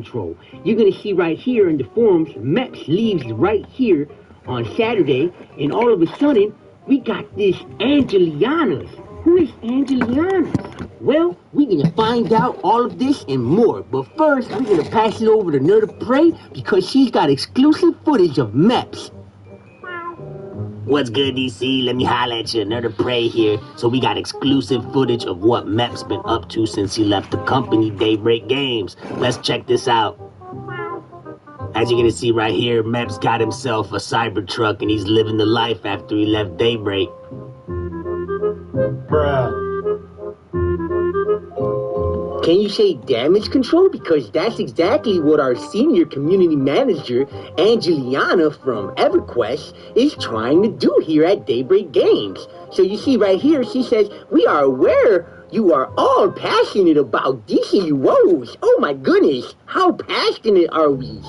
control. You're gonna see right here in the forums, Meps leaves right here on Saturday, and all of a sudden, we got this Angelianas. Who is Angelianas? Well, we're gonna find out all of this and more, but first, we're gonna pass it over to Nerd of Prey because she's got exclusive footage of Meps. What's good, DC? Let me holla at you. Nerd of Prey here. So we got exclusive footage of what Mep's been up to since he left the company, Daybreak Games. Let's check this out. As you're gonna see right here, Mep's got himself a Cybertruck and he's living the life after he left Daybreak. Bruh. Can you say damage control? Because that's exactly what our senior community manager, Angeliana from EverQuest, is trying to do here at Daybreak Games. So you see right here, she says, "We are aware you are all passionate about DCUOs. Oh my goodness, how passionate are we?"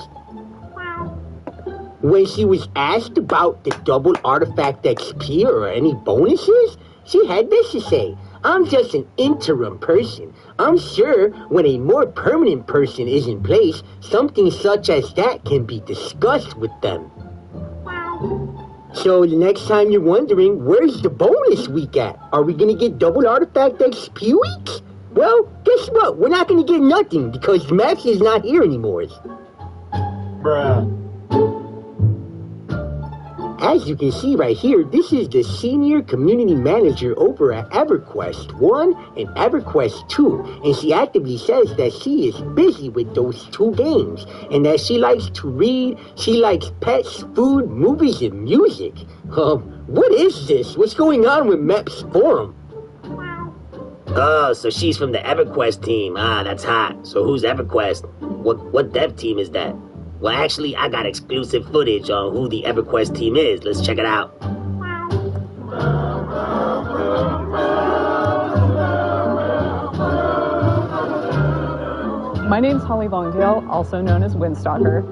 When she was asked about the double artifact XP or any bonuses, she had this to say, "I'm just an interim person. I'm sure when a more permanent person is in place, something such as that can be discussed with them." So the next time you're wondering, where's the bonus week at? Are we gonna get double artifact XP weeks? Well, guess what? We're not gonna get nothing because Max is not here anymore. Bruh. As you can see right here, this is the senior community manager over at EverQuest 1 and EverQuest 2, and she actively says that she is busy with those two games, and that she likes to read, she likes pets, food, movies, and music. What is this? What's going on with Mep's forum? Oh, so she's from the EverQuest team. Ah, that's hot. So who's EverQuest? What dev team is that? Well, actually, I got exclusive footage on who the EverQuest team is. Let's check it out. My name's Holly Longdale, also known as Windstalker.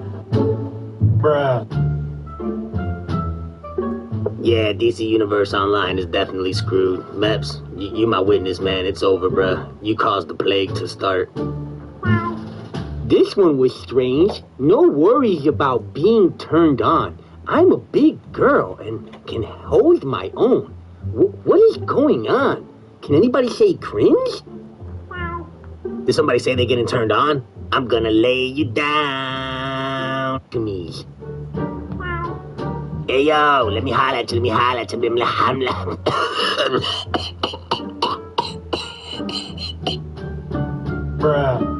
Bruh. Yeah, DC Universe Online is definitely screwed. Meps, you my witness, man. It's over, bruh. You caused the plague to start. This one was strange. No worries about being turned on. I'm a big girl and can hold my own. What is going on? Can anybody say cringe? Did somebody say they're getting turned on? I'm gonna lay you down to me. Hey, yo, let me holler at you, Bruh.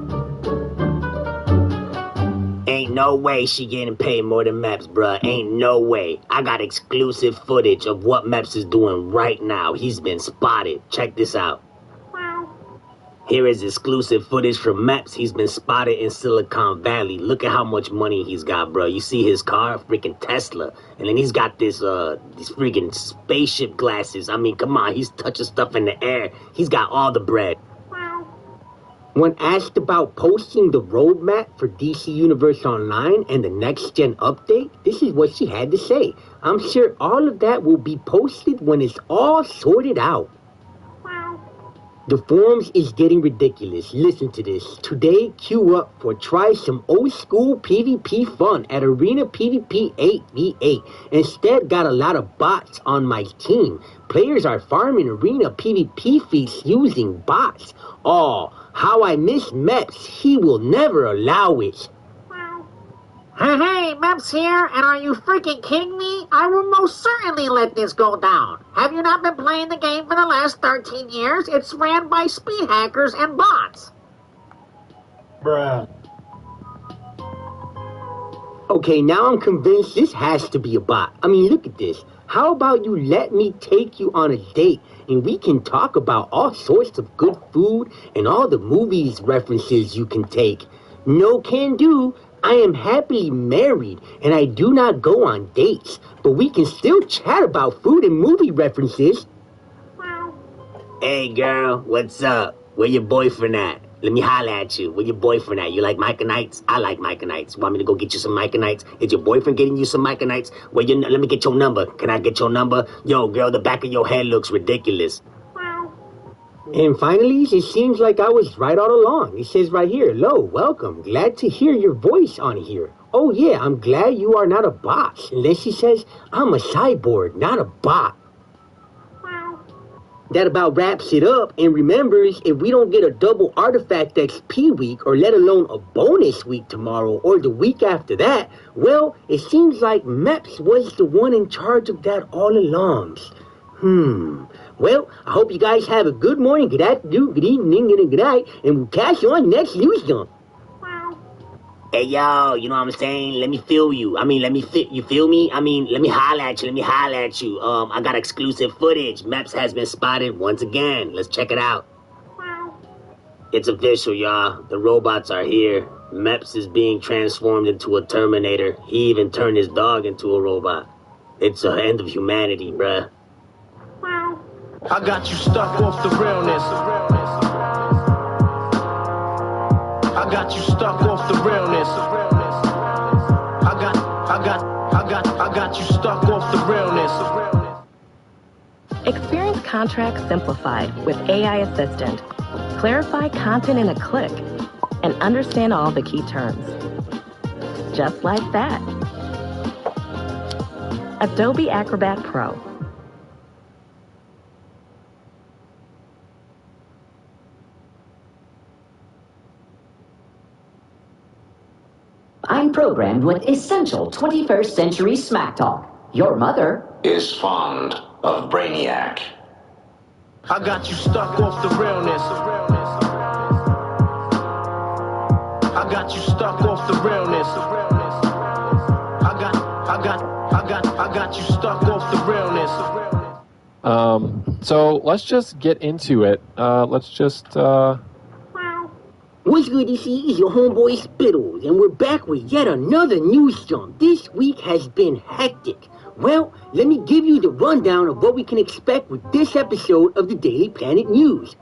Ain't no way she getting paid more than Meps, bruh. Ain't no way. I got exclusive footage of what Meps is doing right now. He's been spotted. Check this out. Here is exclusive footage from Meps. He's been spotted in Silicon Valley. Look at how much money he's got, bro. You see his car? Freaking Tesla. And then he's got these freaking spaceship glasses. I mean, come on. He's touching stuff in the air. He's got all the bread. When asked about posting the roadmap for DC Universe Online and the Next Gen update, this is what she had to say. "I'm sure all of that will be posted when it's all sorted out." The forums is getting ridiculous. Listen to this. Today, queue up for try some old school PvP fun at Arena PvP 8v8. Instead, got a lot of bots on my team. Players are farming Arena PvP feats using bots. Oh, how I miss Meps. He will never allow it. Hey, Meps here, and are you freaking kidding me? I will most certainly let this go down. Have you not been playing the game for the last 13 years? It's ran by speed hackers and bots. Bruh. Okay, now I'm convinced this has to be a bot. I mean, look at this. How about you let me take you on a date and we can talk about all sorts of good food and all the movies references you can take? No can do. I am happily married and I do not go on dates, but we can still chat about food and movie references. Hey, girl, what's up? Where your boyfriend at? Let me holler at you. Where your boyfriend at? You like Myconites? I like Myconites. Want me to go get you some Myconites? Is your boyfriend getting you some Myconites? Let me get your number. Can I get your number? Yo, girl, the back of your head looks ridiculous. And finally, it seems like I was right all along. It says right here, hello, welcome, glad to hear your voice on here. Oh yeah, I'm glad you are not a bot. And then she says, I'm a cyborg, not a bot. That about wraps it up. And remembers, if we don't get a double artifact XP week, or let alone a bonus week tomorrow, or the week after that, well, it seems like Meps was the one in charge of that all along. Well, I hope you guys have a good morning, good afternoon, good evening, and a good night, and we'll catch you on next news dump. Hey, yo, you know what I'm saying? Let me feel you. You feel me? Let me holler at you. I got exclusive footage. Meps has been spotted once again. Let's check it out. It's official, y'all. The robots are here. Meps is being transformed into a Terminator. He even turned his dog into a robot. It's the end of humanity, bruh. I got you stuck off the realness. I got you stuck off the realness. I got you stuck off the realness. Experience contracts simplified with AI Assistant. Clarify content in a click and understand all the key terms. Just like that. Adobe Acrobat Pro. I'm programmed with essential 21st century smack talk. Your mother is fond of Brainiac. I got you stuck off the realness. I got you stuck off the realness. I got you stuck off the realness. So let's just get into it. What's good, DC? Is your homeboy Spittles, and we're back with yet another news jump. This week has been hectic. Well, let me give you the rundown of what we can expect with this episode of the Daily Planet News.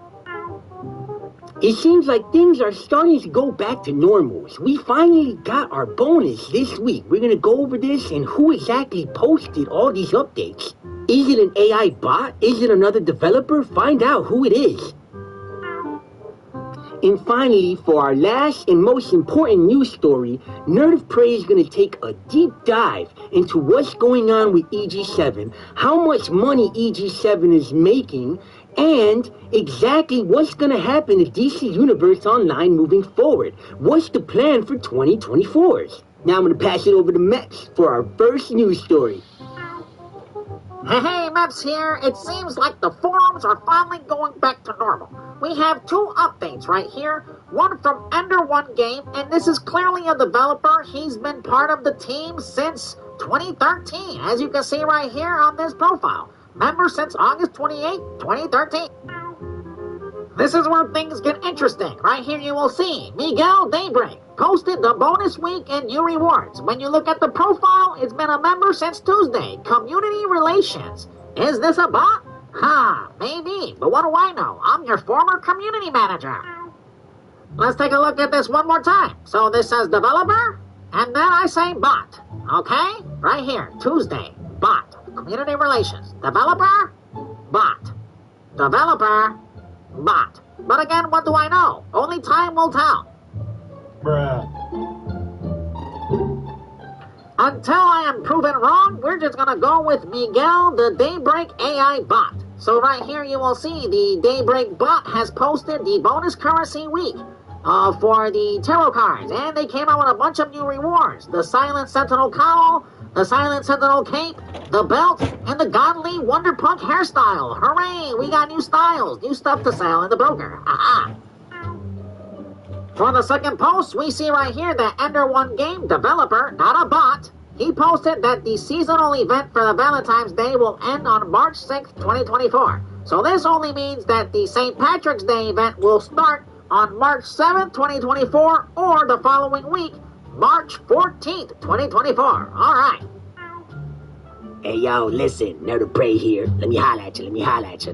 It seems like things are starting to go back to normal. So we finally got our bonus this week. We're going to go over this and who exactly posted all these updates. Is it an AI bot? Is it another developer? Find out who it is. And finally, for our last and most important news story, Nerd of Prey is going to take a deep dive into what's going on with EG7, how much money EG7 is making, and exactly what's going to happen to DC Universe Online moving forward. What's the plan for 2024s? Now I'm going to pass it over to Meps for our first news story. Hey, Meps here. It seems like the forums are finally going back to normal. We have two updates right here. One from Ender One Game, and this is clearly a developer. He's been part of the team since 2013, as you can see right here on this profile. Member since August 28, 2013. This is where things get interesting. Right here you will see Miguel Daybreak posted the bonus week and new rewards. When you look at the profile, it's been a member since Tuesday. Community relations. Is this a bot? Maybe. But what do I know? I'm your former community manager. Let's take a look at this one more time. So this says developer, and then I say bot. Okay? Right here, Tuesday, bot. Community relations. Developer, bot. Developer, bot. But again, what do I know? Only time will tell. Bruh. Until I am proven wrong, we're just gonna go with Miguel, the Daybreak AI bot. So right here you will see the Daybreak bot has posted the bonus currency week for the tarot cards. And they came out with a bunch of new rewards. The Silent Sentinel Cowl, the Silent Sentinel Cape, the belt, and the Godly Wonder Punk hairstyle. Hooray! We got new styles, new stuff to sell in the broker. Aha! For the second post, we see right here that Ender One Game developer, not a bot, he posted that the seasonal event for the Valentine's Day will end on March 6th, 2024. So this only means that the St. Patrick's Day event will start on March 7th, 2024, or the following week, March 14th, 2024. All right. Hey yo, listen, Nerd of Prey here. Let me holla at you.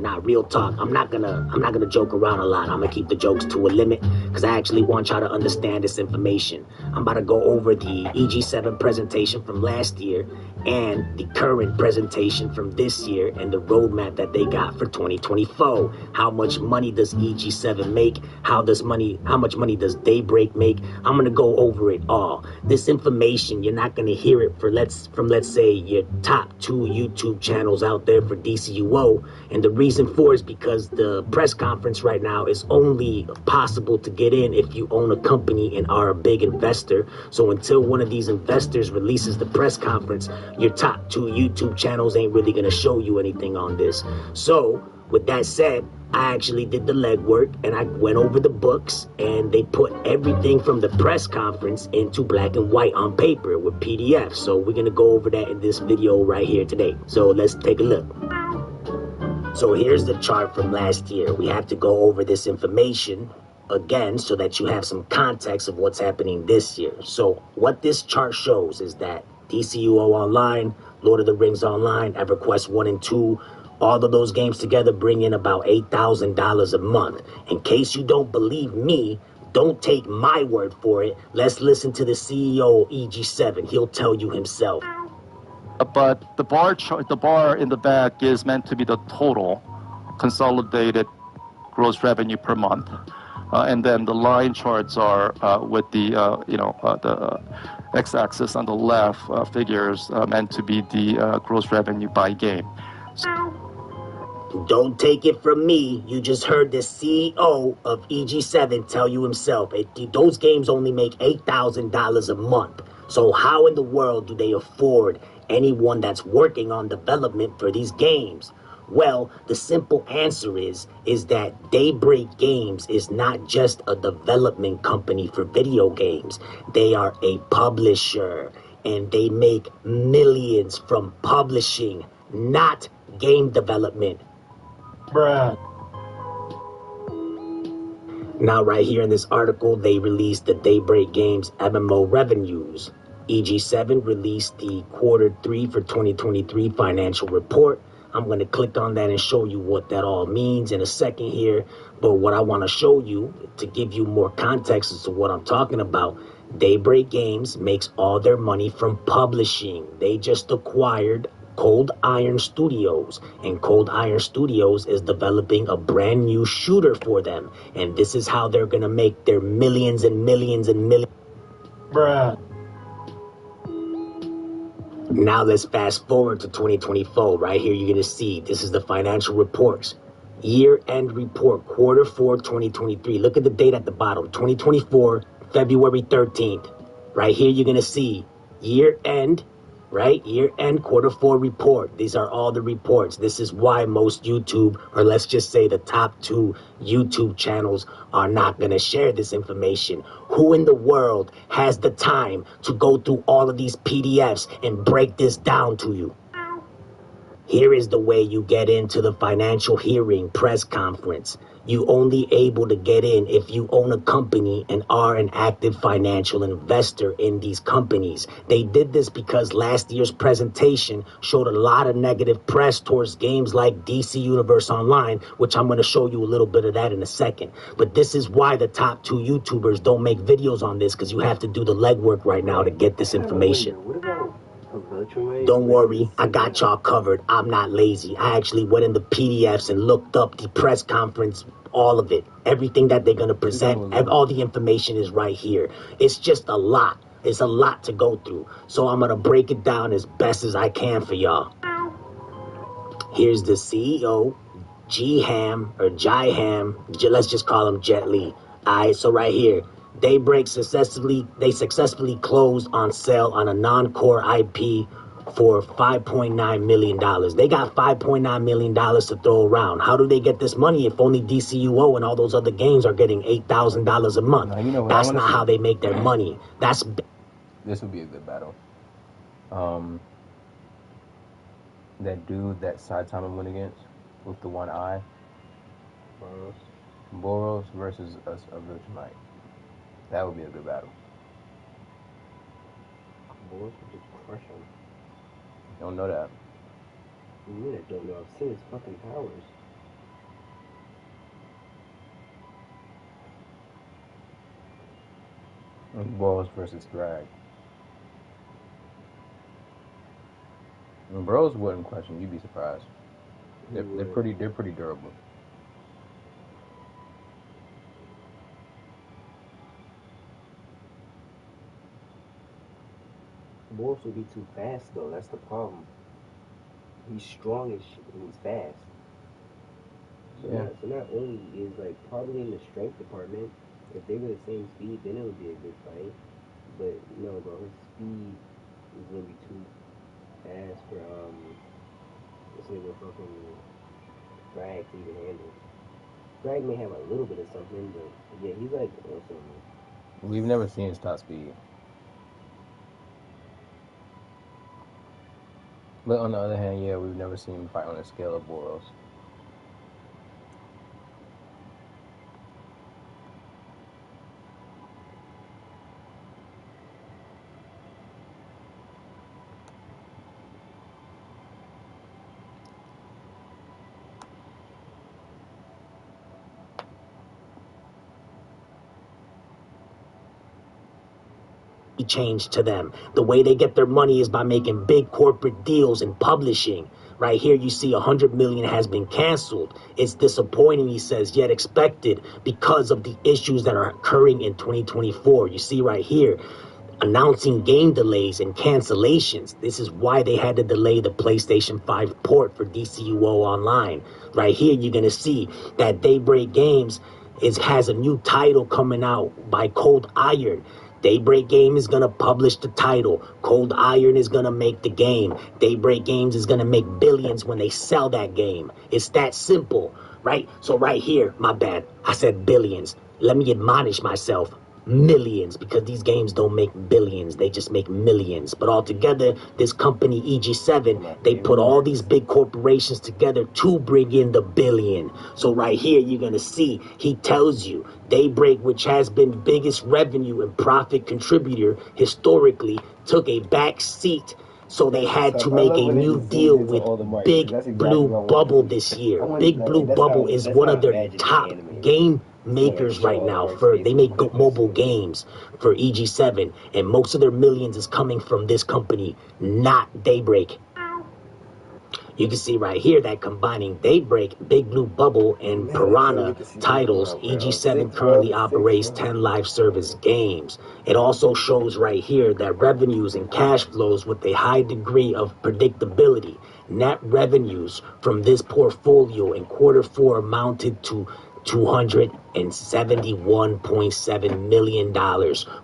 Nah, real talk. I'm not gonna joke around a lot. I'm gonna keep the jokes to a limit, because I actually want y'all to understand this information. I'm about to go over the EG7 presentation from last year and the current presentation from this year and the roadmap that they got for 2024. How much money does EG7 make? How much money does Daybreak make? I'm gonna go over it all. This information, you're not gonna hear it from let's say your top 2 YouTube channels out there for DCUO, and the reason for is because the press conference right now is only possible to get in if you own a company and are a big investor. So until one of these investors releases the press conference, your top 2 YouTube channels ain't really gonna show you anything on this. So with that said, I actually did the legwork and I went over the books, and they put everything from the press conference into black and white on paper with PDF. So we're going to go over that in this video right here today. So let's take a look. So here's the chart from last year. We have to go over this information again so that you have some context of what's happening this year. So what this chart shows is that DCUO Online, Lord of the Rings Online, EverQuest 1 and 2, all of those games together bring in about $8,000 a month. In case you don't believe me, don't take my word for it. Let's listen to the CEO of EG7. He'll tell you himself. But the bar in the back is meant to be the total consolidated gross revenue per month. And then the line charts are with the, the x-axis on the left figures meant to be the gross revenue by game. Don't take it from me. You just heard the CEO of EG7 tell you himself. Those games only make $8,000 a month. So how in the world do they afford anyone that's working on development for these games? Well, the simple answer is that Daybreak Games is not just a development company for video games. They are a publisher, and they make millions from publishing, not game development. Bruh. Now, right here in this article, they released the Daybreak Games MMO revenues. EG7 released the Q3 for 2023 financial report. I'm going to click on that and show you what that all means in a second here. But what I want to show you, to give you more context as to what I'm talking about, Daybreak Games makes all their money from publishing. They just acquired Cold Iron Studios, and Cold Iron Studios is developing a brand new shooter for them, and this is how they're gonna make their millions and millions and millions. Bruh. Now let's fast forward to 2024. Right here you're gonna see this is the financial reports. Year-end report, Q4 2023. Look at the date at the bottom, 2024, February 13th. Right here you're gonna see year-end, right? Year-end Q4 report. These are all the reports. This is why most YouTube, or let's just say the top 2 YouTube channels, are not going to share this information. Who in the world has the time to go through all of these PDFs and break this down to you? Here is the way you get into the financial hearing press conference. You only able to get in if you own a company and are an active financial investor in these companies. They did this because last year's presentation showed a lot of negative press towards games like DC Universe Online, which I'm going to show you a little bit of that in a second. But this is why the top 2 YouTubers don't make videos on this, because you have to do the legwork right now to get this information. Don't worry, I got y'all covered. I'm not lazy. I actually went in the PDFs and looked up the press conference, all of it. Everything that they're going to present, all the information is right here. It's just a lot. It's a lot to go through. So I'm going to break it down as best as I can for y'all. Here's the CEO, Jai Ham. Let's just call him Jet Li. All right, so right here. Daybreak successfully closed on sale on a non-core IP for $5.9 million. They got $5.9 million to throw around. How do they get this money if only DCUO and all those other games are getting $8,000 a month? That's not how they make their money. This would be a good battle. That dude that Saitama went against with the one eye. Boros versus a Vegemite. That would be a good battle. Boros would just crush him. You don't know that. You mean I don't know? I've seen his fucking powers. Balls versus drag. And bros wouldn't question. You'd be surprised. They're pretty durable. Wolf would be too fast though. That's the problem. He's strong as shit and he's fast. So not only is like probably in the strength department, if they were the same speed, then it would be a good fight. But no, bro, his speed is gonna be too fast for this nigga fucking Drag to even handle. Drag may have a little bit of something, but yeah, he's like awesome. We've never seen his top speed. But on the other hand, yeah, we've never seen him fight on a scale of Boros. Change to them. The way they get their money is by making big corporate deals and publishing. Right here you see 100 million has been canceled. It's disappointing, he says, yet expected because of the issues that are occurring in 2024. You see right here, announcing game delays and cancellations. This is why they had to delay the PlayStation 5 port for DCUO Online. Right here you're going to see that Daybreak Games has a new title coming out by Cold Iron. Daybreak Game is going to publish the title. Cold Iron is going to make the game. Daybreak Games is going to make billions when they sell that game. It's that simple, right? So right here, my bad, I said billions. Let me admonish myself. Millions, because these games don't make billions, they just make millions. But altogether, this company EG7, they put all these big corporations together to bring in the billion. So right here you're gonna see, he tells you Daybreak, which has been biggest revenue and profit contributor historically, took a back seat. So they had to make a new deal with Big Blue Bubble this year. Big Blue Bubble is one of their top game makers right now. They make mobile games for EG7, and most of their millions is coming from this company, not Daybreak. You can see right here that combining Daybreak, Big Blue Bubble, and Piranha titles, EG7 currently operates 10 live service games. It also shows right here that revenues and cash flows with a high degree of predictability. Net revenues from this portfolio in Q4 amounted to $271.7 million,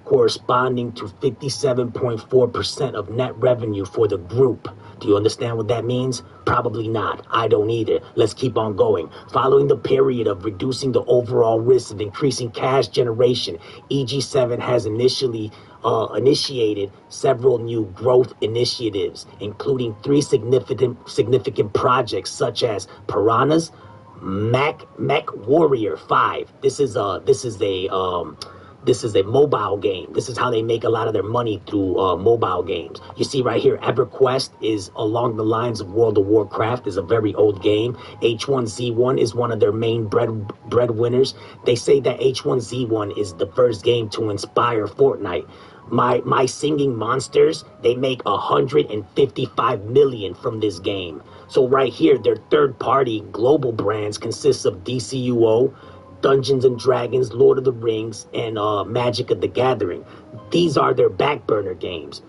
corresponding to 57.4% of net revenue for the group. Do you understand what that means? Probably not. I don't either. Let's keep on going. Following the period of reducing the overall risk of increasing cash generation, EG7 has initiated several new growth initiatives, including 3 significant projects such as Piranhas, Mech Warrior 5. This is a mobile game. This is how they make a lot of their money through mobile games. You see right here, EverQuest is along the lines of World of Warcraft. Is a very old game. H1Z1 is one of their main breadwinners. They say that H1Z1 is the first game to inspire Fortnite. My Singing Monsters, they make 155 million from this game. So right here, their third-party global brands consists of DCUO, Dungeons and Dragons, Lord of the Rings, and Magic of the Gathering. These are their back burner games.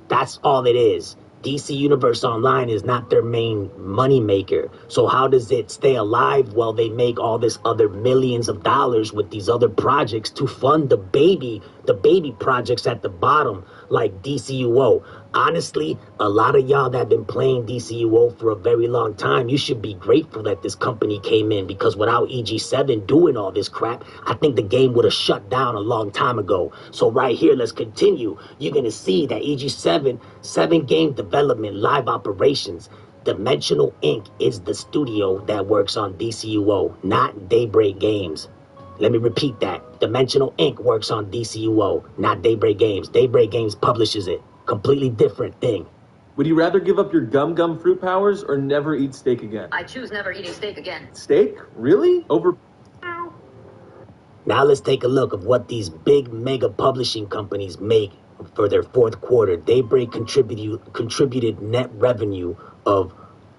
That's all it is. DC Universe Online is not their main money maker. So how does it stay alive? Well, they make all this other millions of dollars with these other projects to fund the baby projects at the bottom, like DCUO. Honestly, a lot of y'all that have been playing DCUO for a very long time, you should be grateful that this company came in, because without EG7 doing all this crap, I think the game would have shut down a long time ago. So right here, let's continue. You're going to see that EG7, 7 game development, live operations. Dimensional Inc. is the studio that works on DCUO, not Daybreak Games. Let me repeat that. Dimensional Inc. works on DCUO, not Daybreak Games. Daybreak Games publishes it. Completely different thing. Would you rather give up your gum fruit powers or never eat steak again? I choose never eating steak again. Steak? Really? Over... Now let's take a look of what these big mega publishing companies make for their fourth quarter. Daybreak contributed net revenue of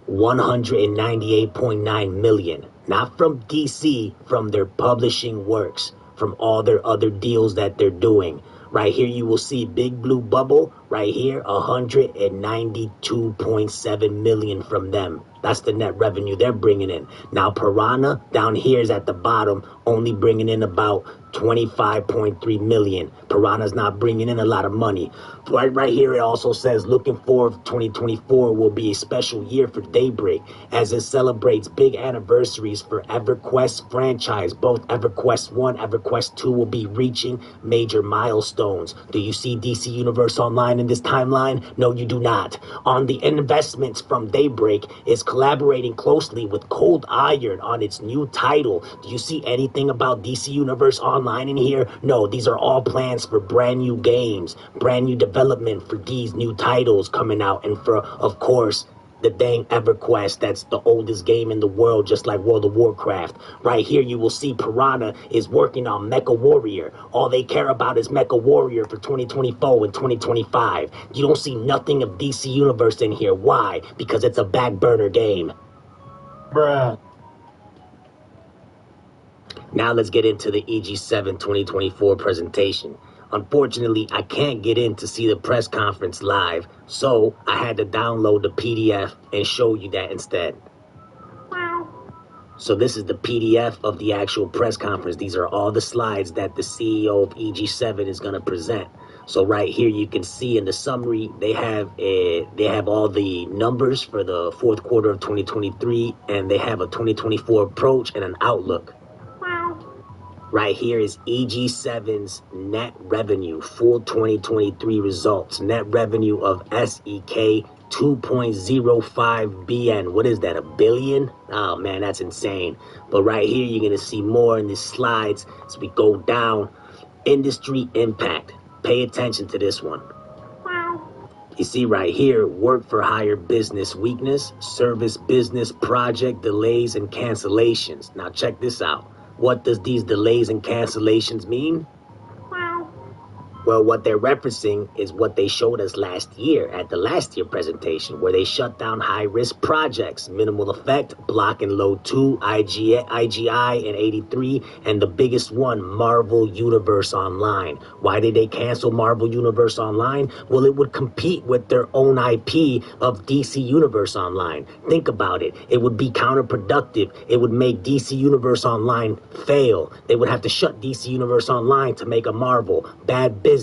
$198.9 million. Not from DC, from their publishing works, from all their other deals that they're doing. Right here you will see Big Blue Bubble. Right here, $192.7 million from them. That's the net revenue they're bringing in. Now Piranha down here is at the bottom, only bringing in about 25.3 million. Piranha's not bringing in a lot of money. Right here it also says looking forward 2024 will be a special year for Daybreak as it celebrates big anniversaries for EverQuest franchise. Both EverQuest 1, EverQuest 2 will be reaching major milestones. Do you see DC Universe Online in this timeline? No, you do not. On the investments from Daybreak is collaborating closely with Cold Iron on its new title. Do you see anything about DC Universe Online in here? No, these are all plans for brand new games, brand new development for these new titles coming out, and for, of course, the dang EverQuest, that's the oldest game in the world, just like World of Warcraft. Right here you will see Piranha is working on Mecha Warrior. All they care about is Mecha Warrior for 2024 and 2025. You don't see nothing of DC Universe in here. Why? Because it's a back burner game. Bruh. Now let's get into the EG7 2024 presentation. Unfortunately, I can't get in to see the press conference live, so I had to download the PDF and show you that instead. So this is the PDF of the actual press conference. These are all the slides that the CEO of EG7 is going to present. So right here you can see in the summary, they have all the numbers for the fourth quarter of 2023, and they have a 2024 approach and an outlook. Right here is EG7's net revenue, full 2023 results. Net revenue of SEK 2.05 BN. What is that, a billion? Oh man, that's insane. But right here, you're going to see more in the slides as we go down. Industry impact. Pay attention to this one. You see right here, work for hire business weakness, service business project delays and cancellations. Now check this out. What does these delays and cancellations mean? Well, what they're referencing is what they showed us last year at the last year presentation, where they shut down high-risk projects, Minimal Effect, Block and Load 2, IGI, and 83, and the biggest one, Marvel Universe Online. Why did they cancel Marvel Universe Online? Well, it would compete with their own IP of DC Universe Online. Think about it. It would be counterproductive. It would make DC Universe Online fail. They would have to shut DC Universe Online to make a Marvel. Bad business.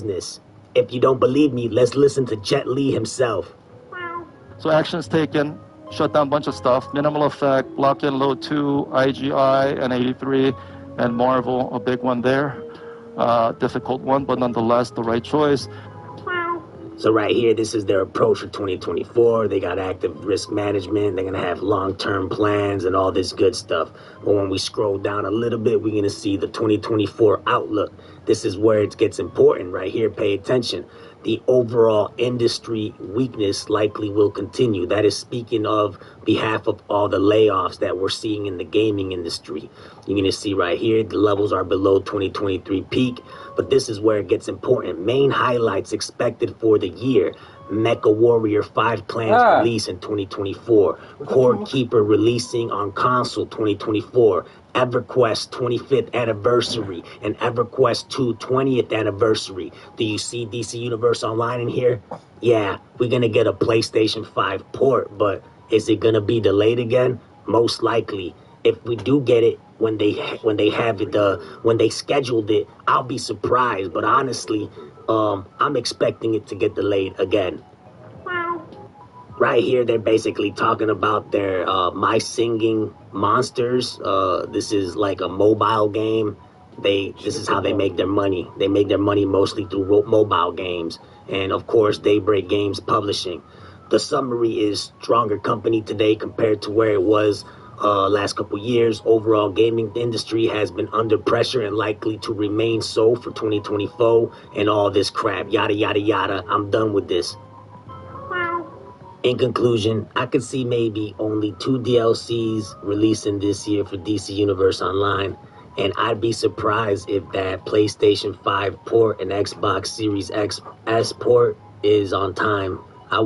If you don't believe me, let's listen to Jet Li himself. So actions taken, shut down a bunch of stuff. Minimal Effect, Block and Load 2, IGI, and 83, and Marvel, a big one there. Difficult one, but nonetheless the right choice. So right here, this is their approach for 2024. They got active risk management. They're going to have long-term plans and all this good stuff. But when we scroll down a little bit, we're going to see the 2024 outlook. This is where it gets important right here. Pay attention. The overall industry weakness likely will continue. That is speaking of behalf of all the layoffs that we're seeing in the gaming industry. You're going to see right here, the levels are below 2023 peak, but this is where it gets important. Main highlights expected for the year. Mecha Warrior 5 Clans release in 2024. Core Keeper releasing on console 2024. EverQuest 25th anniversary and EverQuest 2 20th anniversary. Do you see DC Universe Online in here? Yeah, we're going to get a PlayStation 5 port, but is it going to be delayed again? Most likely. If we do get it when they have it, when they scheduled it, I'll be surprised. But honestly, I'm expecting it to get delayed again. Right here, they're basically talking about their My Singing Monsters. This is like a mobile game. This is how they make their money. They make their money mostly through mobile games. And of course, Daybreak Games Publishing. The summary is stronger company today compared to where it was last couple years. Overall gaming industry has been under pressure and likely to remain so for 2024 and all this crap, yada, yada, yada. I'm done with this. In conclusion, I could see maybe only 2 DLCs releasing this year for DC Universe Online, and I'd be surprised if that PlayStation 5 port and Xbox Series S port is on time. I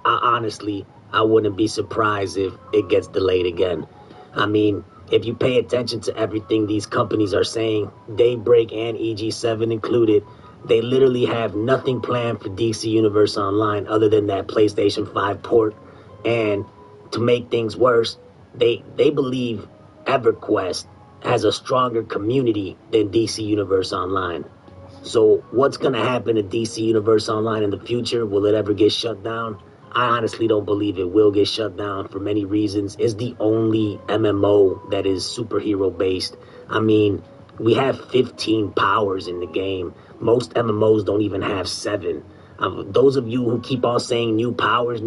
honestly, I wouldn't be surprised if it gets delayed again. I mean, if you pay attention to everything these companies are saying, Daybreak and EG7 included, they literally have nothing planned for DC Universe Online other than that PlayStation 5 port. And to make things worse, they believe EverQuest has a stronger community than DC Universe Online. So what's going to happen to DC Universe Online in the future? Will it ever get shut down? I honestly don't believe it will get shut down for many reasons. It's the only MMO that is superhero based. I mean, we have 15 powers in the game. Most MMOs don't even have 7. Those of you who keep on saying new powers,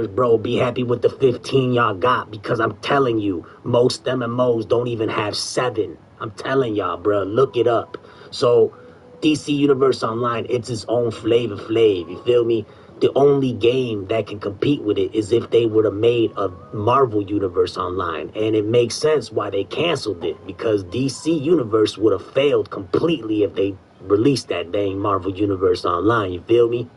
bro, be happy with the 15 y'all got, because I'm telling you, most MMOs don't even have 7. I'm telling y'all, bro, look it up. So DC Universe Online, it's its own flavor flav, you feel me? The only game that can compete with it is if they would have made a Marvel Universe Online. And it makes sense why they canceled it, because DC Universe would have failed completely if they released that dang Marvel Universe Online, you feel me?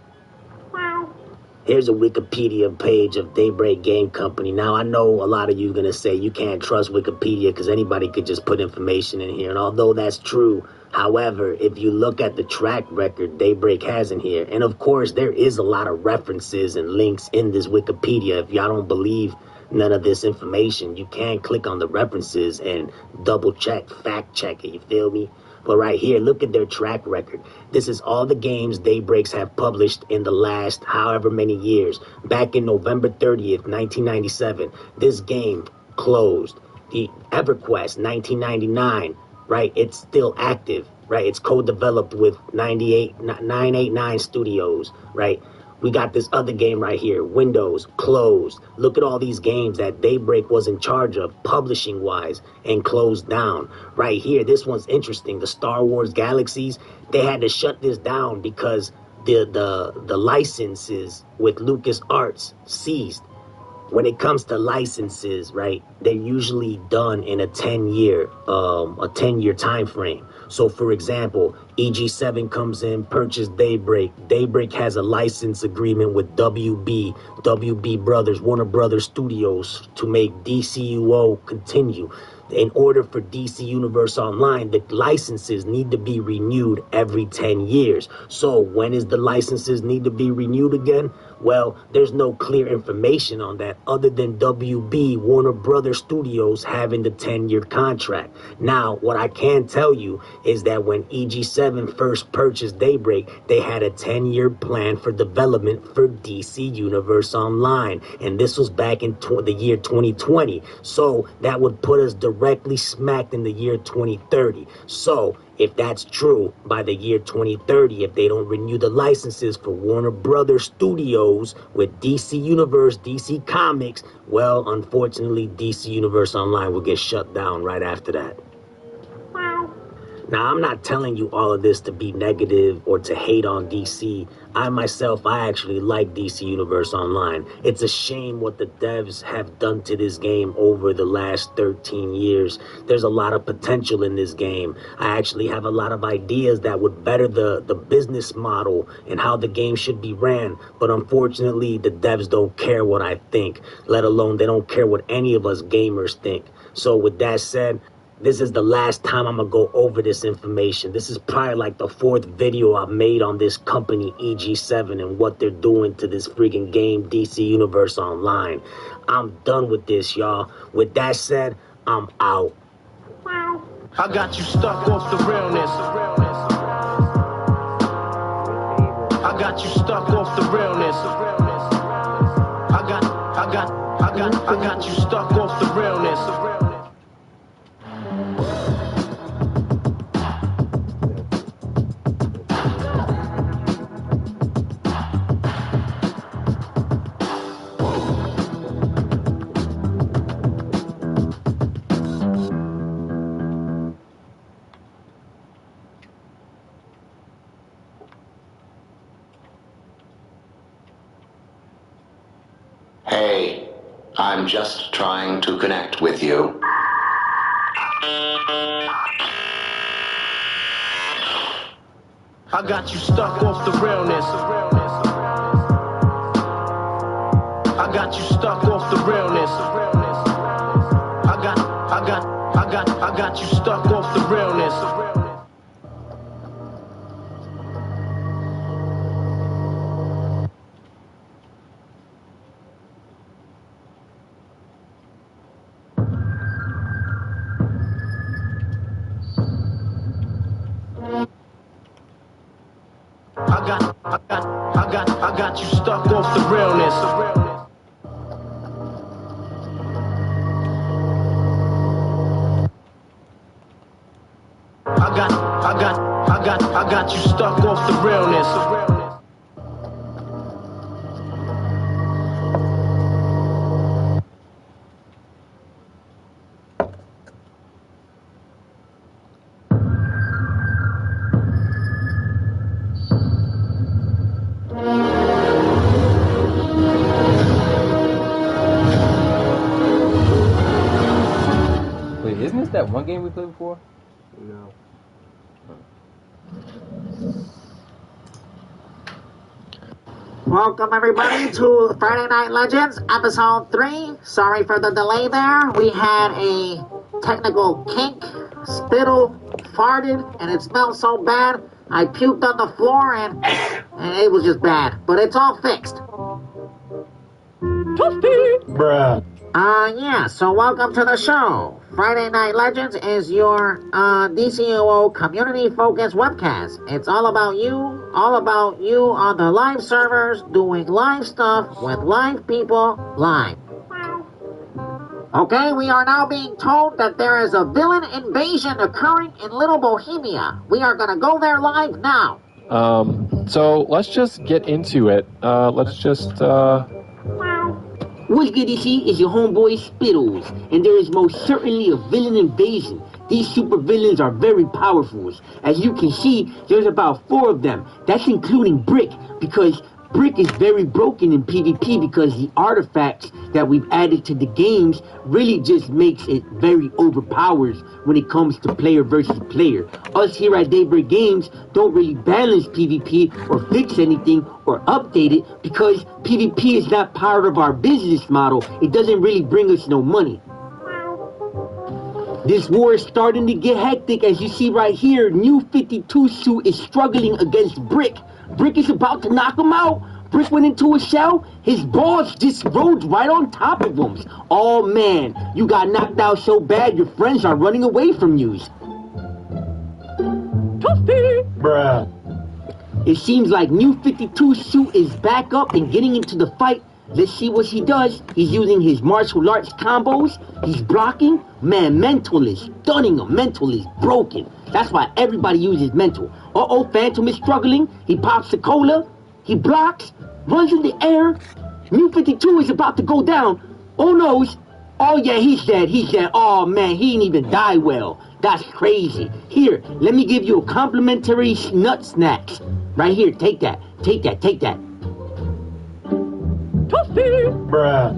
Here's a Wikipedia page of Daybreak Game Company. Now, I know a lot of you are going to say you can't trust Wikipedia because anybody could just put information in here. And although that's true, however, if you look at the track record Daybreak has in here, and of course, there is a lot of references and links in this Wikipedia. If y'all don't believe none of this information, you can click on the references and double check, fact check it, you feel me? But right here, look at their track record. This is all the games Daybreaks have published in the last however many years. Back in November 30th, 1997, this game closed. The EverQuest, 1999, right? It's still active, right? It's co-developed with 989 Studios, right? We got this other game right here, Windows, closed. Look at all these games that Daybreak was in charge of, publishing-wise, and closed down. Right here, this one's interesting. The Star Wars Galaxies, they had to shut this down because the licenses with LucasArts ceased. When it comes to licenses, right, they're usually done in a 10-year time frame. So, for example, EG7 comes in, purchased Daybreak. Daybreak has a license agreement with WB Brothers, Warner Brothers Studios, to make DCUO continue. In order for DC Universe Online, the licenses need to be renewed every 10 years. So when is the licenses need to be renewed again? Well, there's no clear information on that other than WB, Warner Brothers Studios, having the 10-year contract. Now, what I can tell you is that when EG7 first purchased Daybreak, they had a 10-year plan for development for DC Universe Online. And this was back in the year 2020. So that would put us directly smacked in the year 2030. So if that's true, by the year 2030, if they don't renew the licenses for Warner Brothers Studios with DC Universe, DC Comics, well, unfortunately, DC Universe Online will get shut down right after that. Now, I'm not telling you all of this to be negative or to hate on DC. I actually like DC Universe Online. It's a shame what the devs have done to this game over the last 13 years. There's a lot of potential in this game. I actually have a lot of ideas that would better the business model and how the game should be ran. But unfortunately, the devs don't care what I think, let alone they don't care what any of us gamers think. So with that said, this is the last time I'm gonna go over this information. This is probably like the 4th video I've made on this company, EG7, and what they're doing to this freaking game, DC Universe Online. I'm done with this, y'all. With that said, I'm out. I got you stuck off the realness. I got you stuck off the realness. I got you stuck off the realness. Hey, I'm just trying to connect with you. I got you stuck off the realness. I got you stuck off the realness. I got you stuck off the realness. I got you stuck off the realness. I got you stuck off the realness. Wait, isn't this that one game we played before? No. Welcome everybody to Friday Night Legends, episode 3. Sorry for the delay there. We had a technical kink, spittle, farted, and it smelled so bad, I puked on the floor and it was just bad. But it's all fixed. Toasty! Bruh. Yeah, so welcome to the show. Friday Night Legends is your DCUO community-focused webcast. It's all about you on the live servers, doing live stuff with live people live. Okay, we are now being told that there is a villain invasion occurring in Little Bohemia. We are gonna go there live now. So let's just get into it. What's good, DC? Is your homeboy Spittles, and there is most certainly a villain invasion. These supervillains are very powerful. As you can see, there's about 4 of them. That's including Brick, because Brick is very broken in PvP because the artifacts that we've added to the games really just makes it very overpowered when it comes to player versus player. Us here at Daybreak Games don't really balance PvP or fix anything or update it because PvP is not part of our business model. It doesn't really bring us no money. This war is starting to get hectic. As you see right here, New 52 suit is struggling against Brick. Brick is about to knock him out. Brick went into a shell. His balls just rode right on top of him. Oh man, you got knocked out so bad your friends are running away from you. Toasty! Bruh. It seems like New 52 suit is back up and getting into the fight. Let's see what he does. He's using his martial arts combos. He's blocking. Man, mental is stunning him. Mental is broken. That's why everybody uses mental. Uh-oh, Phantom is struggling. He pops the cola. He blocks. Runs in the air. New 52 is about to go down. Oh no. Oh yeah, he's dead. He's dead. Oh man, he didn't even die well. That's crazy. Here, let me give you a complimentary nut snacks. Right here, take that. Take that, take that. Toasty! Bruh.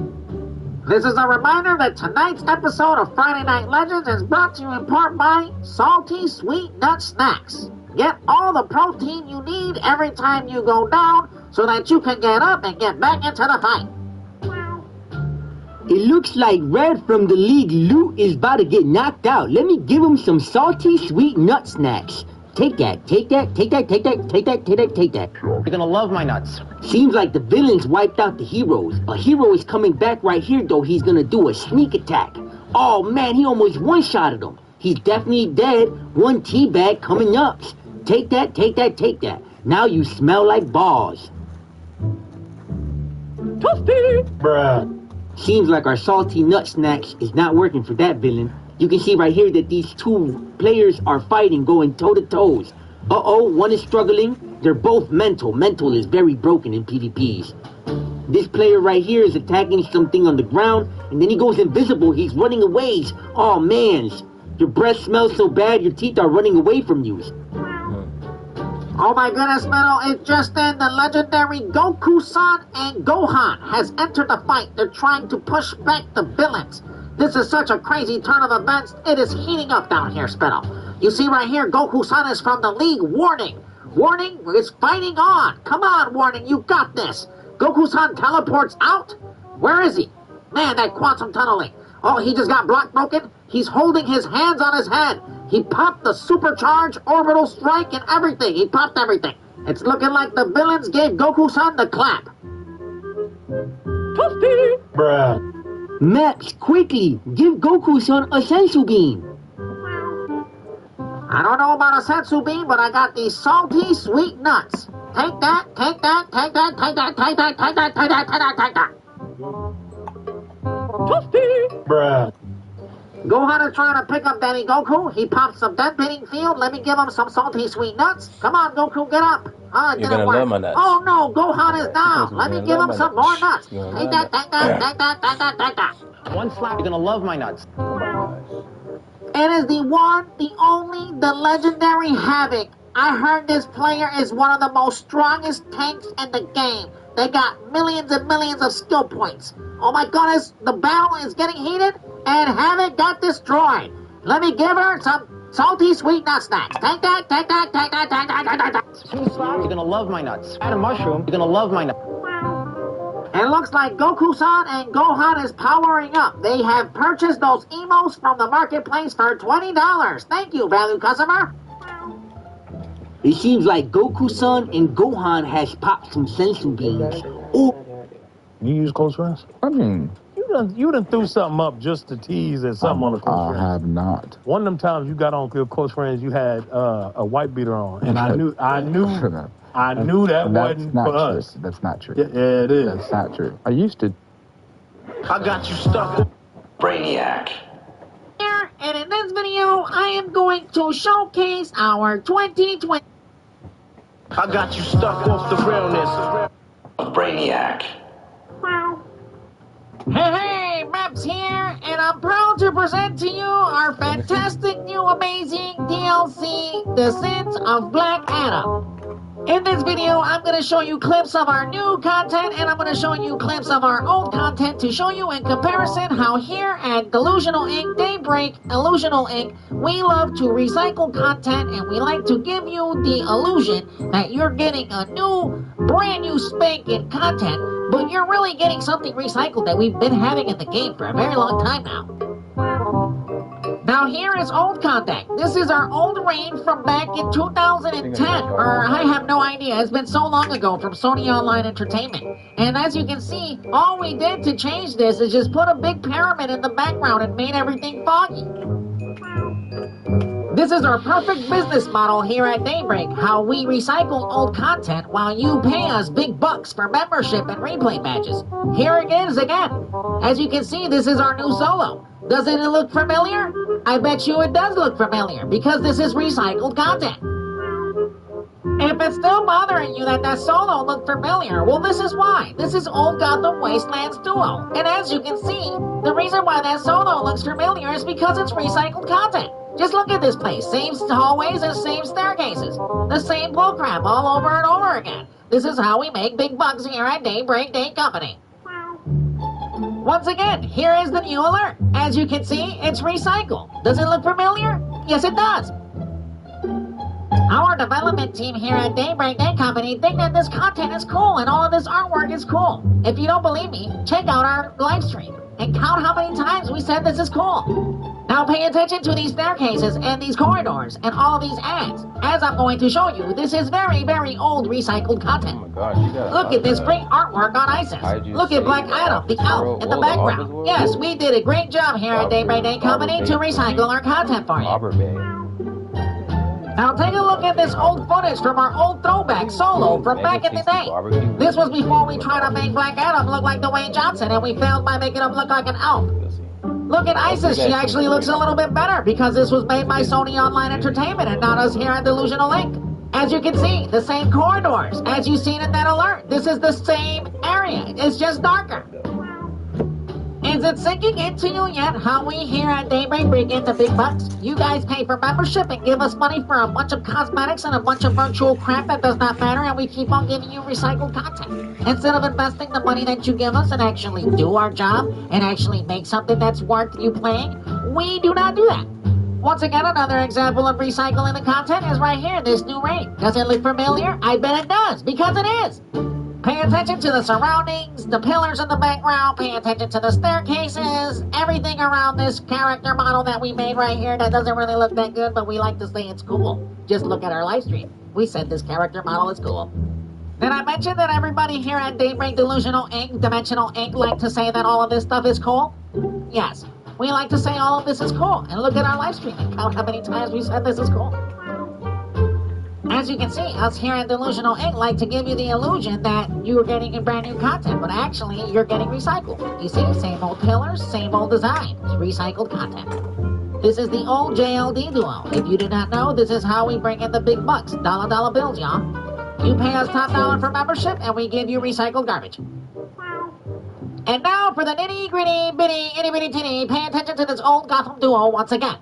This is a reminder that tonight's episode of Friday Night Legends is brought to you in part by Salty Sweet Nut Snacks. Get all the protein you need every time you go down so that you can get up and get back into the fight. It looks like Red from the League Loot is about to get knocked out. Let me give him some salty sweet nut snacks. Take that, take that, take that, take that, take that, take that, take that. You're gonna love my nuts. Seems like the villains wiped out the heroes. A hero is coming back right here though. He's gonna do a sneak attack. Oh man, he almost one-shotted him. He's definitely dead. One teabag coming up. Take that, take that, take that. Now you smell like balls. Toasty! Bruh. Seems like our salty nut snacks is not working for that villain. You can see right here that these 2 players are fighting, going toe-to-toes. Uh-oh, one is struggling. They're both mental. Mental is very broken in PvPs. This player right here is attacking something on the ground, and then he goes invisible. He's running away. Oh, man. Your breath smells so bad, your teeth are running away from you. Oh my goodness, Metal, it just in. The legendary Goku-san and Gohan has entered the fight. They're trying to push back the villains. This is such a crazy turn of events. It is heating up down here, Spittle. You see right here, Goku-san is from the league. Warning. Warning is fighting on. Come on, Warning, you got this. Goku-san teleports out. Where is he? Man, that quantum tunneling. Oh, he just got block broken. He's holding his hands on his head. He popped the supercharged orbital strike and everything. He popped everything. It's looking like the villains gave Goku-san the clap. Toasty! Bruh. Maps, quickly, give Goku-san a sensu beam. I don't know about a sensu beam, but I got these salty sweet nuts. Take that, take that, take that, take that, take that, take that, take that, take that, take that. Toasty! Bruh. Gohan is trying to pick up Daddy Goku. He pops some dead pitting field. Let me give him some salty sweet nuts. Come on, Goku, get up. You're gonna love my nuts. Oh no, Gohan is down. Let me give him some more nuts. Take that, take that, take that, take that, take that. One slap, you're gonna love my nuts. It is the one, the only, the legendary Havoc. I heard this player is one of the most strongest tanks in the game. They got millions and millions of skill points. Oh my goodness, the battle is getting heated, and Havoc got destroyed. Let me give her some salty sweet nut snacks. Take that, take that, take that, take that, take that, take that. Two slaps, you're gonna love my nuts. Add a mushroom, you're gonna love my nuts. It looks like Goku-san and Gohan is powering up. They have purchased those emotes from the marketplace for $20. Thank you, value customer. It seems like Goku-san and Gohan has popped some sensu beams. Oh, You use close friends? I mean, You done threw something up just to tease at something on the close friends. I have not. One of them times you got on your close friends, you had a white beater on, and I knew that wasn't for us. That's not true. Yeah, it is. That's not true. I used to. I got you stuck. Brainiac. Here, and in this video, I am going to showcase our 2020. I got you stuck off the realness. Brainiac. Hey, Maps here, and I'm proud to present to you our fantastic new amazing DLC, The Sins of Black Adam. In this video, I'm going to show you clips of our new content, and I'm going to show you clips of our old content to show you in comparison how here at Delusional Inc., Daybreak, Illusional Inc., we love to recycle content, and we like to give you the illusion that you're getting a new, brand new spanking content, but you're really getting something recycled that we've been having in the game for a very long time now. Now here is old content. This is our old reign from back in 2010, or I have no idea. It's been so long ago from Sony Online Entertainment. And as you can see, all we did to change this is just put a big pyramid in the background and made everything foggy. This is our perfect business model here at Daybreak, how we recycle old content while you pay us big bucks for membership and replay badges. Here it is again. As you can see, this is our new solo. Doesn't it look familiar? I bet you it does look familiar, because this is recycled content. If it's still bothering you that solo looked familiar, well, this is why. This is Old Gotham Wastelands Duo. And as you can see, the reason why that solo looks familiar is because it's recycled content. Just look at this place. Same hallways and same staircases. The same bullcrap all over and over again. This is how we make big bucks here at Daybreak Day Company. Once again, here is the new alert. As you can see, it's recycled. Does it look familiar? Yes, it does. Our development team here at Daybreak Day Company think that this content is cool and all of this artwork is cool. If you don't believe me, check out our live stream and count how many times we said this is cool. Now pay attention to these staircases and these corridors and all these ads. As I'm going to show you, this is very, very old recycled content. Oh my gosh, you got Look at this great artwork on ISIS. Look at Black Adam, the elf, in the background. Yes, we did a great job here at Daybreak Day Company to recycle our content for you. Now take a look at this old footage from our old throwback solo from back in the day. This was before we tried to make Black Adam look like Dwayne Johnson, and we failed by making him look like an elf. Look at Isis, she actually looks a little bit better because this was made by Sony Online Entertainment and not us here at Delusional Inc. As you can see, the same corridors, as you've seen in that alert. This is the same area, it's just darker. In Is it sinking into you yet how we here at Daybreak bring in the big bucks? You guys pay for membership and give us money for a bunch of cosmetics and a bunch of virtual crap that does not matter, and we keep on giving you recycled content. Instead of investing the money that you give us and actually do our job and actually make something that's worth you playing, we do not do that. Once again, another example of recycling the content is right here, this new raid. Does it look familiar? I bet it does, because it is. Pay attention to the surroundings, the pillars in the background, pay attention to the staircases, everything around this character model that we made right here that doesn't really look that good, but we like to say it's cool. Just look at our live stream. We said this character model is cool. Did I mention that everybody here at Daybreak Dimensional Inc. like to say that all of this stuff is cool? Yes. We like to say all of this is cool. And look at our live stream and count how many times we said this is cool. As you can see, us here at Delusional Inc. like to give you the illusion that you're getting brand new content, but actually you're getting recycled. You see, same old pillars, same old design, recycled content. This is the old JLD duo. If you do not know, this is how we bring in the big bucks, dollar bills, y'all. You pay us top dollar for membership, and we give you recycled garbage. And now for the nitty-gritty, itty-bitty titty, pay attention to this old Gotham duo once again.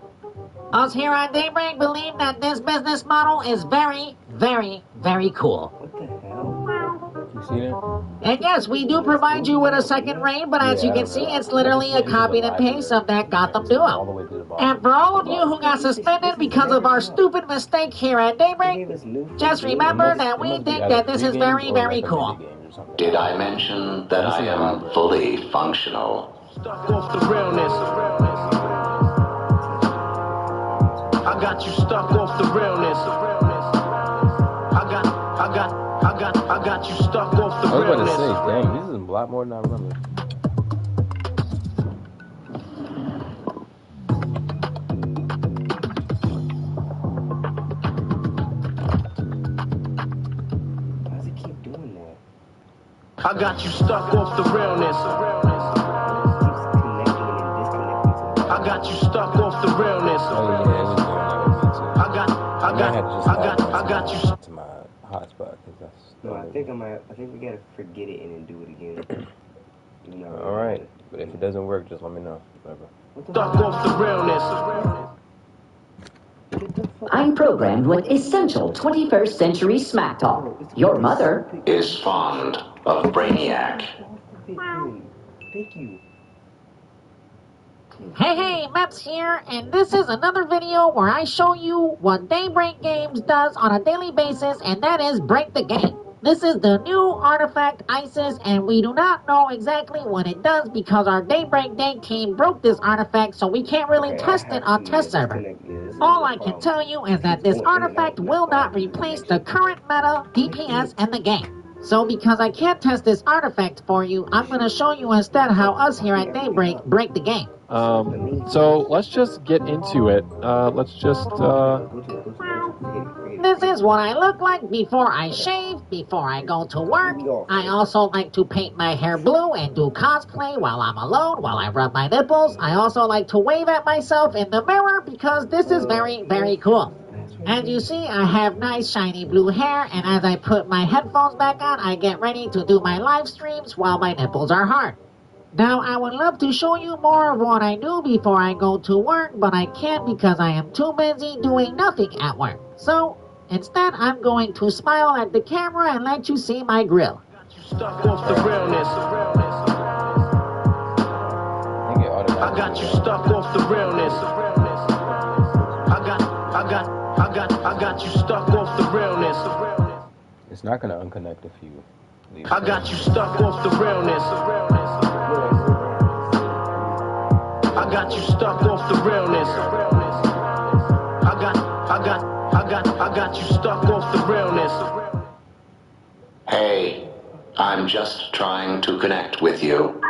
Us here at Daybreak believe that this business model is very, very, very cool. What the hell? You see that? And yes, we do provide you with a second raid, but as you can see, it's literally a copy and paste of that Gotham duo. And for all of you who got suspended because of our stupid mistake here at Daybreak, just remember that we think that this is very, very cool. Did I mention that I am fully functional? Stuck off the realness. I got you stuck off the realness. I got you stuck off the realness. I was about to say, dang, this is a lot more than I remember. Why does it keep doing that? I got you stuck off the realness. I got you stuck off the realness. Oh yeah, it was doing that I got you. to my hotspot because that's. No, I think we gotta forget it and then do it again. You know, all right, but if it doesn't work, just let me know. Whatever. Stuck off the realness. I'm programmed with essential 21st century smack talk. Your mother Is fond of Brainiac. Thank you. Hey, Maps here, and this is another video where I show you what Daybreak Games does on a daily basis, and that is break the game. This is the new artifact ISIS, and we do not know exactly what it does because our Daybreak Day team broke this artifact, so we can't really test it on test server. All I can tell you is that this artifact will not replace the current meta DPS in the game. So because I can't test this artifact for you, I'm going to show you instead how us here at Daybreak break the game. So let's just get into it. This is what I look like before I shave, before I go to work. I also like to paint my hair blue and do cosplay while I'm alone, while I rub my nipples. I also like to wave at myself in the mirror because this is very, very cool. As you see, I have nice shiny blue hair, and as I put my headphones back on, I get ready to do my live streams while my nipples are hard. Now, I would love to show you more of what I do before I go to work, but I can't because I am too busy doing nothing at work. So, instead, I'm going to smile at the camera and let you see my grill. Stuck off the realness. I got you stuck off the realness. I got you stuck off the realness. It's not gonna unconnect if you leave. I got you stuck off the realness. I got you stuck off the realness. I got you stuck off the realness. Hey, I'm just trying to connect with you.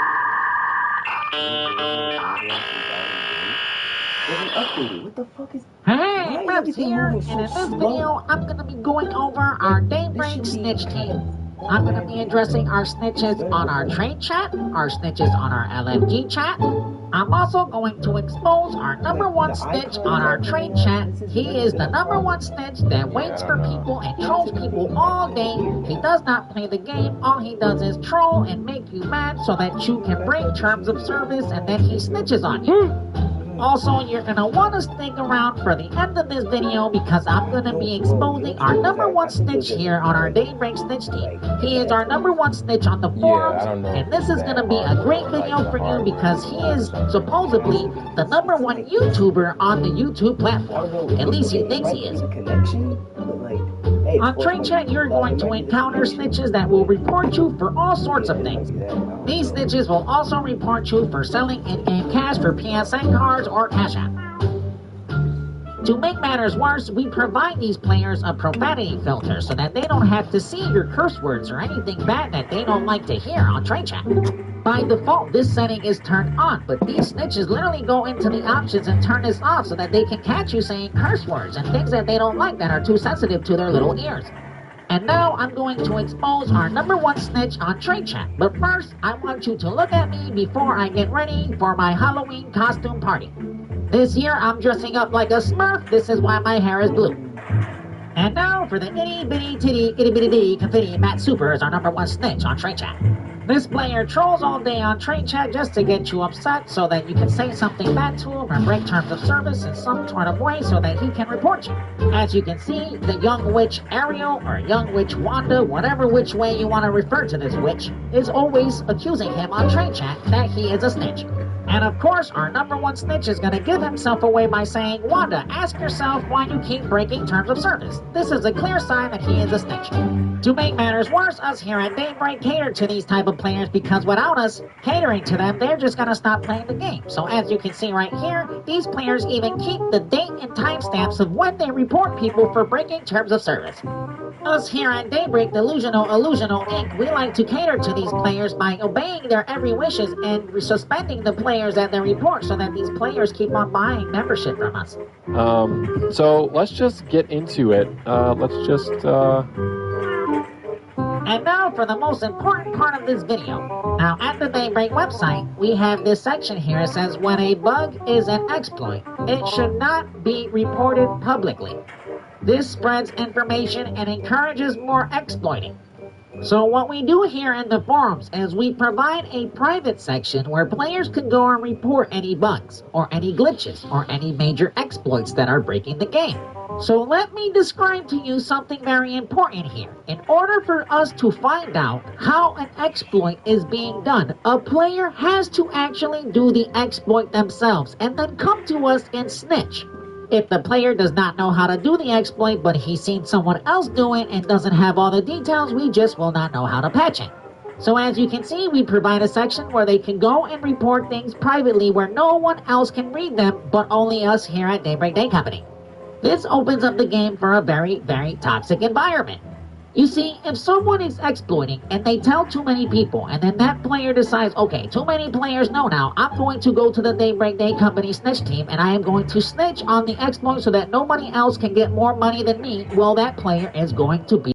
What the fuck is... Hey, Maps here, and in this video, I'm going to be going over our Daybreak Snitch team. I'm going to be addressing our snitches on our trade chat, our snitches on our LFG chat. I'm also going to expose our number one snitch on our trade chat. He is the number one snitch that waits for people and trolls people all day. He does not play the game. All he does is troll and make you mad so that you can break terms of service, and then he snitches on you. Also, you're going to want to stick around for the end of this video because I'm going to be exposing our number one snitch here on our Daybreak Snitch team. He is our number one snitch on the forums, and this is going to be a great video for you because he is supposedly the number one YouTuber on the YouTube platform. At least he thinks he is. On Trade Chat, you're going to encounter snitches that will report you for all sorts of things. These snitches will also report you for selling in-game cash for PSN cards or Cash App. To make matters worse, we provide these players a profanity filter so that they don't have to see your curse words or anything bad that they don't like to hear on Trade Chat. By default, this setting is turned on, but these snitches literally go into the options and turn this off so that they can catch you saying curse words and things that they don't like that are too sensitive to their little ears. And now I'm going to expose our number one snitch on Trade Chat. But first, I want you to look at me before I get ready for my Halloween costume party. This year, I'm dressing up like a Smurf. This is why my hair is blue. And now for the itty bitty titty itty bitty bitty confetti Matt Super is our number one snitch on Trade Chat. This player trolls all day on Trade Chat just to get you upset so that you can say something bad to him or break terms of service in some sort of way so that he can report you. As you can see, the young witch Ariel or young witch Wanda, whatever which way you want to refer to this witch, is always accusing him on Trade Chat that he is a snitch. And of course, our number one snitch is going to give himself away by saying, Wanda, ask yourself why you keep breaking terms of service. This is a clear sign that he is a snitch. To make matters worse, us here at Daybreak cater to these type of players because without us catering to them, they're just going to stop playing the game. So as you can see right here, these players even keep the date and timestamps of when they report people for breaking terms of service. Us here at Daybreak Illusional Inc., we like to cater to these players by obeying their every wishes and suspending the players at their report so that these players keep on buying membership from us. So let's just get into it. And now for the most important part of this video. Now at the Daybreak website, we have this section here that says when a bug is an exploit, it should not be reported publicly. This spreads information and encourages more exploiting. So what we do here in the forums is we provide a private section where players can go and report any bugs, or any glitches, or any major exploits that are breaking the game. So let me describe to you something very important here. In order for us to find out how an exploit is being done, a player has to actually do the exploit themselves and then come to us and snitch. If the player does not know how to do the exploit, but he's seen someone else do it and doesn't have all the details, we just will not know how to patch it. So as you can see, we provide a section where they can go and report things privately where no one else can read them, but only us here at Daybreak Day Company. This opens up the game for a very, very toxic environment. You see, if someone is exploiting and they tell too many people and then that player decides, okay, too many players know now, I'm going to go to the Daybreak Day Company snitch team and I am going to snitch on the exploit so that nobody else can get more money than me, well, that player is going to be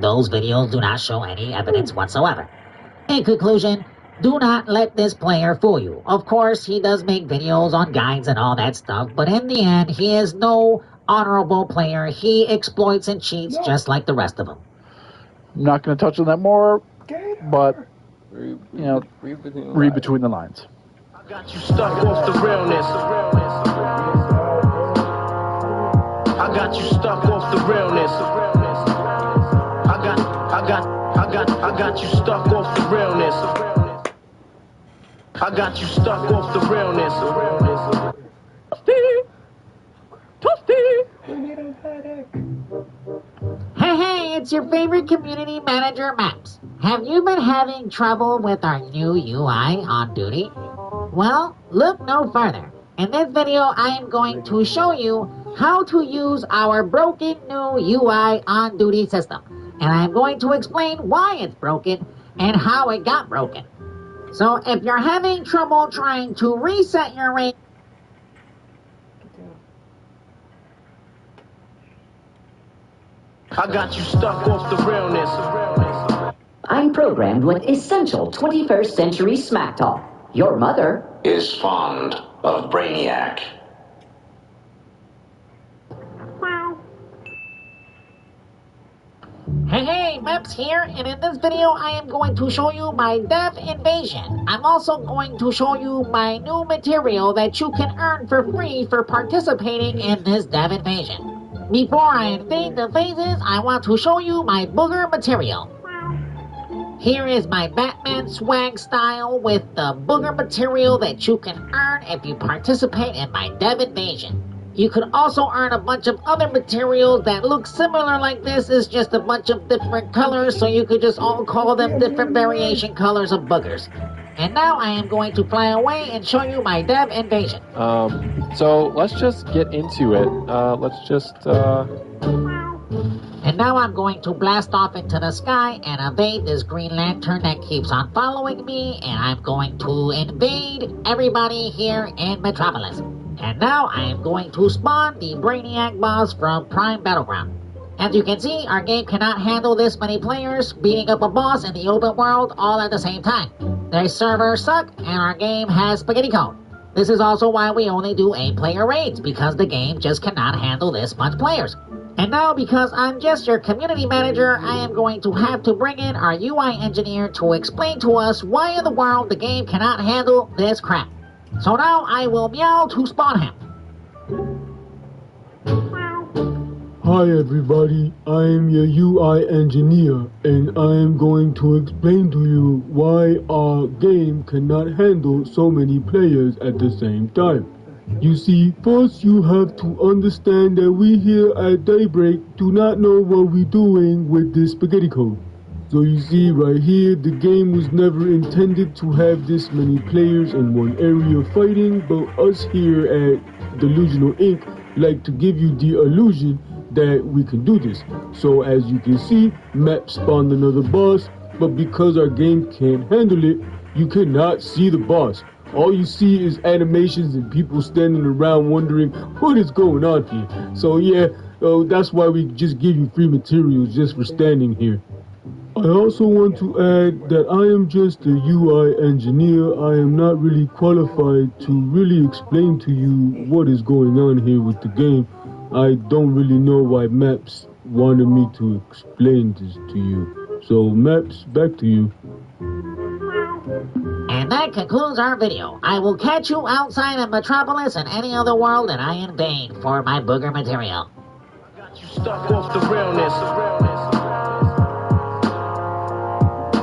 Those videos do not show any evidence whatsoever. In conclusion, do not let this player fool you. Of course, he does make videos on guides and all that stuff, but in the end, he is no honorable player. He exploits and cheats just like the rest of them. I'm not going to touch on that more, but, you know, read between the lines. I got you stuck off the realness. I got you stuck off the realness. I got you stuck off the realness. I got you stuck off the realness. Hey, it's your favorite community manager, Maps. Have you been having trouble with our new UI on duty? Well, look no further. In this video, I am going to show you how to use our broken new UI on duty system. And I'm going to explain why it's broken and how it got broken. So if you're having trouble trying to reset your rate, I got you stuck off the realness. I'm programmed with essential 21st century smack talk. Your mother is fond of Brainiac. Hey, Maps here, and in this video I am going to show you my dev invasion. I'm also going to show you my new material that you can earn for free for participating in this dev invasion. Before I invade the phases, I want to show you my booger material. Here is my Batman swag style with the booger material that you can earn if you participate in my dev invasion. You could also earn a bunch of other materials that look similar like this. It's just a bunch of different colors, so you could just all call them different variation colors of boogers. And now I am going to fly away and show you my dev invasion. So let's just get into it. And now I'm going to blast off into the sky and evade this Green Lantern that keeps on following me, and I'm going to invade everybody here in Metropolis. And now I am going to spawn the Brainiac boss from Prime Battleground. As you can see, our game cannot handle this many players beating up a boss in the open world all at the same time. Their servers suck, and our game has spaghetti code. This is also why we only do 8-player raids, because the game just cannot handle this much players. And now, because I'm just your community manager, I am going to have to bring in our UI engineer to explain to us why in the world the game cannot handle this crap. So now I will meow to spawn him. Hi everybody, I am your UI engineer, and I am going to explain to you why our game cannot handle so many players at the same time. You see, first you have to understand that we here at Daybreak do not know what we're doing with this spaghetti code. So you see right here, the game was never intended to have this many players in one area fighting, but us here at Delusional Inc. like to give you the illusion that we can do this. So as you can see, Map spawned another boss, but because our game can't handle it, you cannot see the boss. All you see is animations and people standing around wondering what is going on here. So yeah, that's why we just give you free materials just for standing here. I also want to add that I am just a UI engineer. I am not really qualified to really explain to you what is going on here with the game. I don't really know why Maps wanted me to explain this to you. So Maps, back to you. And that concludes our video. I will catch you outside of Metropolis and any other world that I invade for my booger material. I got you stuck off the realness.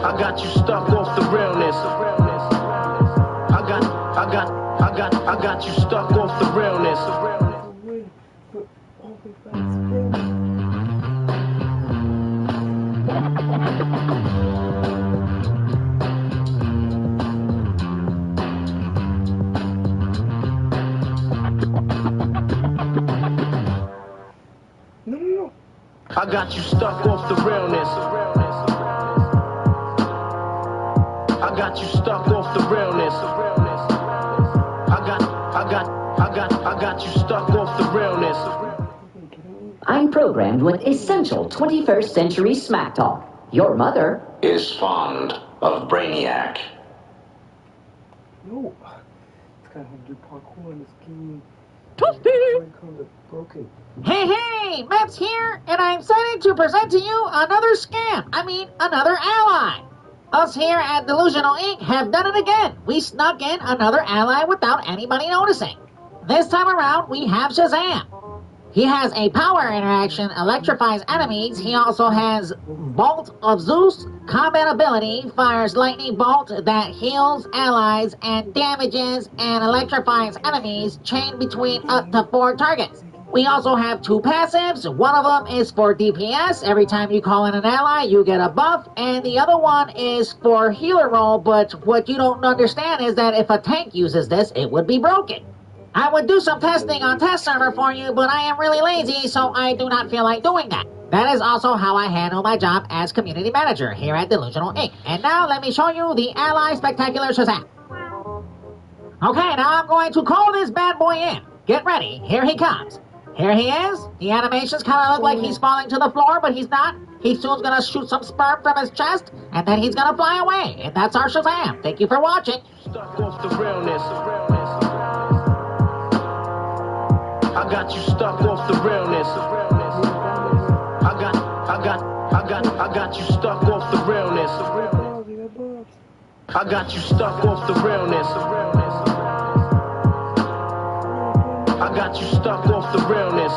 I got you stuck off the realness. I got you stuck off the realness. I got you stuck off the realness. I got you stuck off the realness. I got you stuck off the realness. I'm programmed with essential 21st century smack talk. Your mother is fond of Brainiac. No. This guy had to do parkour in this game. Broken. Hey, Maps here, and I'm excited to present to you another scam. Another ally. Us here at Delusional Inc. have done it again. We snuck in another ally without anybody noticing. This time around, we have Shazam. He has a power interaction, electrifies enemies. He also has Bolt of Zeus, combat ability, fires lightning bolt that heals allies and damages and electrifies enemies chained between up to 4 targets. We also have 2 passives. One of them is for DPS. Every time you call in an ally, you get a buff. And the other one is for healer role, but what you don't understand is that if a tank uses this, it would be broken. I would do some testing on test server for you, but I am really lazy, so I do not feel like doing that. That is also how I handle my job as community manager here at Delusional Inc. And now let me show you the Ally Spectacular Shazam. Okay, now I'm going to call this bad boy in. Get ready, here he comes. Here he is. The animations kind of look like he's falling to the floor, but he's not. He's soon going to shoot some sperm from his chest, and then he's going to fly away. And that's our Shazam. Thank you for watching. Stuck off the realness. I got you stuck off the realness. I got you stuck off the realness. I got you stuck off the realness. I got you stuck off the realness.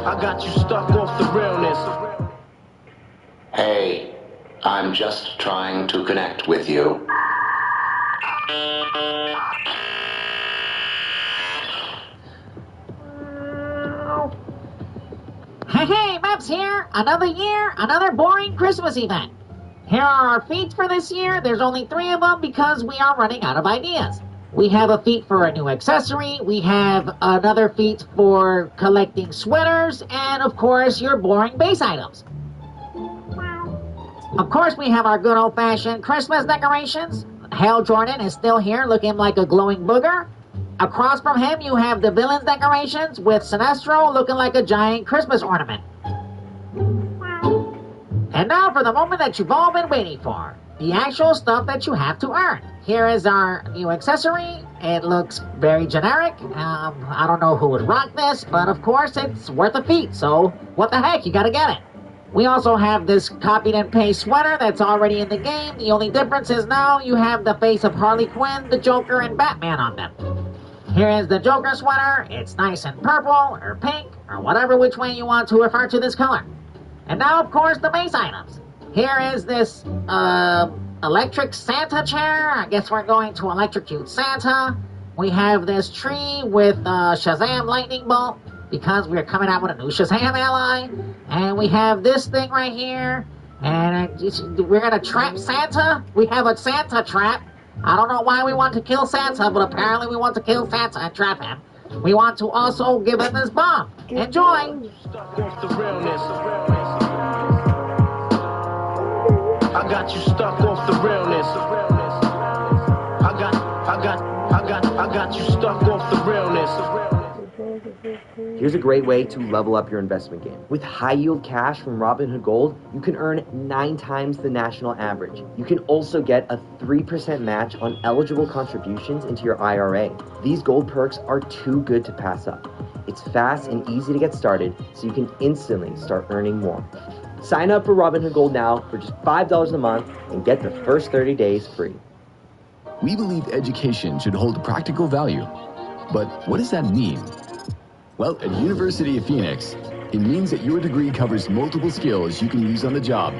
I got you stuck off the realness. Hey, I'm just trying to connect with you. Hey, Maps here. Another year, another boring Christmas event. Here are our feats for this year. There's only 3 of them because we are running out of ideas. We have a feat for a new accessory. We have another feat for collecting sweaters. And, of course, your boring base items. Of course, we have our good old-fashioned Christmas decorations. Hal Jordan is still here looking like a glowing booger. Across from him, you have the villain's decorations with Sinestro looking like a giant Christmas ornament. And now for the moment that you've all been waiting for. The actual stuff that you have to earn. Here is our new accessory. It looks very generic. I don't know who would rock this, but of course it's worth a feat, so what the heck, you gotta get it. We also have this copied and paste sweater that's already in the game. The only difference is now you have the face of Harley Quinn, the Joker, and Batman on them. Here is the Joker sweater. It's nice and purple, or pink, or whatever which way you want to refer to this color. And now, of course, the base items. Here is this, electric Santa chair. I guess we're going to electrocute Santa. We have this tree with, Shazam lightning bolt, because we're coming out with a new Shazam ally. And we have this thing right here. And we're gonna trap Santa. We have a Santa trap. I don't know why we want to kill Santa, but apparently we want to kill Santa and trap him. We want to also give him this bomb. Enjoy! I got you stuck off the realness. I got you stuck off the realness. Here's a great way to level up your investment game. With high-yield cash from Robinhood Gold, you can earn 9 times the national average. You can also get a 3% match on eligible contributions into your IRA. These gold perks are too good to pass up. It's fast and easy to get started, so you can instantly start earning more. Sign up for Robinhood Gold now for just $5 a month and get the first 30 days free. We believe education should hold practical value. But what does that mean? Well, at University of Phoenix, it means that your degree covers multiple skills you can use on the job.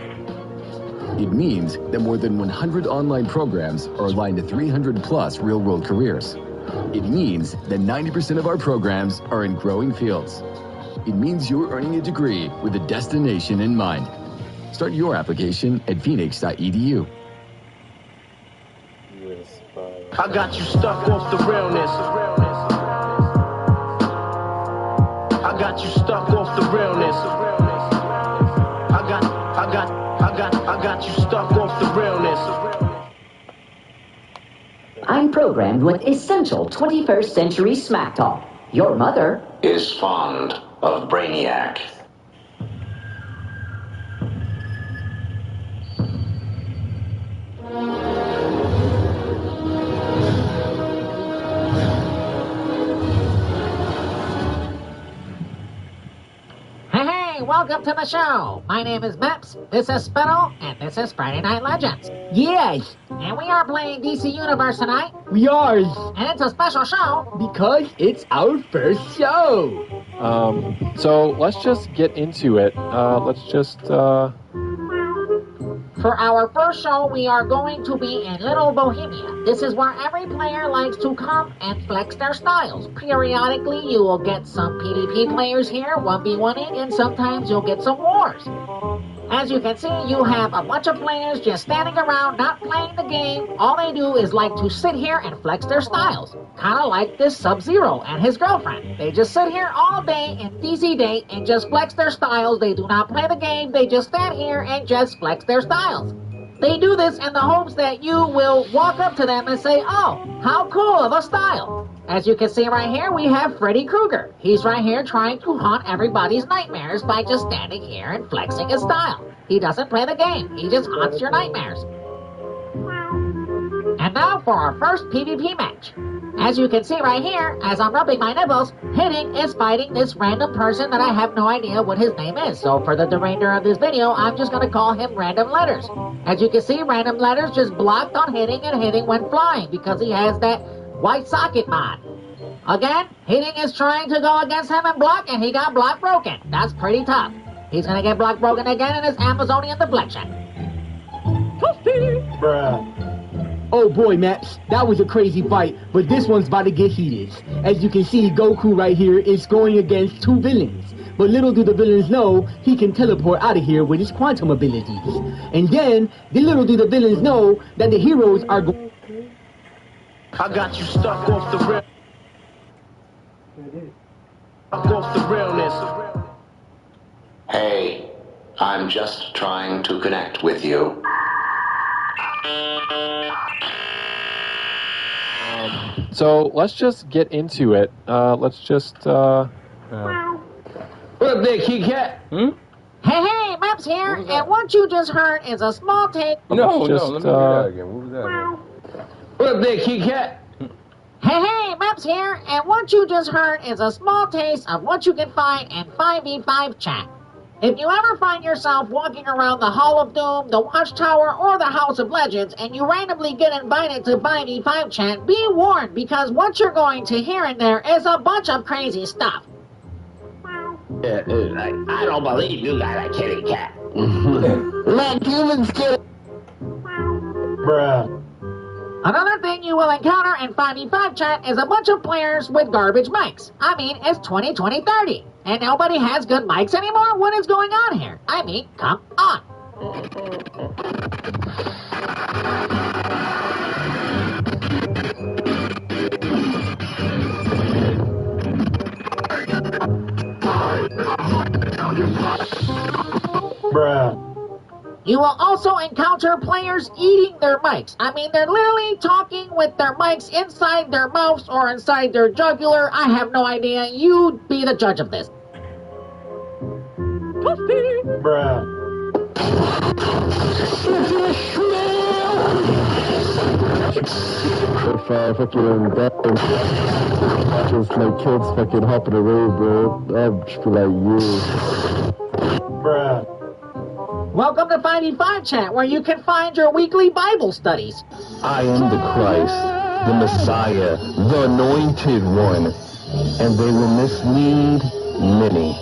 It means that more than 100 online programs are aligned to 300 plus real-world careers. It means that 90% of our programs are in growing fields. It means you're earning a degree with a destination in mind. Start your application at phoenix.edu. I got you stuck off the realness. I got you stuck off the realness. I got you stuck off the realness. I'm programmed with essential 21st century smack talk. Your mother is fond of Brainiac. Hey, welcome to the show. My name is Maps, this is Spittle, and this is Friday Night Legends. Yes, And we are playing DC Universe tonight, we are, and it's a special show. because it's our first show. So let's just get into it. For our first show, we are going to be in Little Bohemia. This is where every player likes to come and flex their styles. Periodically, you will get some PvP players here, 1v1ing, and sometimes you'll get some wars. As you can see, you have a bunch of players just standing around, not playing the game. All they do is like to sit here and flex their styles. Kind of like this Sub-Zero and his girlfriend. They just sit here all day in DC Date and just flex their styles. They do not play the game. They just stand here and just flex their styles. They do this in the hopes that you will walk up to them and say, "Oh, how cool of a style." As you can see right here, we have Freddy Krueger. He's right here trying to haunt everybody's nightmares by just standing here and flexing his style. He doesn't play the game. He just haunts your nightmares. And now for our first PvP match. As you can see right here, as I'm rubbing my nipples, Hitting is fighting this random person that I have no idea what his name is. So for the remainder of this video, I'm just going to call him Random Letters. As you can see, Random Letters just blocked on Hitting, and Hitting went flying because he has that white socket mod. Again, Hitting is trying to go against him and block, and he got block broken. That's pretty tough. He's going to get block broken again in his Amazonian deflection. Bruh. Oh boy, Maps, that was a crazy fight, but this one's about to get heated. As you can see, Goku right here is going against two villains. But little do the villains know, he can teleport out of here with his quantum abilities. And then, little do the villains know that the heroes are going... I got you stuck off the real. Stuck off the realness. Hey, I'm just trying to connect with you. So let's just get into it. What up there, Kit Kat? Hey, Maps here, and what you just heard is a small take... No, let me hear that again. What was that? What up there, Kit Kat? Hey, Maps here, and what you just heard is a small taste of what you can find in 5v5 chat. If you ever find yourself walking around the Hall of Doom, the Watchtower, or the House of Legends, and you randomly get invited to 5v5 chat, be warned, because what you're going to hear in there is a bunch of crazy stuff. Yeah, I don't believe you got a kitty cat. Let humans kill. Bruh. Another thing you will encounter in 5v5 chat is a bunch of players with garbage mics. I mean, it's 2020-30, and nobody has good mics anymore? What is going on here? I mean, come on. Bruh. You will also encounter players eating their mics. I mean, they're literally talking with their mics inside their mouths or inside their jugular. I have no idea. You be the judge of this. Bruh. If I fucking just like kids fucking hopping around, bro, I'd just be like, yeah. Bruh. Welcome to 5v5 chat, where you can find your weekly Bible studies. I am the Christ, the Messiah, the Anointed One, and they will mislead many.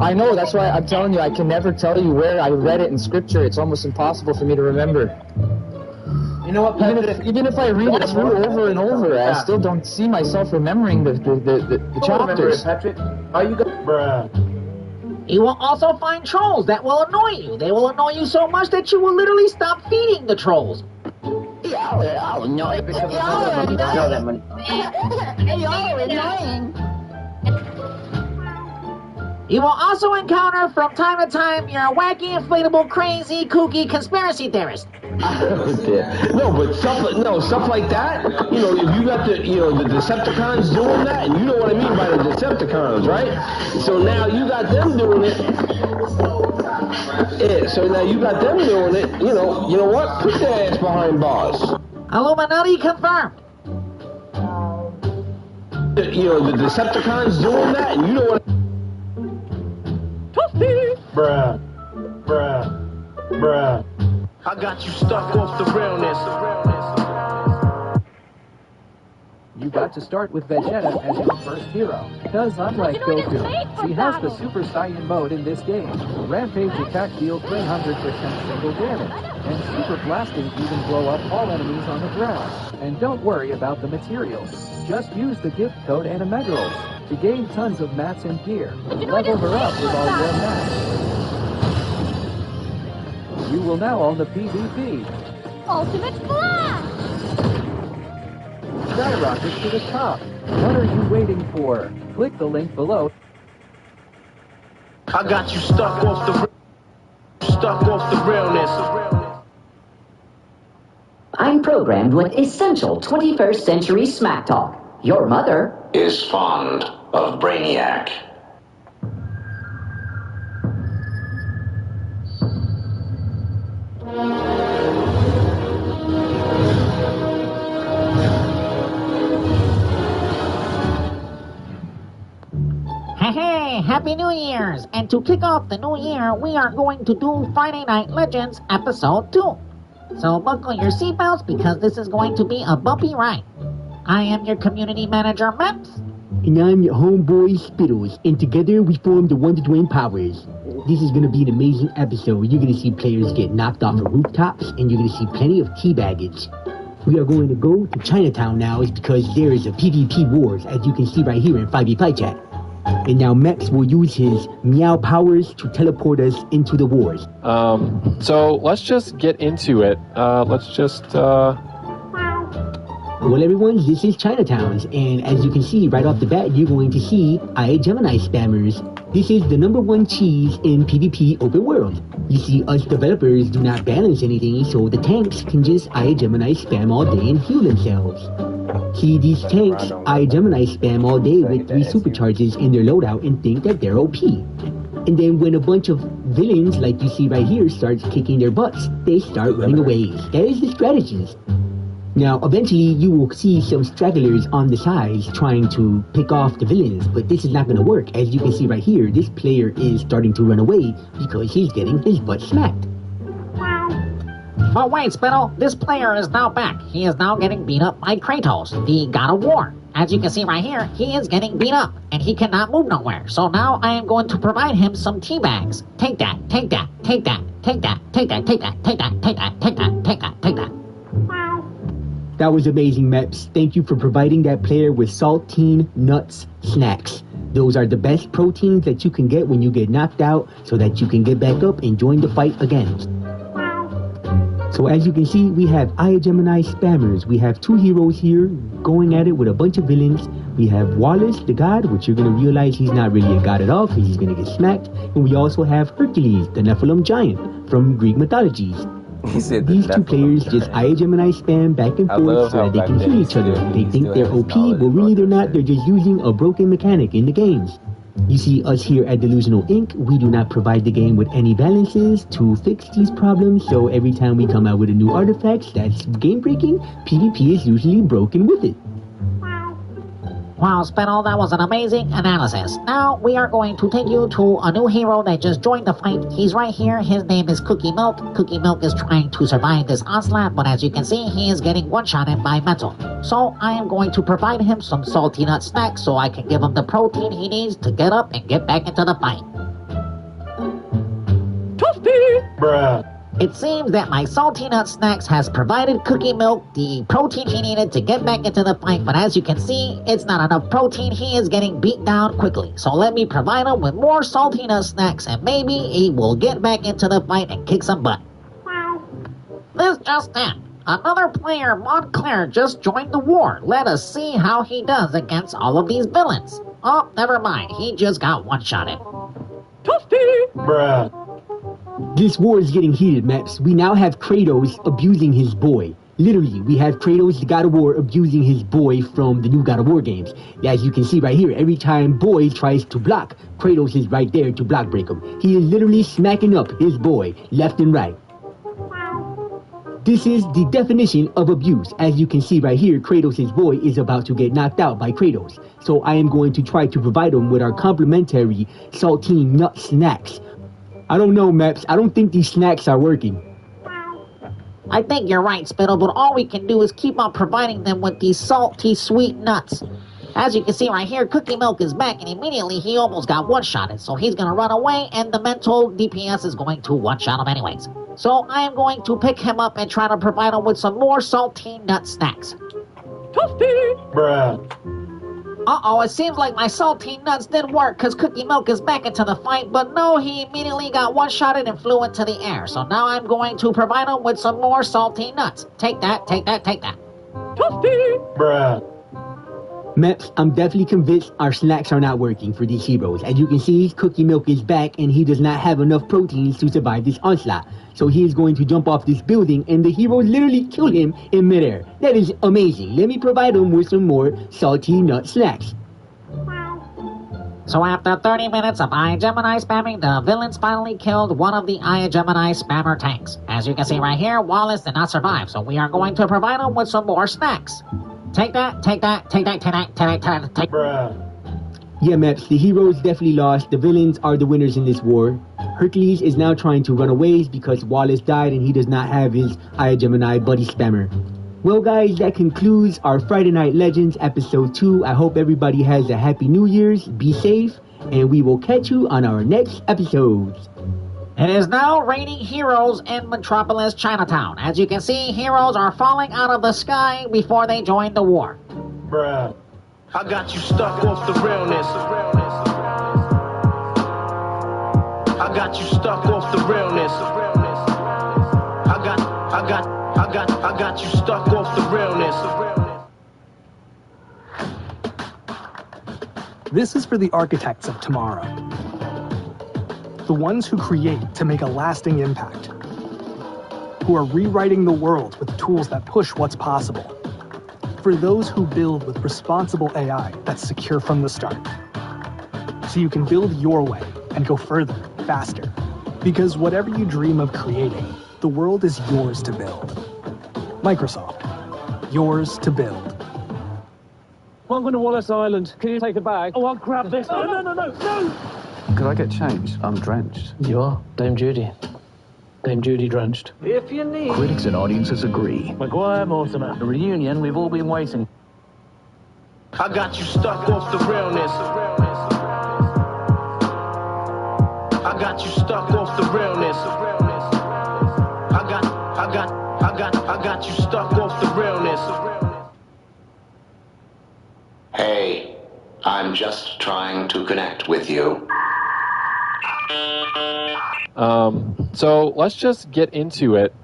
I know, that's why I'm telling you, I can never tell you where I read it in scripture. It's almost impossible for me to remember. You know what, Even if I read it through over and over, I still don't see myself remembering the chapters. Patrick, are you Bruh. You will also find trolls that will annoy you. They will annoy you so much that you will literally stop feeding the trolls. Y'all are annoying. You will also encounter from time to time your wacky, inflatable, crazy, kooky conspiracy theorist. No, but stuff like that. You know, if you got the Decepticons doing that, and you know what I mean by the Decepticons, right? So now you got them doing it. Yeah, so now you got them doing it. You know what? Put their ass behind bars. Illuminati confirmed. The Decepticons doing that, and you know what? Bruh. I got you stuck off the realness. You got to start with Vegeta as your first hero, because unlike Goku, she has the Super Saiyan mode in this game. Rampage attack deals 300% single damage, and Super Blasting even blow up all enemies on the ground. And don't worry about the materials. Just use the gift code Animegrals to gain tons of mats and gear. Level her up with all your mats. You will now own the PvP. Ultimate Blast! Skyrocket to the top. What are you waiting for? Click the link below. I got you stuck off the realness. I'm programmed with essential 21st century smack talk. Your mother is fond of Brainiac. Hey, Happy New Year's! And to kick off the new year, we are going to do Friday Night Legends Episode 2. So buckle your seatbelts because this is going to be a bumpy ride. I am your community manager, Meps. And I'm your homeboy, Spittles. And together we form the Wonder Dwayne Powers. This is going to be an amazing episode. You're going to see players get knocked off of rooftops, and you're going to see plenty of tea baggage. We are going to go to Chinatown now, is because there is a PvP wars, as you can see right here in 5e Fight Chat. And now Max will use his meow powers to teleport us into the wars. So let's just get into it. Well, everyone, this is Chinatown's, and as you can see right off the bat, you're going to see IA Gemini spammers. This is the #1 cheese in PvP open world. You see, us developers do not balance anything, so the tanks can just IA Gemini spam all day and heal themselves. See, these tanks IA Gemini spam all day with 3 supercharges in their loadout and think that they're OP. And then when a bunch of villains, like you see right here, starts kicking their butts, they start running away. That is the strategy. Now, eventually, you will see some stragglers on the sides trying to pick off the villains, but this is not going to work. As you can see right here, this player is starting to run away because he's getting his butt smacked. Oh wait, Spittle, this player is now back. He is now getting beat up by Kratos, the God of War. As you can see right here, he is getting beat up, and he cannot move nowhere. So now I am going to provide him some tea bags. Take that, take that, take that, take that, take that, take that, take that, take that, take that, take that, take that. That was amazing, Meps. Thank you for providing that player with saltine nuts snacks. Those are the best proteins that you can get when you get knocked out so that you can get back up and join the fight again. So as you can see, we have IA Gemini spammers. We have 2 heroes here going at it with a bunch of villains. We have Wallace, the god, which you're going to realize he's not really a god at all because he's going to get smacked. And we also have Hercules, the Nephilim giant from Greek mythologies. These 2 players just IA Gemini spam back and forth so that they can heal each other. They think they're OP, but really they're not. They're just using a broken mechanic in the games. You see, us here at Delusional Inc., we do not provide the game with any balances to fix these problems, so every time we come out with a new artifact that's game-breaking, PvP is usually broken with it. Wow, Spittle, that was an amazing analysis. Now we are going to take you to a new hero that just joined the fight. He's right here. His name is Cookie Milk. Cookie Milk is trying to survive this onslaught, but as you can see, he is getting one-shotted by Metal. So I am going to provide him some salty nut snacks so I can give him the protein he needs to get up and get back into the fight. Toasty! Bruh. It seems that my salty nut snacks has provided Cookie Milk the protein he needed to get back into the fight, but as you can see, it's not enough protein. He is getting beat down quickly. So let me provide him with more salty nut snacks, and maybe he will get back into the fight and kick some butt. This just in. Another player, Montclair, just joined the war. Let us see how he does against all of these villains. Oh, never mind. He just got one-shotted. Bruh. This war is getting heated, Maps. We now have Kratos abusing his boy. Literally, we have Kratos, the God of War, abusing his boy from the new God of War games. As you can see right here, every time boy tries to block, Kratos is right there to block break him. He is literally smacking up his boy left and right. This is the definition of abuse. As you can see right here, Kratos' boy is about to get knocked out by Kratos. So I am going to try to provide him with our complimentary saltine nut snacks. I don't know, Maps. I don't think these snacks are working. I think you're right, Spittle, but all we can do is keep on providing them with these salty, sweet nuts. As you can see right here, Cookie Milk is back, and immediately he almost got one-shotted, so he's going to run away, and the mental DPS is going to one-shot him anyways. So I am going to pick him up and try to provide him with some more saltine nut snacks. Toasty! Bruh. Uh-oh, it seems like my saltine nuts didn't work because Cookie Milk is back into the fight, but no, he immediately got one-shotted and flew into the air. So now I'm going to provide him with some more saltine nuts. Take that, take that, take that. Toasty! Bruh. Maps, I'm definitely convinced our snacks are not working for these heroes. As you can see, Cookie Milk is back and he does not have enough proteins to survive this onslaught. So he is going to jump off this building and the heroes literally kill him in midair. That is amazing. Let me provide him with some more salty nut snacks. So after 30 minutes of iGemini spamming, the villains finally killed one of the iGemini spammer tanks. As you can see right here, Wallace did not survive, so we are going to provide him with some more snacks. Take that, take that, take that, take that, take that, take that. Bruh. Yeah, Maps, the heroes definitely lost. The villains are the winners in this war. Hercules is now trying to run away because Wallace died and he does not have his iGemini buddy spammer. Well, guys, that concludes our Friday Night Legends episode 2. I hope everybody has a happy New Year's. Be safe, and we will catch you on our next episodes. It is now raining heroes in Metropolis Chinatown. As you can see, heroes are falling out of the sky before they join the war. Bruh. I got you stuck off the realness. I got you stuck off the realness. I got you stuck off the realness. This is for the architects of tomorrow. The ones who create to make a lasting impact. Who are rewriting the world with tools that push what's possible. For those who build with responsible AI that's secure from the start. So you can build your way and go further, faster. Because whatever you dream of creating, the world is yours to build. Microsoft, yours to build. Welcome to Wallace Island. Can you take a bag? Oh, I'll grab this. Oh, no! Could I get changed? I'm drenched. You are? Dame Judy. Dame Judy drenched. If you need... Critics and audiences agree. Maguire Mortimer. The reunion we've all been waiting. I got you stuck off the realness. I got you stuck off the realness. I got you stuck off the realness. Hey, I'm just trying to connect with you. So let's just get into it.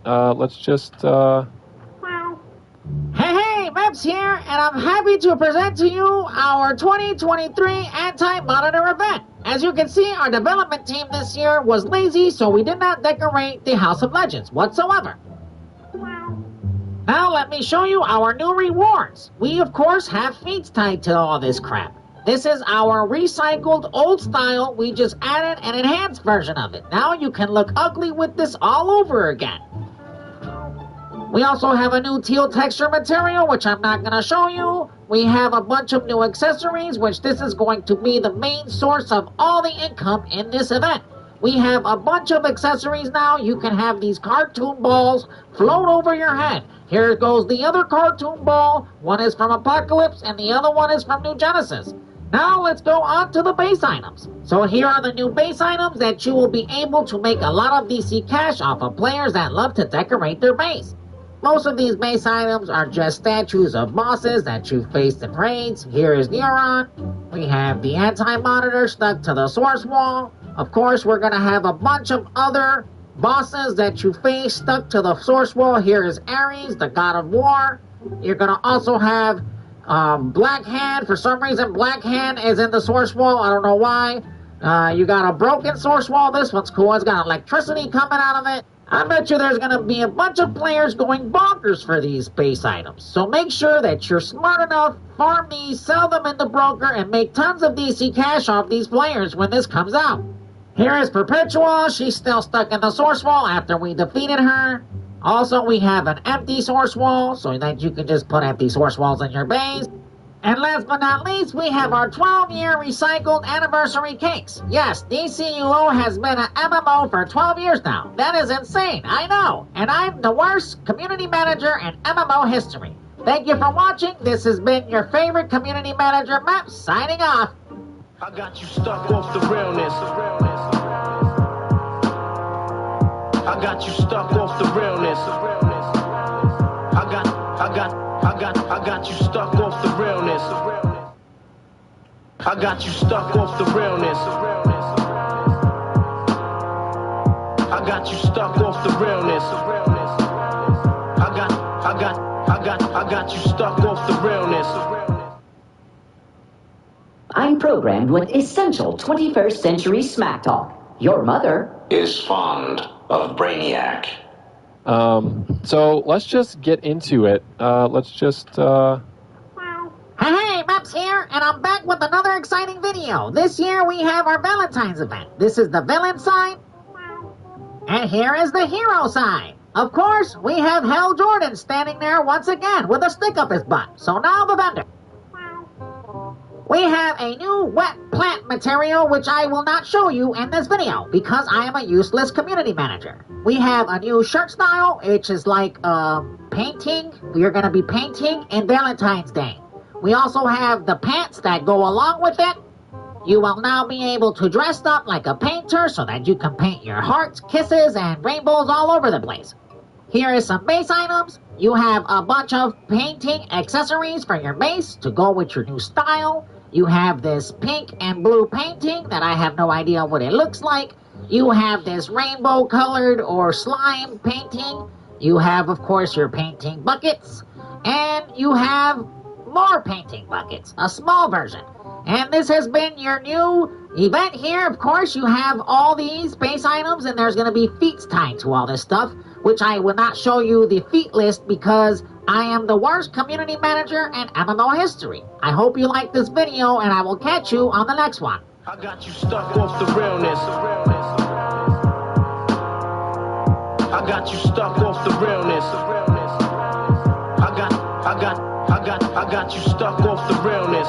Hey, Maps here, and I'm happy to present to you our 2023 Anti-Monitor event. As you can see, our development team this year was lazy, so we did not decorate the House of Legends whatsoever. Now let me show you our new rewards. We, of course, have feats tied to all this crap. This is our recycled old style. We just added an enhanced version of it. Now you can look ugly with this all over again. We also have a new teal texture material, which I'm not going to show you. We have a bunch of new accessories, which this is going to be the main source of all the income in this event. We have a bunch of accessories now. You can have these cartoon balls float over your head. Here goes the other cartoon ball. One is from Apocalypse, and the other one is from New Genesis. Now let's go on to the base items. So here are the new base items that you will be able to make a lot of DC cash off of players that love to decorate their base. Most of these base items are just statues of bosses that you faced in raids. Here is Neuron. We have the anti-monitor stuck to the source wall. Of course, we're going to have a bunch of other bosses that you face stuck to the source wall. Here is Ares, the god of war. You're going to also have Black Hand. For some reason, Black Hand is in the source wall. I don't know why. You got a broken source wall. This one's cool. It's got electricity coming out of it. I bet you there's gonna be a bunch of players going bonkers for these base items. So make sure that you're smart enough, farm these, sell them in the broker, and make tons of DC cash off these players when this comes out. Here is Perpetua. She's still stuck in the source wall after we defeated her. Also, we have an empty source wall so that you can just put empty source walls in your base. And last but not least, we have our 12-year recycled anniversary cakes. Yes, DCUO has been an MMO for 12 years now. That is insane, I know. And I'm the worst community manager in MMO history. Thank you for watching. This has been your favorite community manager, Map, signing off. I got you stuck off the realness. I got you stuck off the realness. I got you stuck off the realness. I got you stuck off the realness. I got you stuck off the realness. I got you stuck off the realness. I'm programmed with essential 21st century smack talk. Your mother is fond of Brainiac. So let's just get into it. Let's just, Hey, Maps here, and I'm back with another exciting video. This year we have our Valentine's event. This is the villain side, and here is the hero side. Of course, we have Hal Jordan standing there once again with a stick up his butt. So now the vendor. We have a new wet plant material which I will not show you in this video because I am a useless community manager. We have a new shirt style which is like painting. We are going to be painting in Valentine's Day. We also have the pants that go along with it. You will now be able to dress up like a painter so that you can paint your hearts, kisses, and rainbows all over the place. Here is some base items. You have a bunch of painting accessories for your base to go with your new style. You have this pink and blue painting that I have no idea what it looks like. You have this rainbow colored or slime painting. You have, of course, your painting buckets. And you have more painting buckets, a small version. And this has been your new event here. Of course, you have all these base items, and there's going to be feats tied to all this stuff, which I will not show you the feat list because I am the worst community manager in MMO history. I hope you like this video, and I will catch you on the next one. I got you stuck off the realness. I got you stuck off the realness. I got you stuck off the realness.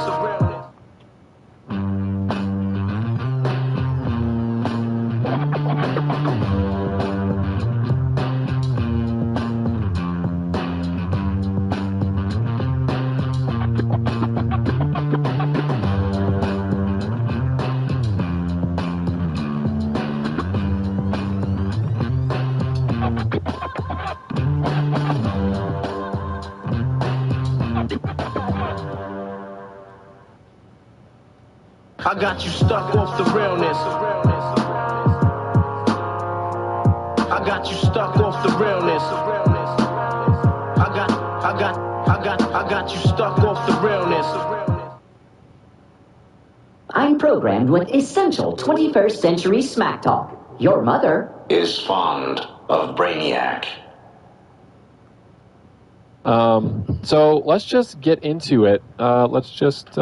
I got you stuck off the realness. I got you stuck off the realness. I got you stuck off the realness. I'm programmed with essential 21st century smack talk. Your mother is fond of Brainiac. So let's just get into it. Let's just,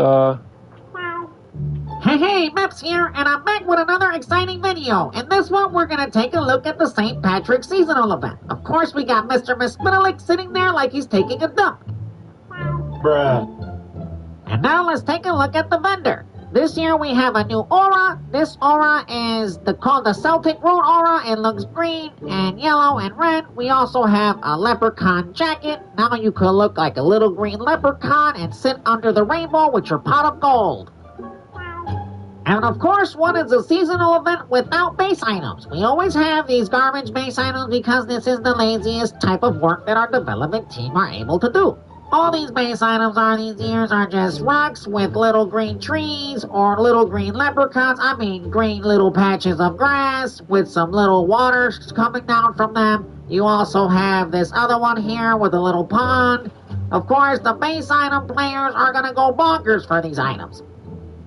Hey, Maps here, and I'm back with another exciting video. In this one, we're going to take a look at the St. Patrick's seasonal event. Of course, we got Mr. Mispitalik sitting there like he's taking a dump. Bruh. And now let's take a look at the vendor. This year we have a new aura. This aura is called the Celtic Road aura. It looks green and yellow and red. We also have a leprechaun jacket. Now you could look like a little green leprechaun and sit under the rainbow with your pot of gold. And of course, one is a seasonal event without base items. We always have these garbage base items because this is the laziest type of work that our development team are able to do. All these base items these years are just rocks with little green trees or little green leprechauns. Green little patches of grass with some little water coming down from them. You also have this other one here with a little pond. Of course, the base item players are going to go bonkers for these items.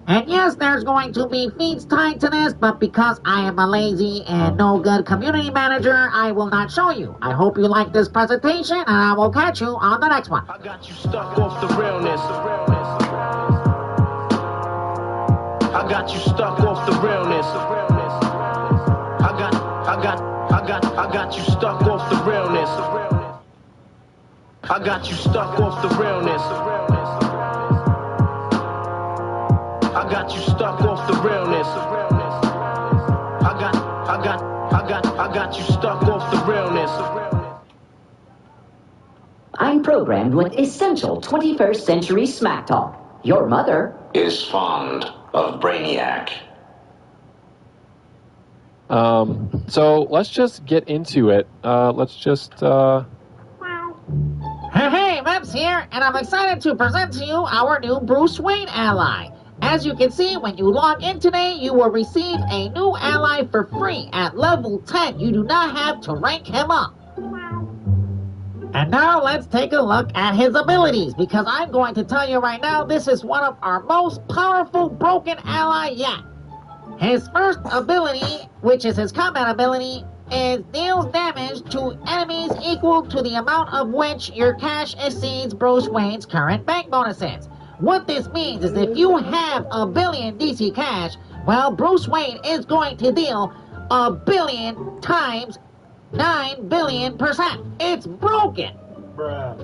And yes, there's going to be feeds tied to this, but because I am a lazy and no good community manager, I will not show you. I hope you like this presentation, and I will catch you on the next one. I got you stuck off the realness. I got you stuck off the realness. I got you stuck off the realness. I got you stuck off the realness. I got you stuck off the realness. I got you stuck off the realness. I'm programmed with essential 21st century smack talk. Your mother is fond of Brainiac. So let's just get into it. Hey, Meps here, and I'm excited to present to you our new Bruce Wayne ally. As you can see, when you log in today, you will receive a new ally for free at level 10. You do not have to rank him up. And now let's take a look at his abilities, because I'm going to tell you right now, this is one of our most powerful broken ally yet. His first ability, which is his combat ability, is deals damage to enemies equal to the amount of which your cash exceeds Bruce Wayne's current bank bonuses. What this means is if you have a billion DC cash, well, Bruce Wayne is going to deal 1 billion times 9 billion%. It's broken. Bruh.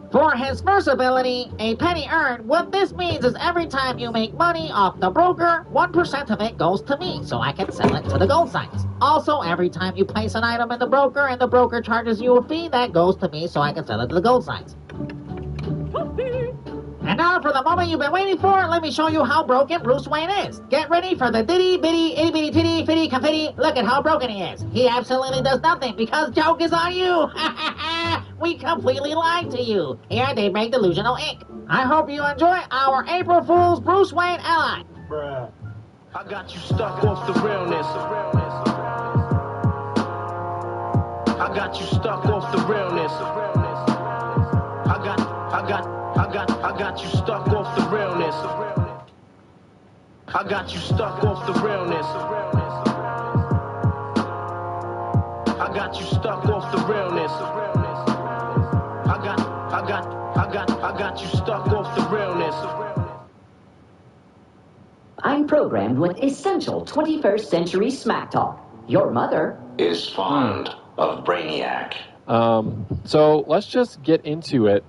For his first ability, a penny earned, what this means is every time you make money off the broker, 1% of it goes to me, so I can sell it to the gold sites. Also, every time you place an item in the broker and the broker charges you a fee, that goes to me, so I can sell it to the gold sites. And now for the moment you've been waiting for, let me show you how broken Bruce Wayne is. Get ready for the ditty bitty itty bitty titty fitty confetti. Look at how broken he is. He absolutely does nothing because joke is on you. We completely lied to you. Here they make delusional ink. I hope you enjoy our April Fool's Bruce Wayne ally. Bruh. I got you stuck off the realness. I got you stuck off the realness. I got you stuck off the realness. I got you stuck off the realness. I got you stuck off the realness. I got you stuck off the realness. I'm programmed with essential 21st century smack talk. Your mother is fond of Brainiac. So let's just get into it.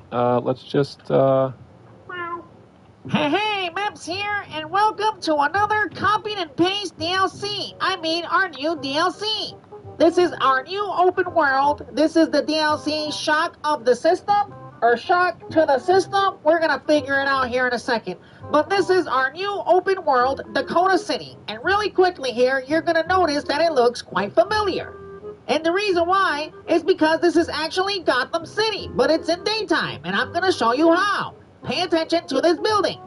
Hey, Meps here, and welcome to another copied and paste DLC. I mean, our new DLC. This is our new open world. This is the DLC Shock of the System, or Shock to the System. We're gonna figure it out here in a second. But this is our new open world, Dakota City. And really quickly here, you're gonna notice that it looks quite familiar. And the reason why is because this is actually Gotham City, but it's in daytime, and I'm gonna show you how. Pay attention to this building.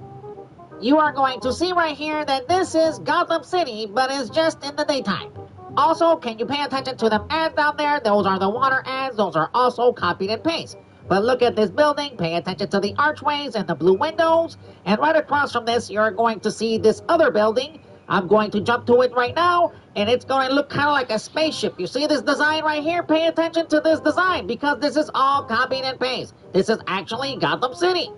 You are going to see right here that this is Gotham City, but it's just in the daytime. Also, can you pay attention to them ads down there? Those are the water ads. Those are also copied and paste. But look at this building. Pay attention to the archways and the blue windows. And right across from this, you're going to see this other building. I'm going to jump to it right now, and it's going to look kind of like a spaceship. You see this design right here? Pay attention to this design, because this is all copied and paste. This is actually Gotham City.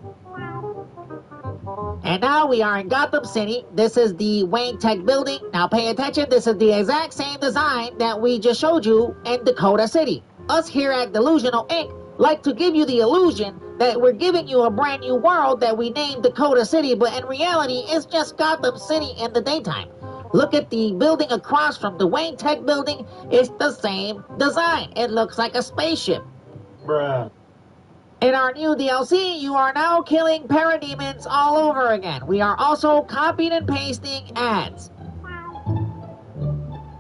And now we are in Gotham City. This is the Wayne Tech building. Now pay attention, this is the exact same design that we just showed you in Dakota City. Us here at Delusional Inc. like to give you the illusion that we're giving you a brand new world that we named Dakota City, but in reality, it's just Gotham City in the daytime. Look at the building across from the Wayne Tech building. It's the same design. It looks like a spaceship. Bruh. In our new DLC, you are now killing parademons all over again. We are also copying and pasting ads.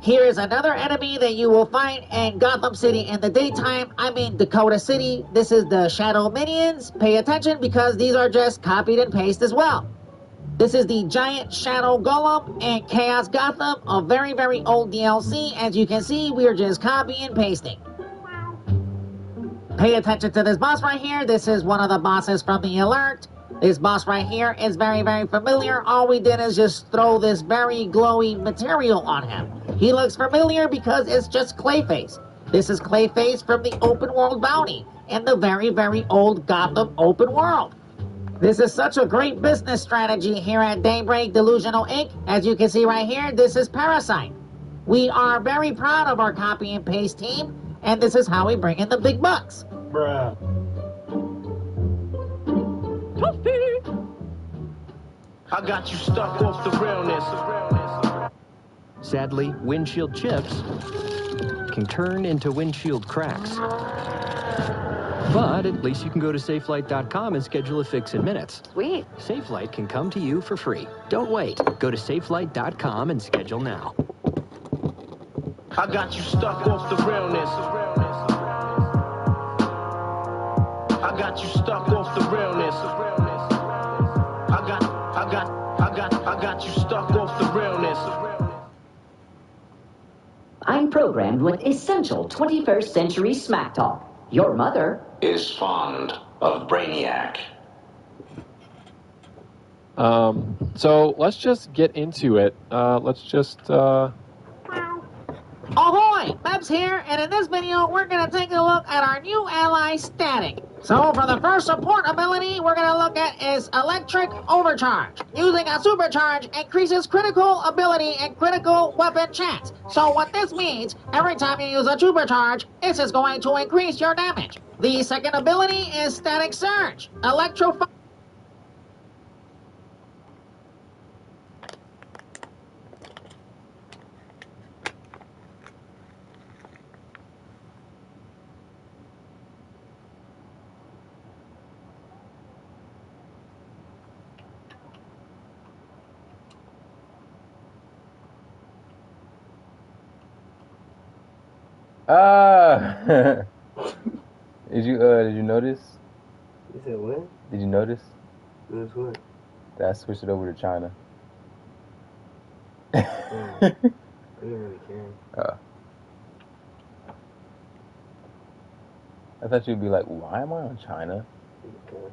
Here is another enemy that you will find in Gotham City in the daytime. I mean Dakota City. This is the Shadow Minions. Pay attention because these are just copied and pasted as well. This is the Giant Shadow Golem and Chaos Gotham, a very, very old DLC. As you can see, we are just copying and pasting. Pay attention to this boss right here. This is one of the bosses from the alert. This boss right here is very, very familiar. All we did is just throw this very glowy material on him. He looks familiar because it's just Clayface. This is Clayface from the open world bounty in the very, very old Gotham open world. This is such a great business strategy here at Daybreak Delusional Inc. As you can see right here, this is Parasite. We are very proud of our copy and paste team, and this is how we bring in the big bucks. Bruh. I got you stuck off the realness. Sadly, windshield chips can turn into windshield cracks. But at least you can go to safelight.com and schedule a fix in minutes. Sweet. SafeLight can come to you for free. Don't wait. Go to safelight.com and schedule now. I got you stuck off the realness. I got you stuck off the realness. I got you stuck off the realness. I'm programmed with essential 21st century smack talk. Your mother is fond of Brainiac. So let's just get into it. Ahoy! Mebs here, and in this video, we're going to take a look at our new ally, Static. So, for the first support ability, we're going to look at is Electric Overcharge. Using a supercharge increases critical ability and critical weapon chance. So, what this means, every time you use a supercharge, this is going to increase your damage. The second ability is Static Surge. Electrify. Did you notice? You said what? Did you notice? Notice what? That I switched it over to China. I didn't really care. I thought you'd be like, why am I on China? Okay.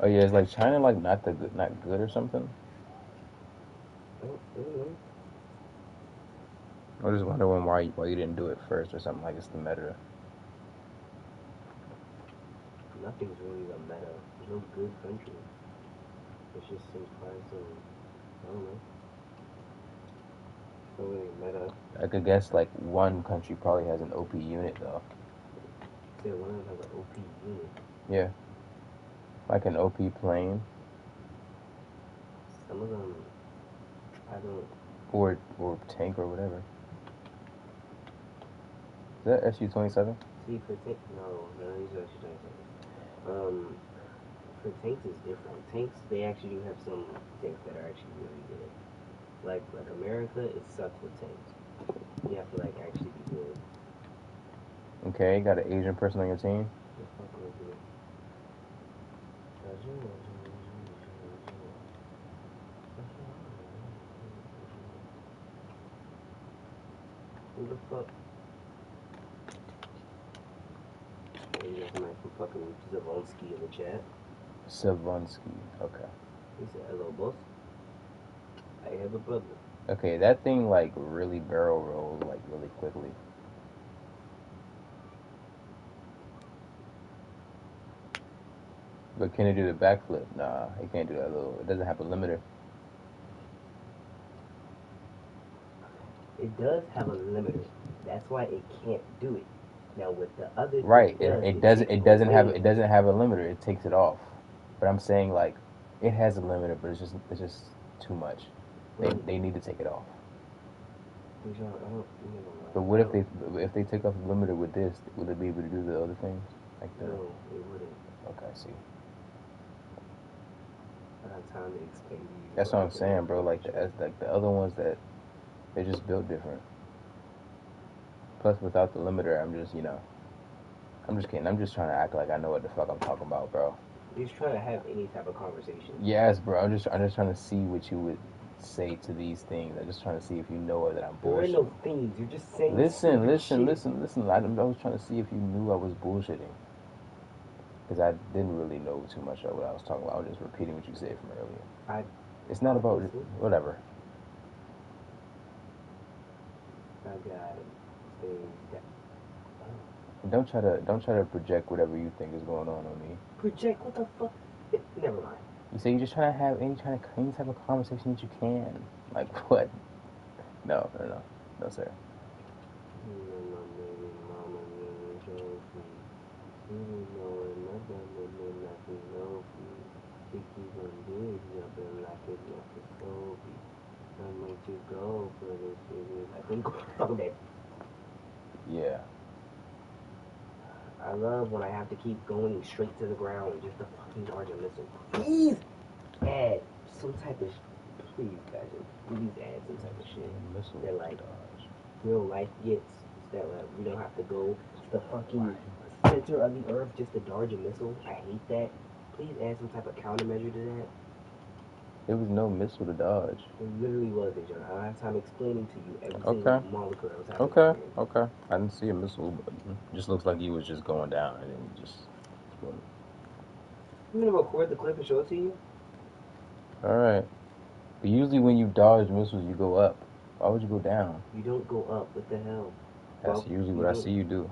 Oh yeah, it's like China like not good or something. I was just wondering why you didn't do it first or something, like it's the meta. Nothing's really the meta. There's no good country. It's just some class of, I don't know. It's not really meta. I could guess like one country probably has an OP unit though. Yeah, one of them has an OP unit. Yeah. Like an OP plane. Some of them, I don't. Or tank or whatever. Is that SU-27? See, for tank, no, these are SU-27. For tanks is different. Tanks, they actually do have some tanks that are actually really good. Like America, it sucks with tanks. You have to like actually be good. Okay, got an Asian person on your team? Who the fuck? Hey, you got somebody from fucking Zavonsky in the chat. Savonsky, okay. He said, hello, boss. I have a brother. Okay, that thing like really barrel rolls like really quickly. But can it do the backflip? Nah, it can't do that little. It doesn't have a limiter. It does have a limiter. That's why it can't do it. Now with the other right, it doesn't have a limiter. It takes it off. But I'm saying like it has a limiter, but it's just too much. They need to take it off. But what if they take off the limiter with this? Would they be able to do the other things? Like the, no, it wouldn't. Okay, I see. I don't have time to explain to you. That's what I'm saying, bro. Like the other ones that they're just built different. Plus, without the limiter, I'm just kidding. I'm just trying to act like I know what the fuck I'm talking about, bro. You're just trying to have any type of conversation. Yes, bro. I'm just trying to see what you would say to these things. I'm just trying to see if you know that I'm bullshitting. There are no things. You're just saying. Listen. I was trying to see if you knew I was bullshitting. Because I didn't really know too much of what I was talking about. I was just repeating what you said from earlier. It's not about whatever. Don't try to project whatever you think is going on me. Project? What the fuck? Never mind. You say you're just trying to have any type of conversation that you can. Like what? No, sir. Yeah. I love when I have to keep going straight to the ground and just a fucking dodge a missile. Please add some type of please guys, please add some type of shit that like real life gets, that we don't have to go to the fucking center of the earth just to dodge a missile. I hate that. Please add some type of countermeasure to that. There was no missile to dodge. It literally wasn't, John. I don't have time explaining to you every single molecule that was happening. Okay. I didn't see a missile, but it just looks like he was just going down and then just exploded. I'm gonna record the clip and show it to you. Alright. But usually when you dodge missiles, you go up. Why would you go down? You don't go up. What the hell? That's usually what I see you do.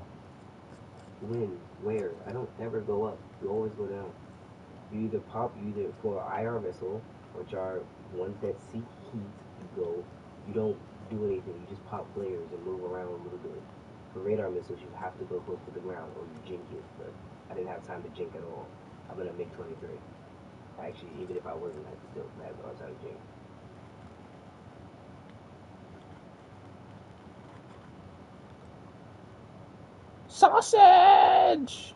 When? Where? I don't ever go up. You always go down. You either for IR missile, which are ones that seek heat, you don't do anything. You just pop flares and move around a little bit. For radar missiles, you have to go close to the ground or you jink it. But I didn't have time to jink at all. I'm gonna make 23. Actually, even if I wasn't, I'd still have the time to jink. Sausage!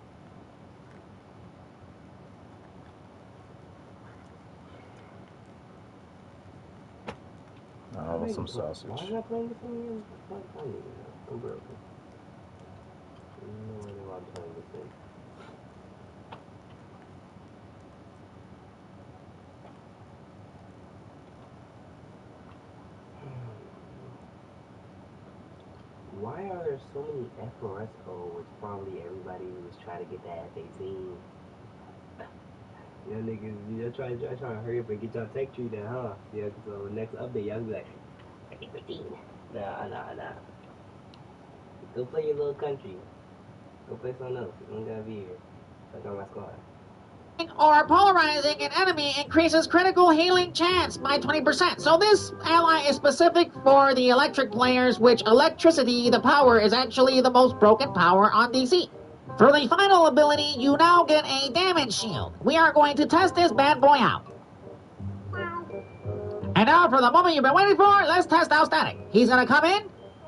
I want some sausage. Why am I playing this thing? I'm broken. No idea why I'm playing this thing. Why are there so many FRSO? It's probably everybody who's trying to get that F-18. Y'all niggas, y'all trying to hurry up and get y'all tech tree down, huh? Yeah, so next update, y'all be like, F-18. Nah. Go play your little country. Go play something else. You don't gotta be here. Check out my squad. Or polarizing an enemy increases critical healing chance by 20%. So this ally is specific for the electric players, which electricity, the power, is actually the most broken power on DC. For the final ability, you now get a damage shield. We are going to test this bad boy out. And now for the moment you've been waiting for, let's test out Static. He's gonna come in,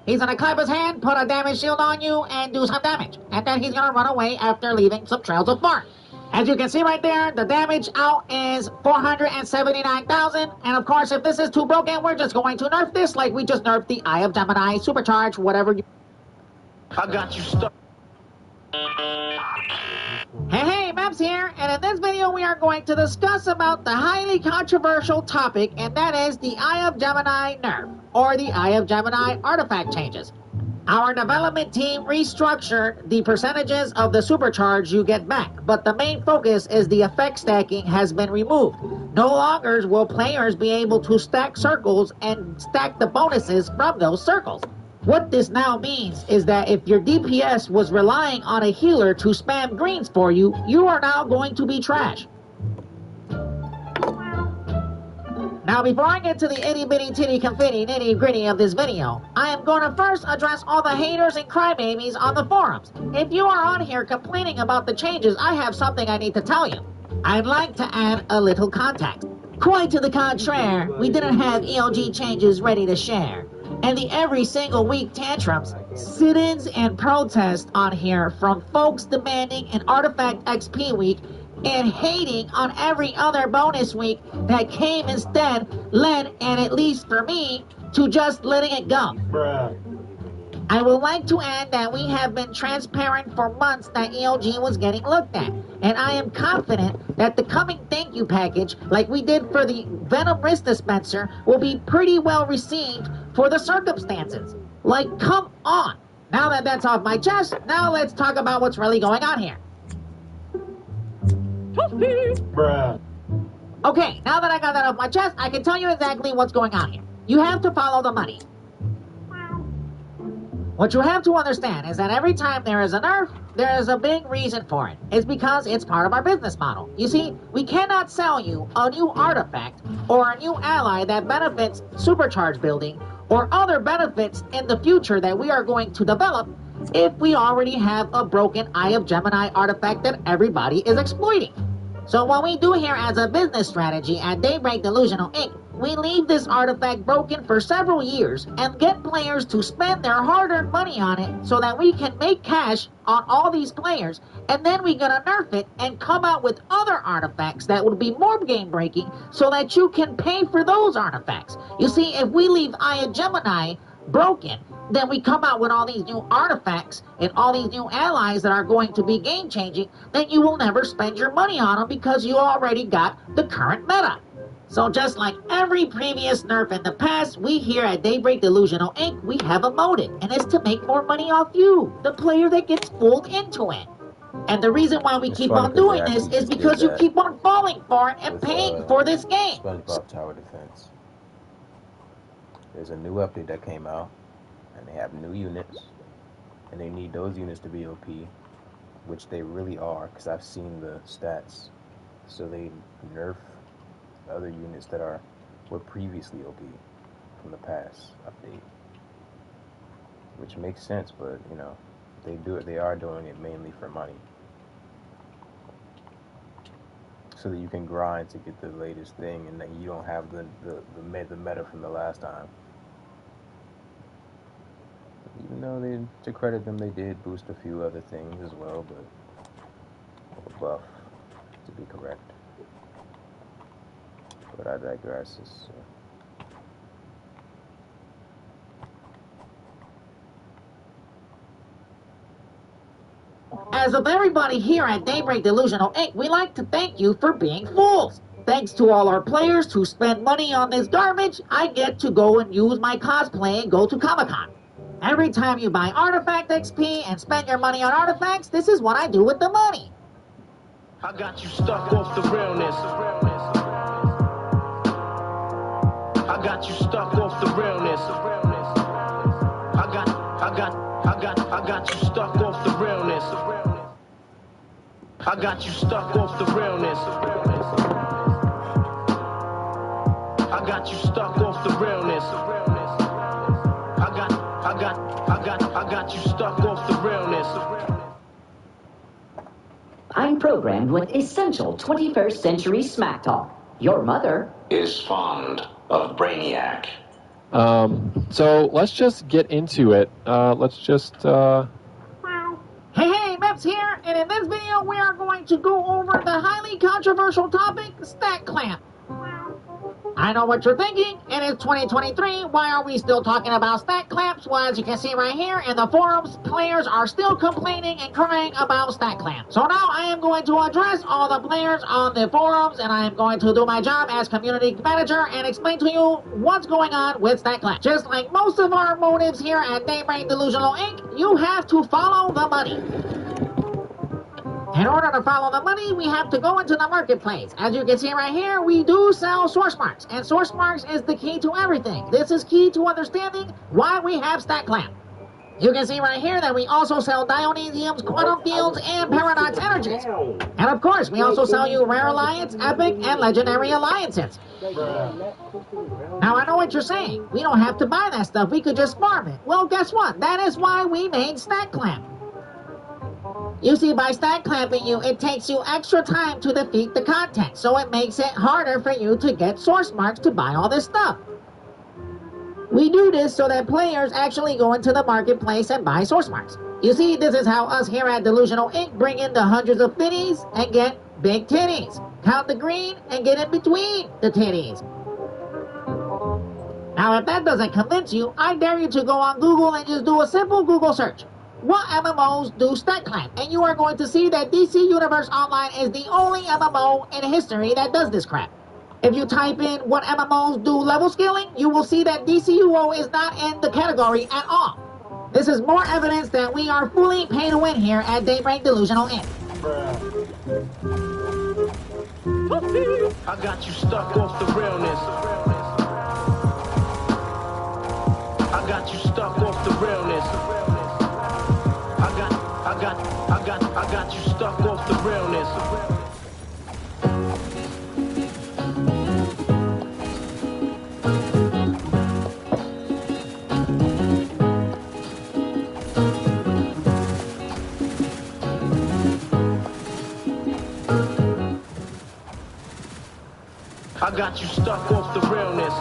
he's gonna clap his hand, put a damage shield on you, and do some damage. And then he's gonna run away after leaving some trails of bark. As you can see right there, the damage out is 479,000. And of course, if this is too broken, we're just going to nerf this like we just nerfed the Eye of Gemini, Supercharge, whatever you... I got you stuck. Hey, Maps here, and in this video we are going to discuss about the highly controversial topic, and that is the Eye of Gemini nerf, or the Eye of Gemini artifact changes. Our development team restructured the percentages of the supercharge you get back, but the main focus is the effect stacking has been removed. No longer will players be able to stack circles and stack the bonuses from those circles. What this now means is that if your DPS was relying on a healer to spam greens for you, you are now going to be trash. Now, before I get to the itty-bitty-titty confetti nitty-gritty of this video, I am going to first address all the haters and crybabies on the forums. If you are on here complaining about the changes, I have something I need to tell you. I'd like to add a little context. Quite to the contrary, we didn't have ELG changes ready to share. And the every single week tantrums, sit-ins, and protests on here from folks demanding an Artifact XP week and hating on every other bonus week that came instead led, and at least for me, to just letting it go. Bruh. I would like to add that we have been transparent for months that ELG was getting looked at, and I am confident that the coming thank you package, like we did for the Venom wrist dispenser, will be pretty well received for the circumstances. Like, come on! Now that that's off my chest, now let's talk about what's really going on here. Bruh. Okay, now that I got that off my chest, I can tell you exactly what's going on here. You have to follow the money. What you have to understand is that every time there is a nerf, there is a big reason for it. It's because it's part of our business model. You see, we cannot sell you a new artifact or a new ally that benefits supercharge building or other benefits in the future that we are going to develop if we already have a broken Eye of Gemini artifact that everybody is exploiting. So what we do here as a business strategy at Daybreak Delusional Inc., we leave this artifact broken for several years and get players to spend their hard-earned money on it so that we can make cash on all these players, and then we're gonna nerf it and come out with other artifacts that would be more game-breaking so that you can pay for those artifacts. You see, if we leave Eye of Gemini broken, then we come out with all these new artifacts and all these new allies that are going to be game-changing, then you will never spend your money on them because you already got the current meta. So just like every previous nerf in the past, we here at Daybreak Delusional Inc., we have a motive, and it's to make more money off you, the player that gets fooled into it. And the reason why we keep on doing this is because you keep on falling for it and paying for this game. SpongeBob Tower Defense. There's a new update that came out, and they have new units, and they need those units to be OP, which they really are, because I've seen the stats. So they nerf other units that were previously OP from the past update, which makes sense, but you know, they are doing it mainly for money, so that you can grind to get the latest thing, and that you don't have the meta from the last time. Even though to credit them, they did boost a few other things as well, but a buff, to be correct. But I digress. As of everybody here at Daybreak Delusional Inc., we like to thank you for being fools. Thanks to all our players who spend money on this garbage, I get to go and use my cosplay and go to Comic-Con. Every time you buy Artifact XP and spend your money on artifacts, this is what I do with the money. I got you stuck off the realness. I got you stuck off the realness. I got you stuck off the realness. I got you stuck off the realness. I got you stuck off the realness. I got you stuck off the realness. I'm programmed with essential 21st century smack talk. Your mother is fond of Brainiac. So let's just get into it. Hey, Meps here, and in this video we are going to go over the highly controversial topic, Stack Clamp. I know what you're thinking, it is 2023, why are we still talking about stack clamps? Well, as you can see right here in the forums, players are still complaining and crying about stack clamps. So now I am going to address all the players on the forums, and I am going to do my job as community manager and explain to you what's going on with stack clamps. Just like most of our motives here at Daybreak Delusional Inc., you have to follow the money. In order to follow the money, we have to go into the marketplace. As you can see right here, we do sell source marks, and source marks is the key to everything. This is key to understanding why we have Stack Clamp. You can see right here that we also sell Dionysiums, Quantum Fields, and Paradox Energies. And of course, we also sell you Rare Alliance, Epic, and Legendary Alliances. Now, I know what you're saying. We don't have to buy that stuff. We could just farm it. Well, guess what? That is why we made Stack Clamp. You see, by stack clamping you, it takes you extra time to defeat the content, so it makes it harder for you to get source marks to buy all this stuff. We do this so that players actually go into the marketplace and buy source marks. You see, this is how us here at Delusional Inc. bring in the hundreds of fitties and get big titties. Count the green and get in between the titties. Now, if that doesn't convince you, I dare you to go on Google and just do a simple Google search. What MMOs do stack clamp? And you are going to see that DC Universe Online is the only MMO in history that does this crap. If you type in what MMOs do level scaling, you will see that DCUO is not in the category at all. This is more evidence that we are fully pay to win here at Daybreak Delusional Inc. I got you stuck off the realness. I got you stuck off the realness. I got you stuck off the realness. I got you stuck off the realness.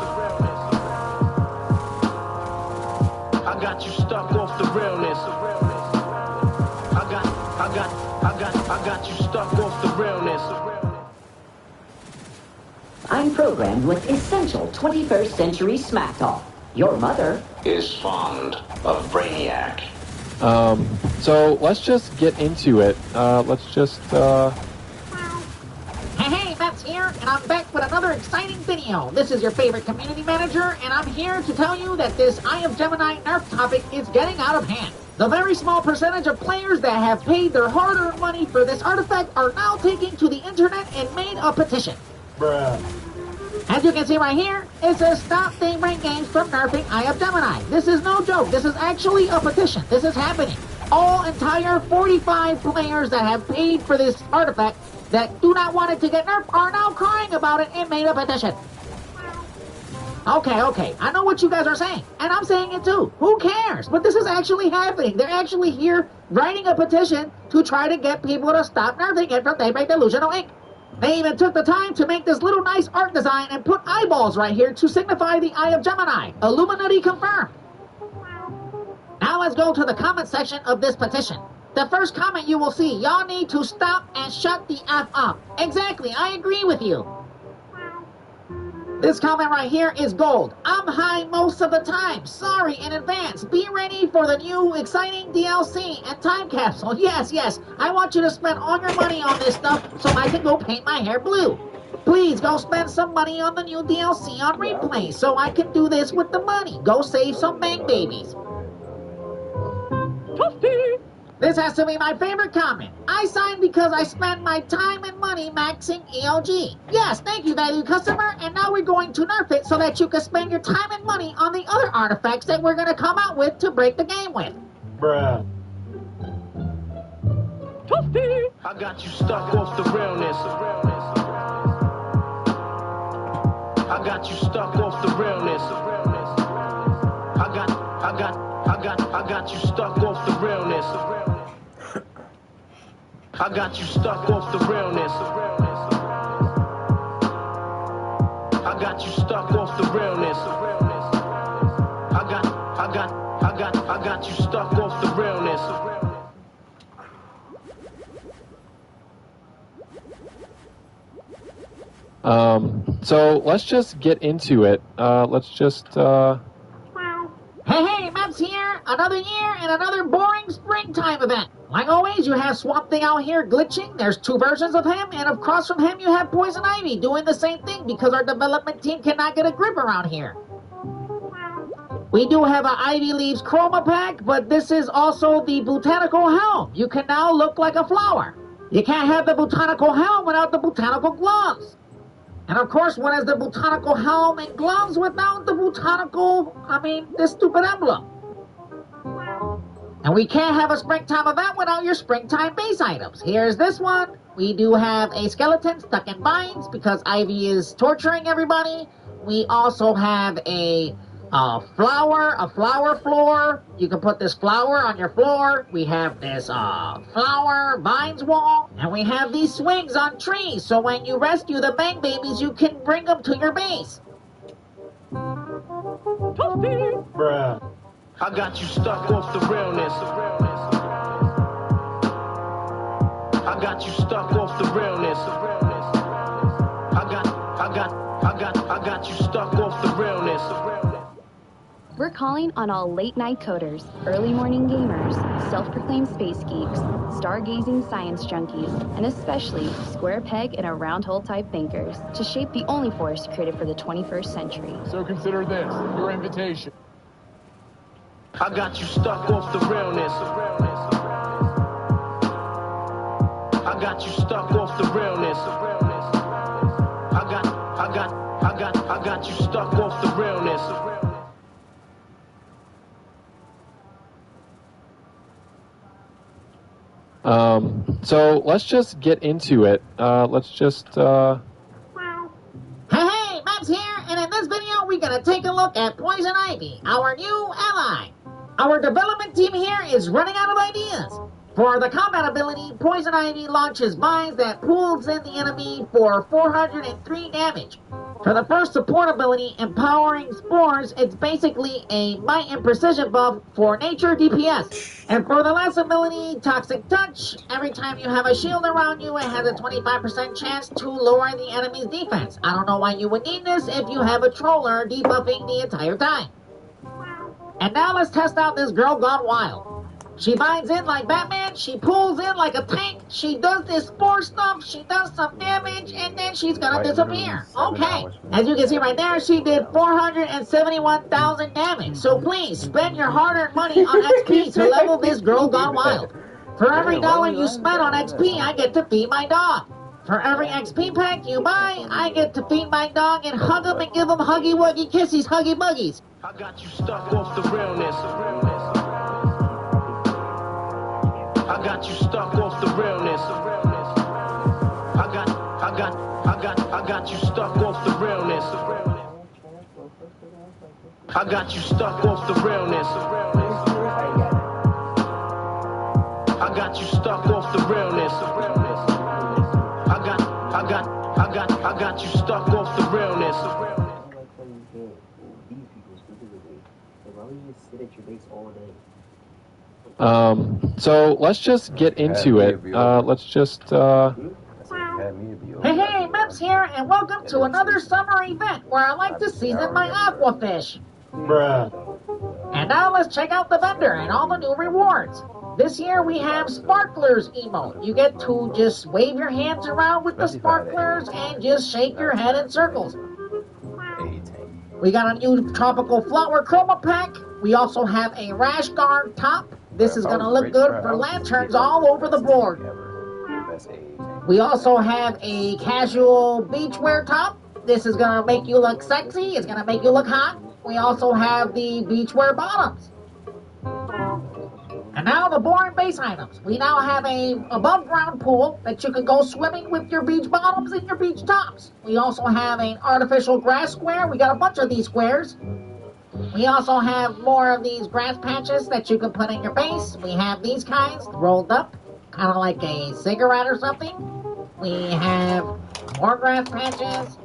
I got you stuck off the realness. I got you stuck off the realness. I'm programmed with essential 21st century smack talk. Your mother is fond of Brainiac. So let's just get into it. Hey, Matt's here, and I'm back with another exciting video. This is your favorite community manager, and I'm here to tell you that this Eye of Gemini nerf topic is getting out of hand. The very small percentage of players that have paid their hard-earned money for this artifact are now taking to the internet and made a petition. Bruh. As you can see right here, it says stop Daybreak Games from nerfing Eye of Gemini. This is no joke. This is actually a petition. This is happening. All entire 45 players that have paid for this artifact that do not want it to get nerfed are now crying about it and made a petition. Okay, I know what you guys are saying, and I'm saying it too. Who cares? But this is actually happening. They're actually here writing a petition to try to get people to stop nerfing it from Daybreak Delusional Inc. They even took the time to make this little nice art design and put eyeballs right here to signify the Eye of Gemini. Illuminati confirmed. Now let's go to the comment section of this petition. The first comment you will see, y'all need to stop and shut the F up. Exactly, I agree with you. This comment right here is gold. I'm high most of the time. Sorry in advance. Be ready for the new exciting DLC and time capsule. Yes. I want you to spend all your money on this stuff so I can go paint my hair blue. Please go spend some money on the new DLC on replay so I can do this with the money. Go save some bang babies. This has to be my favorite comment. I signed because I spent my time and money maxing ELG. Yes, thank you, value customer, and now we're going to nerf it so that you can spend your time and money on the other artifacts that we're going to come out with to break the game with. Bruh. I got you stuck off the realness. I got you stuck off the realness. I got you stuck off the realness. I got you stuck off the realness. I got you stuck off the realness. I got you stuck off the realness. So let's just get into it. Hey, Maps here! Another year and another boring springtime event. Like always, you have Swamp Thing out here glitching. There's two versions of him, and across from him you have Poison Ivy doing the same thing because our development team cannot get a grip around here. We do have an Ivy Leaves Chroma pack, but this is also the Botanical Helm. You can now look like a flower. You can't have the Botanical Helm without the Botanical Gloves. And of course, what is the Botanical Helm and Gloves without the this stupid emblem? And we can't have a springtime event without your springtime base items. Here's this one. We do have a skeleton stuck in vines because Ivy is torturing everybody. We also have a flower floor. You can put this flower on your floor. We have this flower vines wall. And we have these swings on trees. So when you rescue the bang babies, you can bring them to your base. Bruh. I got you stuck off the realness. I got you stuck off the realness. I got you stuck off the realness. We're calling on all late-night coders, early morning gamers, self-proclaimed space geeks, stargazing science junkies, and especially square peg and a round hole type thinkers to shape the only force created for the 21st century. So consider this your invitation. I got you stuck off the realness. I got you stuck off the realness. I got you stuck off the realness. So let's just get into it. Let's just. Hey, Maps here, and in this video, we're gonna take a look at Poison Ivy, our new ally. Our development team here is running out of ideas. For the combat ability, Poison Ivy launches mines that pulls in the enemy for 403 damage. For the first support ability, Empowering Spores, it's basically a might and precision buff for nature DPS. And for the last ability, Toxic Touch, every time you have a shield around you, it has a 25% chance to lower the enemy's defense. I don't know why you would need this if you have a troller debuffing the entire time. And now let's test out this girl gone wild. She binds in like Batman, she pulls in like a tank, she does this spore stuff, she does some damage, and then she's gonna disappear. Okay, as you can see right there, she did 471,000 damage. So please, spend your hard-earned money on XP to level this girl gone wild. For every dollar you spend on XP, I get to feed my dog. For every XP pack you buy, I get to feed my dog and hug him and give him huggy-wuggy kisses, huggy-buggies. I got you stuck off the realness. I got you stuck off the realness. I got you stuck off the realness. I got you stuck off the realness. I got you stuck off the realness. I got you stuck off the realness. Why would you just sit at your base all day? So let's just get into it. Let's just. Hey, Maps here, and welcome to another summer event where I like to season my aquafish. Bruh. And now let's check out the vendor and all the new rewards. This year we have Sparklers emote. You get to just wave your hands around with the sparklers and just shake your head in circles. We got a new Tropical Flower Chroma Pack. We also have a Rash Guard top. This is going to look good for lanterns all over the board. We also have a casual beachwear top. This is going to make you look sexy. It's going to make you look hot. We also have the beachwear bottoms. And now the boring base items. We now have a above ground pool that you can go swimming with your beach bottoms and your beach tops. We also have an artificial grass square. We got a bunch of these squares. We also have more of these grass patches that you can put in your base. We have these kinds rolled up, kind of like a cigarette or something. We have more grass patches.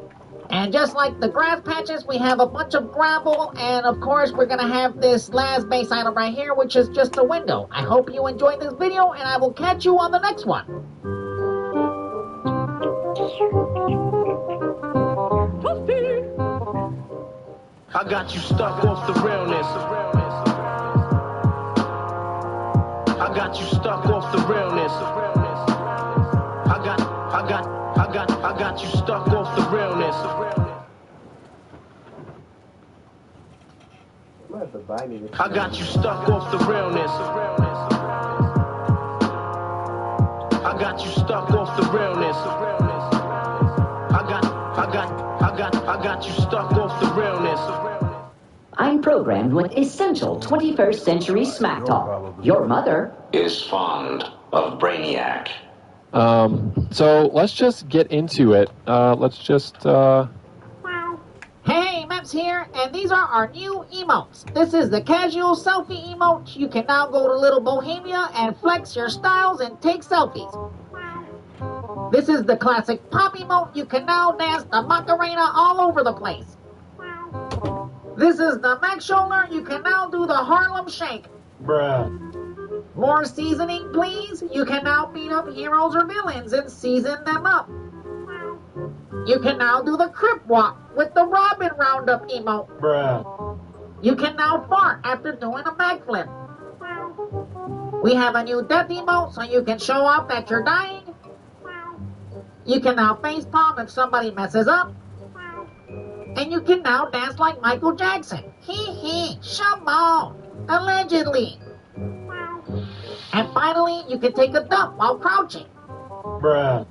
And just like the grass patches, we have a bunch of gravel. And of course, we're going to have this last base item right here, which is just a window. I hope you enjoyed this video, and I will catch you on the next one. I got you stuck off the realness. I got you stuck off the realness. I got you stuck off the realness. I got you stuck off the realness. I got you stuck off the realness. I got you stuck off the realness. I'm programmed with essential 21st century smack talk. Your mother is fond of Brainiac. So let's just get into it. Let's just. Hey, Maps here, and these are our new emotes. This is the casual selfie emote. You can now go to Little Bohemia and flex your styles and take selfies. This is the classic pop emote. You can now dance the Macarena all over the place. This is the Max Shoulder. You can now do the Harlem Shake. Bruh. More seasoning, please. You can now beat up heroes or villains and season them up. You can now do the Crip Walk with the Robin Roundup emote. Bruh. You can now fart after doing a backflip. We have a new death emote so you can show off that you're dying. You can now facepalm if somebody messes up. And you can now dance like Michael Jackson. Hee hee, Shimon, allegedly. And finally, you can take a dump while crouching. Bruh.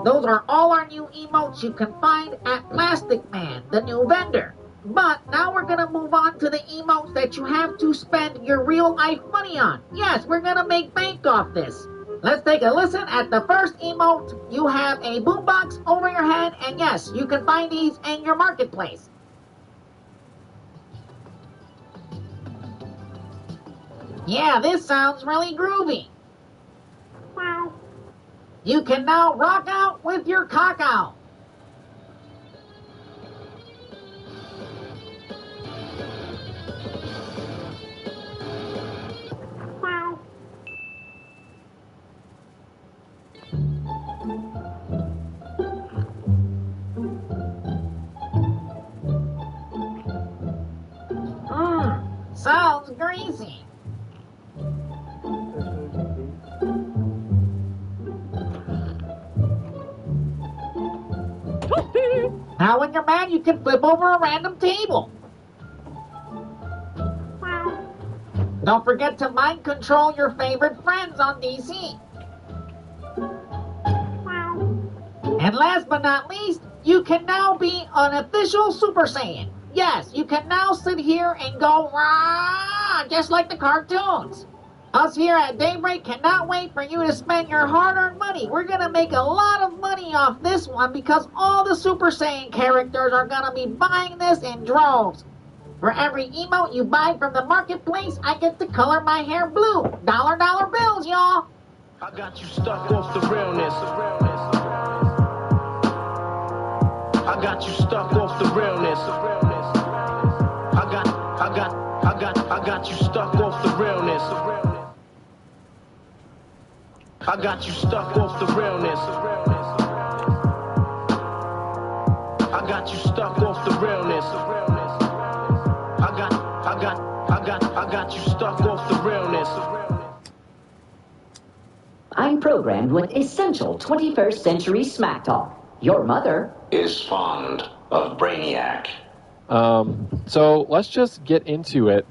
Those are all our new emotes you can find at Plastic Man, the new vendor. But now we're gonna move on to the emotes that you have to spend your real life money on. Yes, we're gonna make bank off this. Let's take a listen at the first emote. You have a boombox over your head, and yes, you can find these in your marketplace. Yeah, this sounds really groovy. You can now rock out with your cock out. Sounds greasy. Now when you're mad, you can flip over a random table. Don't forget to mind control your favorite friends on DC. And last but not least, you can now be an official Super Saiyan. Yes, you can now sit here and go rah, just like the cartoons. Us here at Daybreak cannot wait for you to spend your hard-earned money. We're going to make a lot of money off this one because all the Super Saiyan characters are going to be buying this in droves. For every emote you buy from the marketplace, I get to color my hair blue. Dollar bills, y'all. I got you stuck off the realness. I got you stuck off the realness. I got you stuck off the realness. I got you stuck off the realness. I got you stuck off the realness. I got you stuck off the realness. I'm programmed with essential 21st century smack talk. Your mother is fond of Brainiac. So let's just get into it.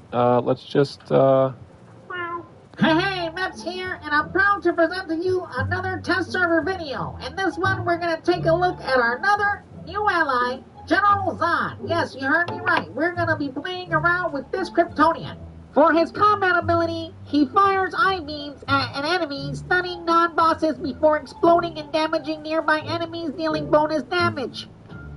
Hey, Meps here, and I'm proud to present to you another test server video. In this one, we're going to take a look at our another new ally, General Zod. Yes, you heard me right. We're going to be playing around with this Kryptonian. For his combat ability, he fires I-beams at an enemy, stunning non-bosses before exploding and damaging nearby enemies, dealing bonus damage.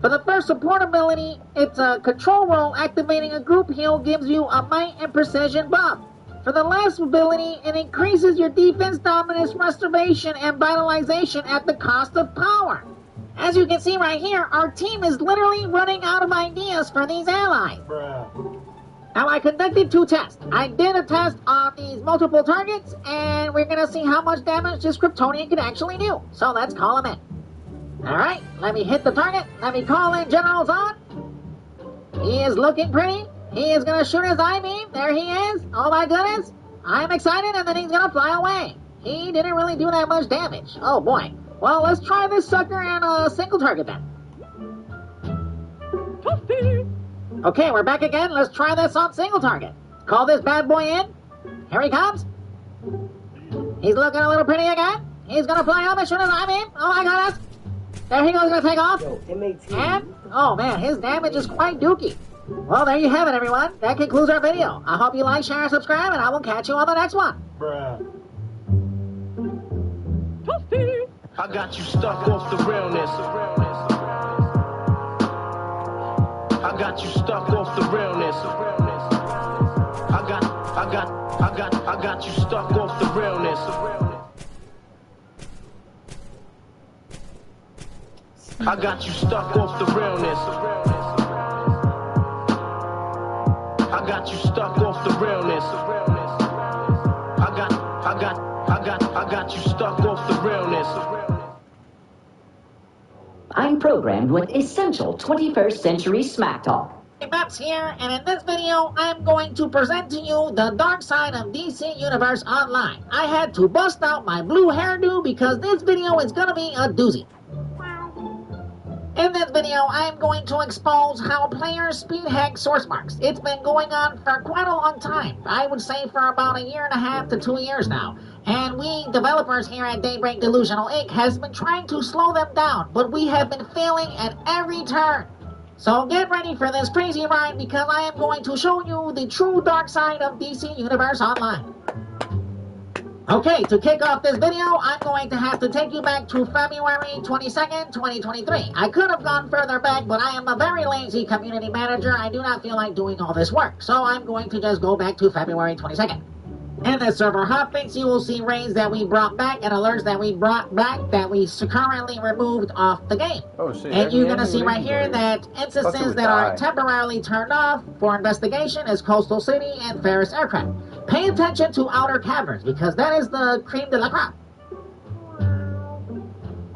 For the first support ability, it's a control roll. Activating a group heal gives you a might and precision buff. For the last ability, it increases your defense, dominance, restoration, and vitalization at the cost of power. As you can see right here, our team is literally running out of ideas for these allies. Now, I conducted 2 tests. I did a test on these multiple targets, and we're going to see how much damage this Kryptonian can actually do. So let's call him in. Alright, let me hit the target. Let me call in General Zod. He is looking pretty. He is going to shoot his I-beam. There he is. Oh my goodness. I'm excited, and then he's going to fly away. He didn't really do that much damage. Oh boy. Well, let's try this sucker in a single target then. Okay, we're back again. Let's try this on single target. Call this bad boy in. Here he comes. He's looking a little pretty again. He's going to fly up and shoot his I-beam. Oh my goodness. There he goes, going to take off. And, oh man, his damage is quite dookie. Well, there you have it, everyone. That concludes our video. I hope you like, share, and subscribe, and I will catch you on the next one. I got you stuck off the realness. I got you stuck off the realness. I got you stuck off the realness. I got you stuck off the realness. I got you stuck off the realness. I got you stuck off the realness. I'm programmed with essential 21st century smack talk. Hey, Maps here, and in this video, I'm going to present to you the dark side of DC Universe Online. I had to bust out my blue hairdo because this video is gonna be a doozy. In this video, I'm going to expose how players speed hack source marks. It's been going on for quite a long time. I would say for about 1.5 to 2 years now. And we developers here at Daybreak Delusional Inc. has been trying to slow them down, but we have been failing at every turn. So get ready for this crazy ride because I am going to show you the true dark side of DC Universe Online. Okay, to kick off this video, I'm going to have to take you back to February 22nd, 2023. I could have gone further back, but I am a very lazy community manager. I do not feel like doing all this work, so I'm going to just go back to February 22nd. In the server hotfix, you will see raids that we brought back and alerts that we brought back that we currently removed off the game. Oh shit. And you're going to see right here that instances that are temporarily turned off for investigation is Coastal City and Ferris Aircraft. Pay attention to Outer Caverns because that is the cream de la crop.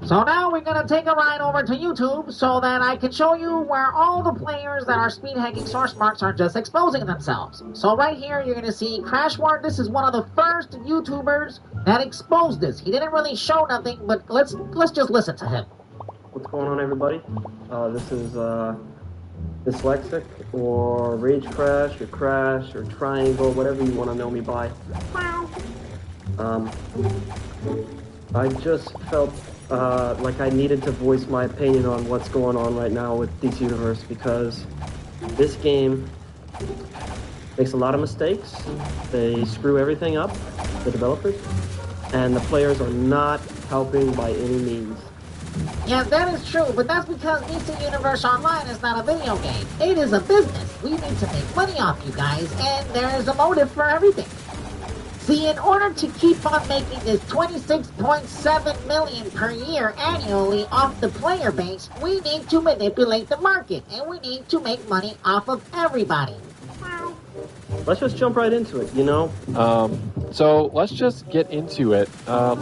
So now we're going to take a ride over to YouTube so that I can show you where all the players that are speed hacking source marks are just exposing themselves. So right here you're going to see Crashward. This is one of the first YouTubers that exposed this. He didn't really show nothing, but let's just listen to him. What's going on, everybody? This is Dyslexic or Rage Crash or Triangle, whatever you want to know me by. I just felt like I needed to voice my opinion on what's going on right now with DC Universe because this game makes a lot of mistakes. They screw everything up, the developers, and the players are not helping by any means. Yeah, that is true, but that's because DC Universe Online is not a video game. It is a business. We need to make money off you guys, and there is a motive for everything. See, in order to keep on making this $26.7 million per year annually off the player base, we need to manipulate the market, and we need to make money off of everybody. Let's just jump right into it, you know? So let's just get into it. We're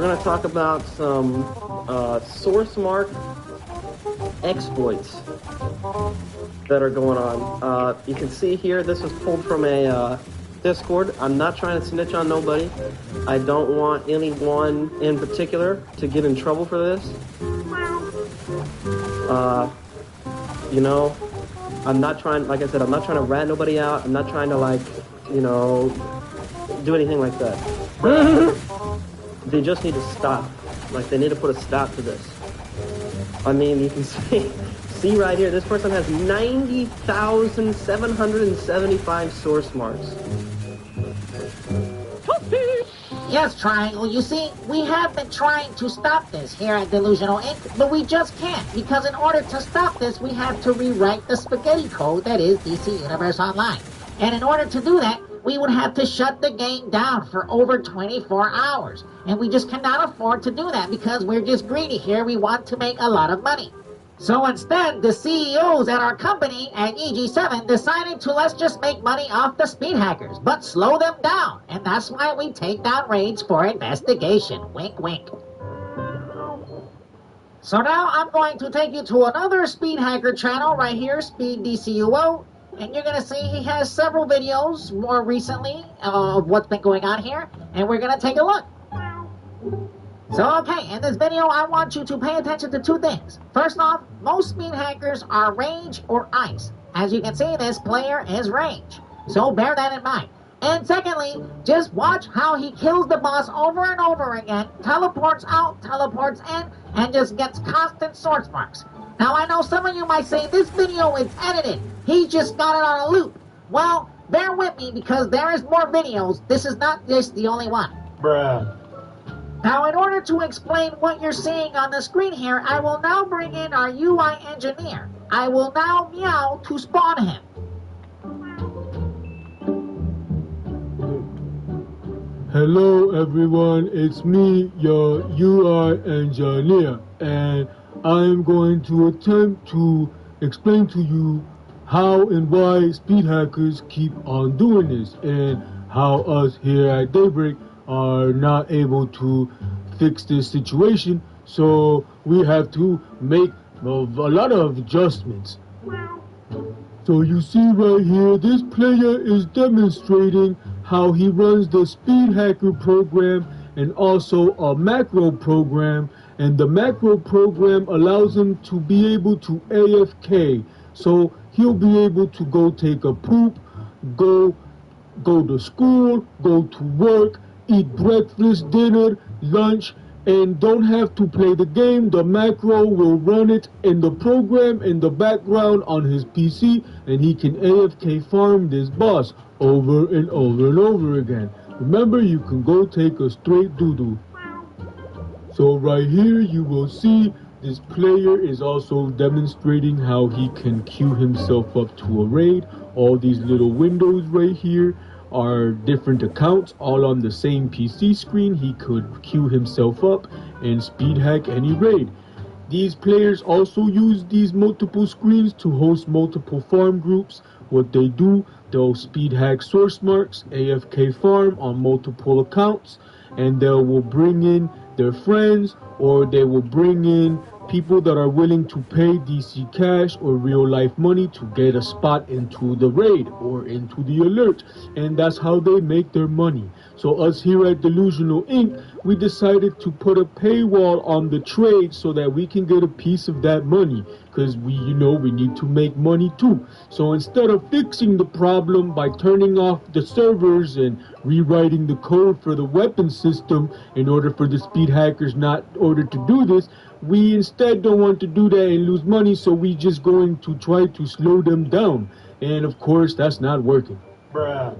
going to talk about some source mark exploits that are going on. You can see here, this was pulled from a Discord. I'm not trying to snitch on nobody. I don't want anyone in particular to get in trouble for this. You know, I'm not trying, like I said, I'm not trying to rat nobody out. I'm not trying to, like, you know, do anything like that. They just need to stop. Like, they need to put a stop to this. I mean, you can see right here, this person has 90,775 source marks. Yes, Triangle, you see, we have been trying to stop this here at Delusional Inc., but we just can't, because in order to stop this, we have to rewrite the spaghetti code that is DC Universe Online. And in order to do that, we would have to shut the game down for over 24 hours. And we just cannot afford to do that because we're just greedy here. We want to make a lot of money. So instead, the CEOs at our company at EG7 decided to let's just make money off the speed hackers, but slow them down. And that's why we take down raids for investigation. Wink, wink. So now I'm going to take you to another speed hacker channel right here, Speed DCUO. And you're going to see he has several videos more recently of what's been going on here. And we're going to take a look. So, okay, in this video, I want you to pay attention to two things. First off, most speed hackers are Rage or Ice. As you can see, this player is Rage. So bear that in mind. And secondly, just watch how he kills the boss over and over again, teleports out, teleports in, and just gets constant source marks. Now, I know some of you might say this video is edited. He just got it on a loop. Well, bear with me because there is more videos. This is not just the only one. Bruh. Now, in order to explain what you're seeing on the screen here, I will now bring in our UI engineer. I will now meow to spawn him. Hello everyone, it's me, your UI engineer, and I am going to attempt to explain to you how and why speed hackers keep on doing this, and how us here at Daybreak are not able to fix this situation, so we have to make a lot of adjustments. So you see right here, this player is demonstrating how he runs the speed hacker program and also a macro program, and the macro program allows him to be able to AFK, so he'll be able to go take a poop, go go to school, go to work, eat breakfast, dinner, lunch, and don't have to play the game. The macro will run it in the program in the background on his PC, and he can AFK farm this boss over and over and over again. Remember, you can go take a straight doo-doo. So right here you will see this player is also demonstrating how he can queue himself up to a raid. All these little windows right here are different accounts all on the same PC screen. He could queue himself up and speed hack any raid. These players also use these multiple screens to host multiple farm groups. What they do, they'll speed hack source marks, AFK farm on multiple accounts, and they will bring in their friends, or they will bring in people that are willing to pay DC cash or real life money to get a spot into the raid or into the alert, and that's how they make their money. So us here at Delusional Inc., we decided to put a paywall on the trade so that we can get a piece of that money, because we need to make money too. So instead of fixing the problem by turning off the servers and rewriting the code for the weapon system in order for the speed hackers not order to do this, we instead don't want to do that and lose money, so we just going to try to slow them down. And of course, that's not working. Bruh.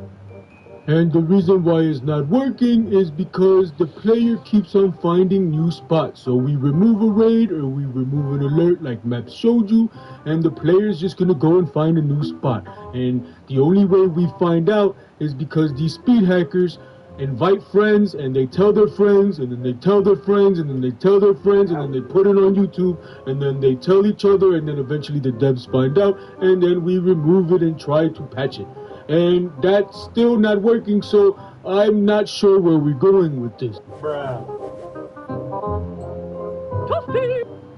And the reason why it's not working is because the player keeps on finding new spots. So we remove a raid or we remove an alert like Maps showed you, and the player's just gonna go and find a new spot. And the only way we find out is because these speed hackers invite friends, and they tell their friends, and then they tell their friends, and then they tell their friends, and then they put it on YouTube, and then they tell each other, and then eventually the devs find out, and then we remove it and try to patch it. And that's still not working, so I'm not sure where we're going with this. Bruh.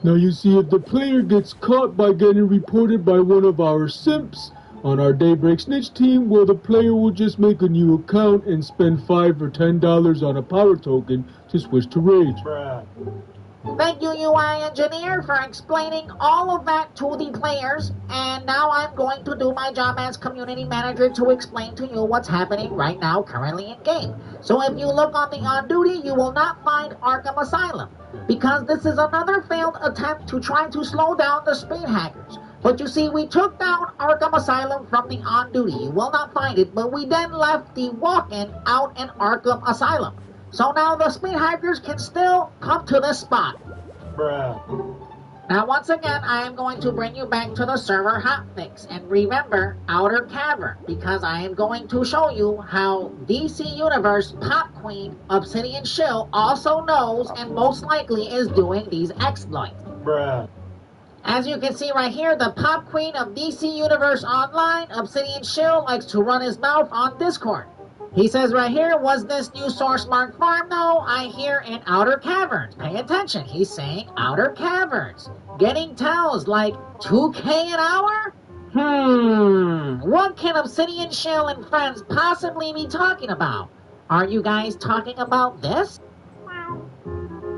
Now you see, if the player gets caught by getting reported by one of our simps on our Daybreak Snitch team, well, the player will just make a new account and spend $5 or $10 on a power token to switch to Rage. Bruh. Thank you, UI Engineer, for explaining all of that to the players. And now I'm going to do my job as community manager to explain to you what's happening right now, currently in game. So if you look on the on duty, you will not find Arkham Asylum, because this is another failed attempt to try to slow down the speed hackers. But you see, we took down Arkham Asylum from the on duty. You will not find it, but we then left the walk-in out in Arkham Asylum. So now the speed hackers can still come to this spot. Bruh. Now once again, I am going to bring you back to the server hotfix. And remember, Outer Cavern, because I am going to show you how DC Universe Pop Queen Obsidian Shill also knows and most likely is doing these exploits. Bruh. As you can see right here, the Pop Queen of DC Universe Online, Obsidian Shill, likes to run his mouth on Discord. He says right here, was this new source mark farm though? I hear in Outer Caverns. Pay attention, he's saying Outer Caverns. Getting tells like 2K an hour? What can Obsidian Shill and friends possibly be talking about? Are you guys talking about this?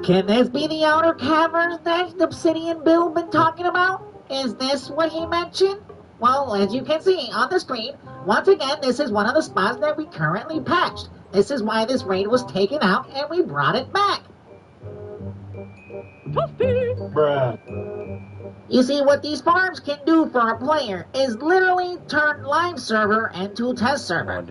Can this be the Outer Caverns that Obsidian Bill been talking about? Is this what he mentioned? Well, as you can see on the screen, once again, this is one of the spots that we currently patched. This is why this raid was taken out and we brought it back. Bruh. You see, what these farms can do for a player is literally turn live server into test server.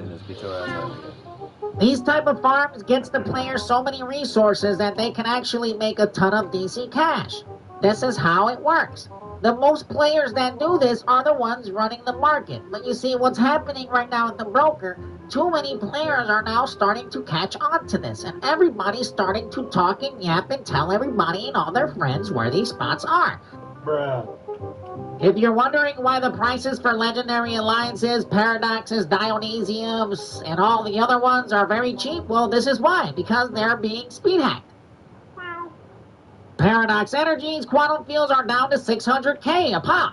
These type of farms gets the player so many resources that they can actually make a ton of DC cash. This is how it works. The most players that do this are the ones running the market. But you see, what's happening right now at the broker, too many players are now starting to catch on to this. And everybody's starting to talk and yap and tell everybody and all their friends where these spots are. Bruh. If you're wondering why the prices for Legendary Alliances, Paradoxes, Dionysiums, and all the other ones are very cheap, well, this is why. Because they're being speed hacked. Paradox Energies, Quantum Fields are down to 600K a pop.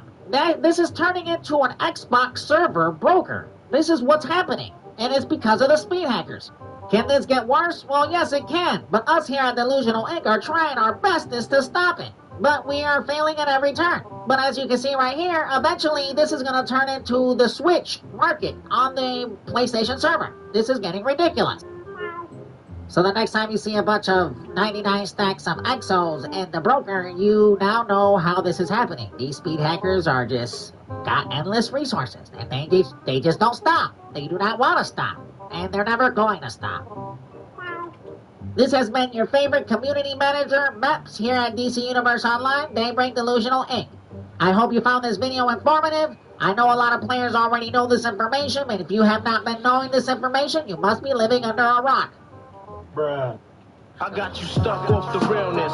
This is turning into an Xbox server broker. This is what's happening, and it's because of the speed hackers. Can this get worse? Well, yes, it can, but us here at Delusional Inc. are trying our bestest to stop it. But we are failing at every turn. But as you can see right here, eventually this is going to turn into the Switch market on the PlayStation server. This is getting ridiculous. So the next time you see a bunch of 99 stacks of exos in the broker, you now know how this is happening. These speed hackers are just got endless resources, and they just don't stop. They do not want to stop, and they're never going to stop. This has been your favorite community manager, Meps, here at DC Universe Online, Daybreak Delusional Inc. I hope you found this video informative. I know a lot of players already know this information, but if you have not been knowing this information, you must be living under a rock. Bruh. I got you stuck off the realness.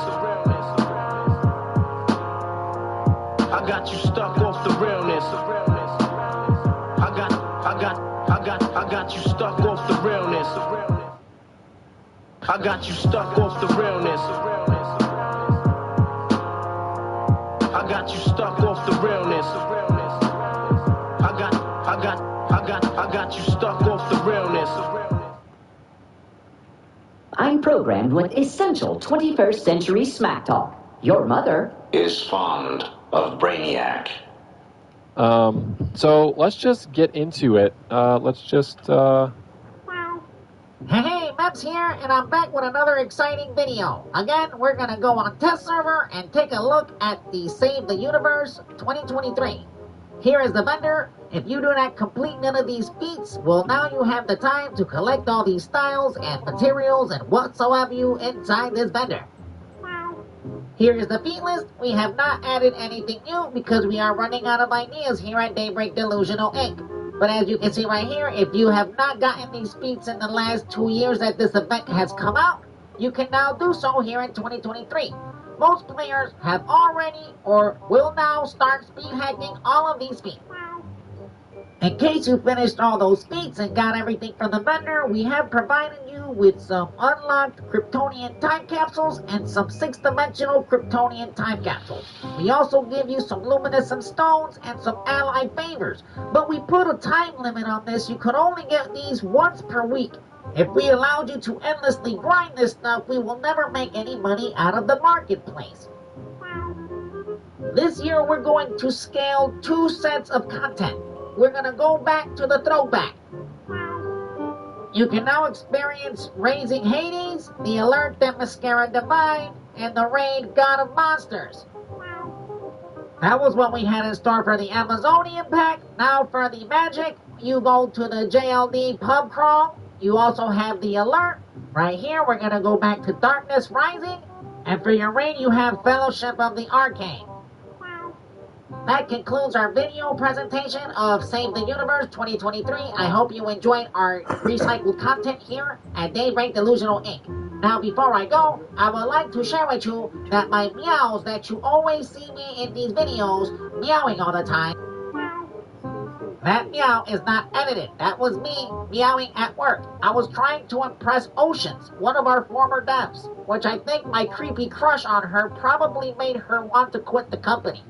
I got you stuck off the realness. I got you stuck off the realness. I got you stuck off the realness. I got you stuck off the realness. I got you stuck off the realness. I'm programmed with essential 21st century smack talk. Your mother is fond of Brainiac. So let's just get into it. Hey, Meps here, and I'm back with another exciting video. Again, we're gonna go on test server and take a look at the Save the Universe 2023. Here is the vendor. If you do not complete none of these feats, well, now you have the time to collect all these styles and materials and whatsoever you inside this vendor. Here is the feat list. We have not added anything new because we are running out of ideas here at Daybreak Delusional Inc. But as you can see right here, if you have not gotten these feats in the last 2 years that this event has come out, you can now do so here in 2023. Most players have already or will now start speed hacking all of these feats. In case you finished all those feats and got everything from the vendor, we have provided you with some unlocked Kryptonian time capsules and some 6-dimensional Kryptonian time capsules. We also give you some luminescent stones and some ally favors, but we put a time limit on this. You could only get these once per week. If we allowed you to endlessly grind this stuff, we will never make any money out of the marketplace. This year we're going to scale 2 sets of content. We're going to go back to the throwback. You can now experience Raising Hades, the Alert Themyscira Divine, and the Raid God of Monsters. That was what we had in store for the Amazonian pack. Now for the Magic, you go to the JLD pub crawl. You also have the Alert. Right here, we're going to go back to Darkness Rising. And for your Raid, you have Fellowship of the Arcane. That concludes our video presentation of Save the Universe 2023. I hope you enjoyed our recycled content here at Daybreak Delusional Inc. Now, before I go, I would like to share with you that my meows that you always see me in these videos meowing all the time, that meow is not edited. That was me meowing at work. I was trying to impress Oceans, one of our former devs, which I think my creepy crush on her probably made her want to quit the company.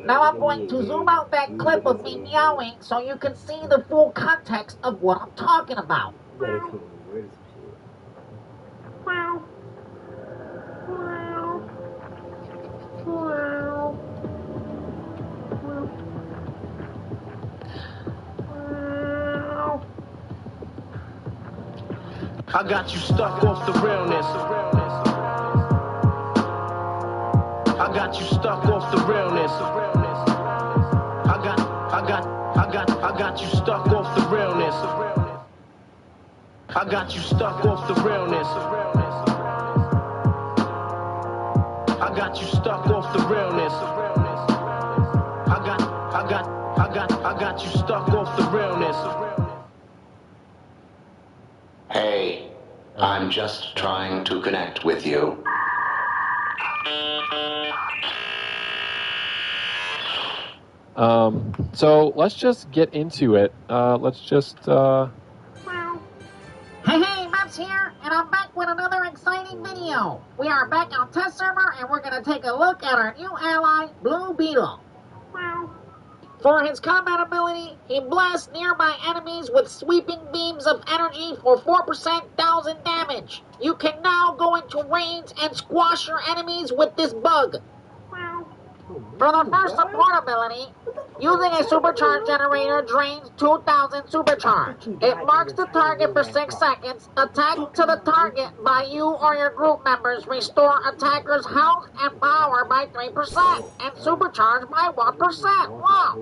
Now I'm going to zoom out that clip of me meowing so you can see the full context of what I'm talking about. I got you stuck off the realness. I got you stuck off the realness. I got you stuck off the realness. I got you stuck off the realness. I got you stuck off the realness. I got you stuck off the realness. Hey, I'm just trying to connect with you. So let's just get into it. Hey, Meps here, and I'm back with another exciting video. We are back on test server, and we're going to take a look at our new ally, Blue Beetle. For his combat ability, he blasts nearby enemies with sweeping beams of energy for 4% 1000 damage. You can now go in going to range and squash your enemies with this bug. For the first support ability, using a supercharge generator drains 2,000 supercharge. It marks the target for 6 seconds. Attack to the target by you or your group members. Restore attackers' health and power by 3% and supercharge by 1%. Wow!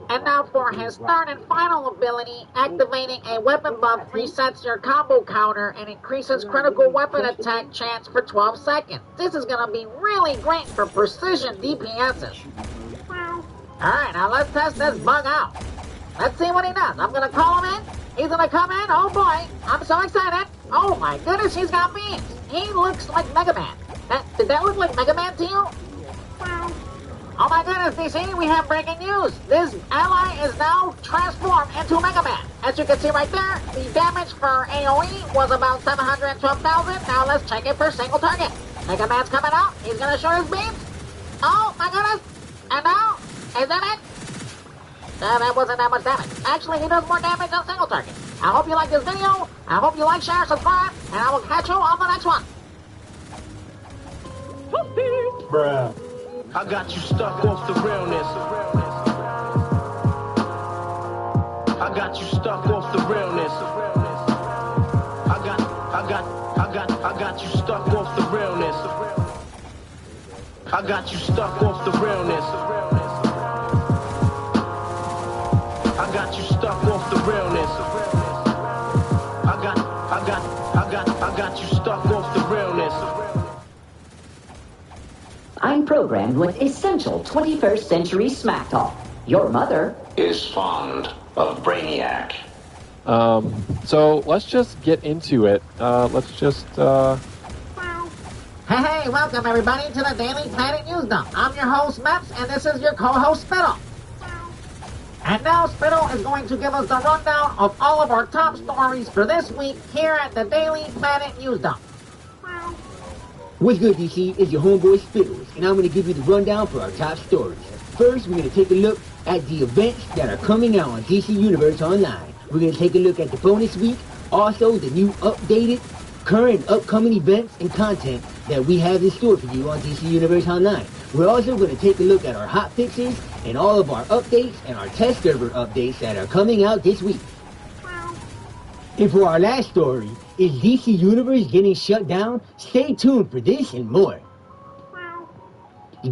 And now for his third and final ability, activating a weapon buff resets your combo counter and increases critical weapon attack chance for 12 seconds. This is going to be really great for precision DPSs. Alright, now let's test this bug out. Let's see what he does. I'm going to call him in. He's going to come in. Oh boy, I'm so excited. Oh my goodness, he's got beams. He looks like Mega Man. Did that look like Mega Man to you? Oh my goodness, DC, we have breaking news. This ally is now transformed into Mega Man. As you can see right there, the damage for AoE was about 712,000. Now let's check it for single target. Mega Man's coming out. He's gonna show his beams. Oh my goodness. And now, is that it? That wasn't that much damage. Actually, he does more damage on single target. I hope you like this video. I hope you like, share, subscribe, and I will catch you on the next one. Bruh. I got you stuck off the realness. I got you stuck off the realness. I got you stuck off the realness. I got you stuck off the realness. I got you stuck off the realness. I got you stuck off the realness. I'm programmed with essential 21st century smack talk. Your mother is fond of Brainiac. So let's just get into it. Let's just, Hey, welcome everybody to the Daily Planet News Dump. I'm your host, Meps, and this is your co-host, Spittle. And now Spittle is going to give us the rundown of all of our top stories for this week here at the Daily Planet News Dump. What's good, DC? It's your homeboy Spittles, and I'm going to give you the rundown for our top stories. First, we're going to take a look at the events that are coming out on DC Universe Online. We're going to take a look at the bonus week, also the new updated, current upcoming events and content that we have in store for you on DC Universe Online. We're also going to take a look at our hot fixes and all of our updates and our test server updates that are coming out this week. And for our last story, is DC Universe getting shut down? Stay tuned for this and more.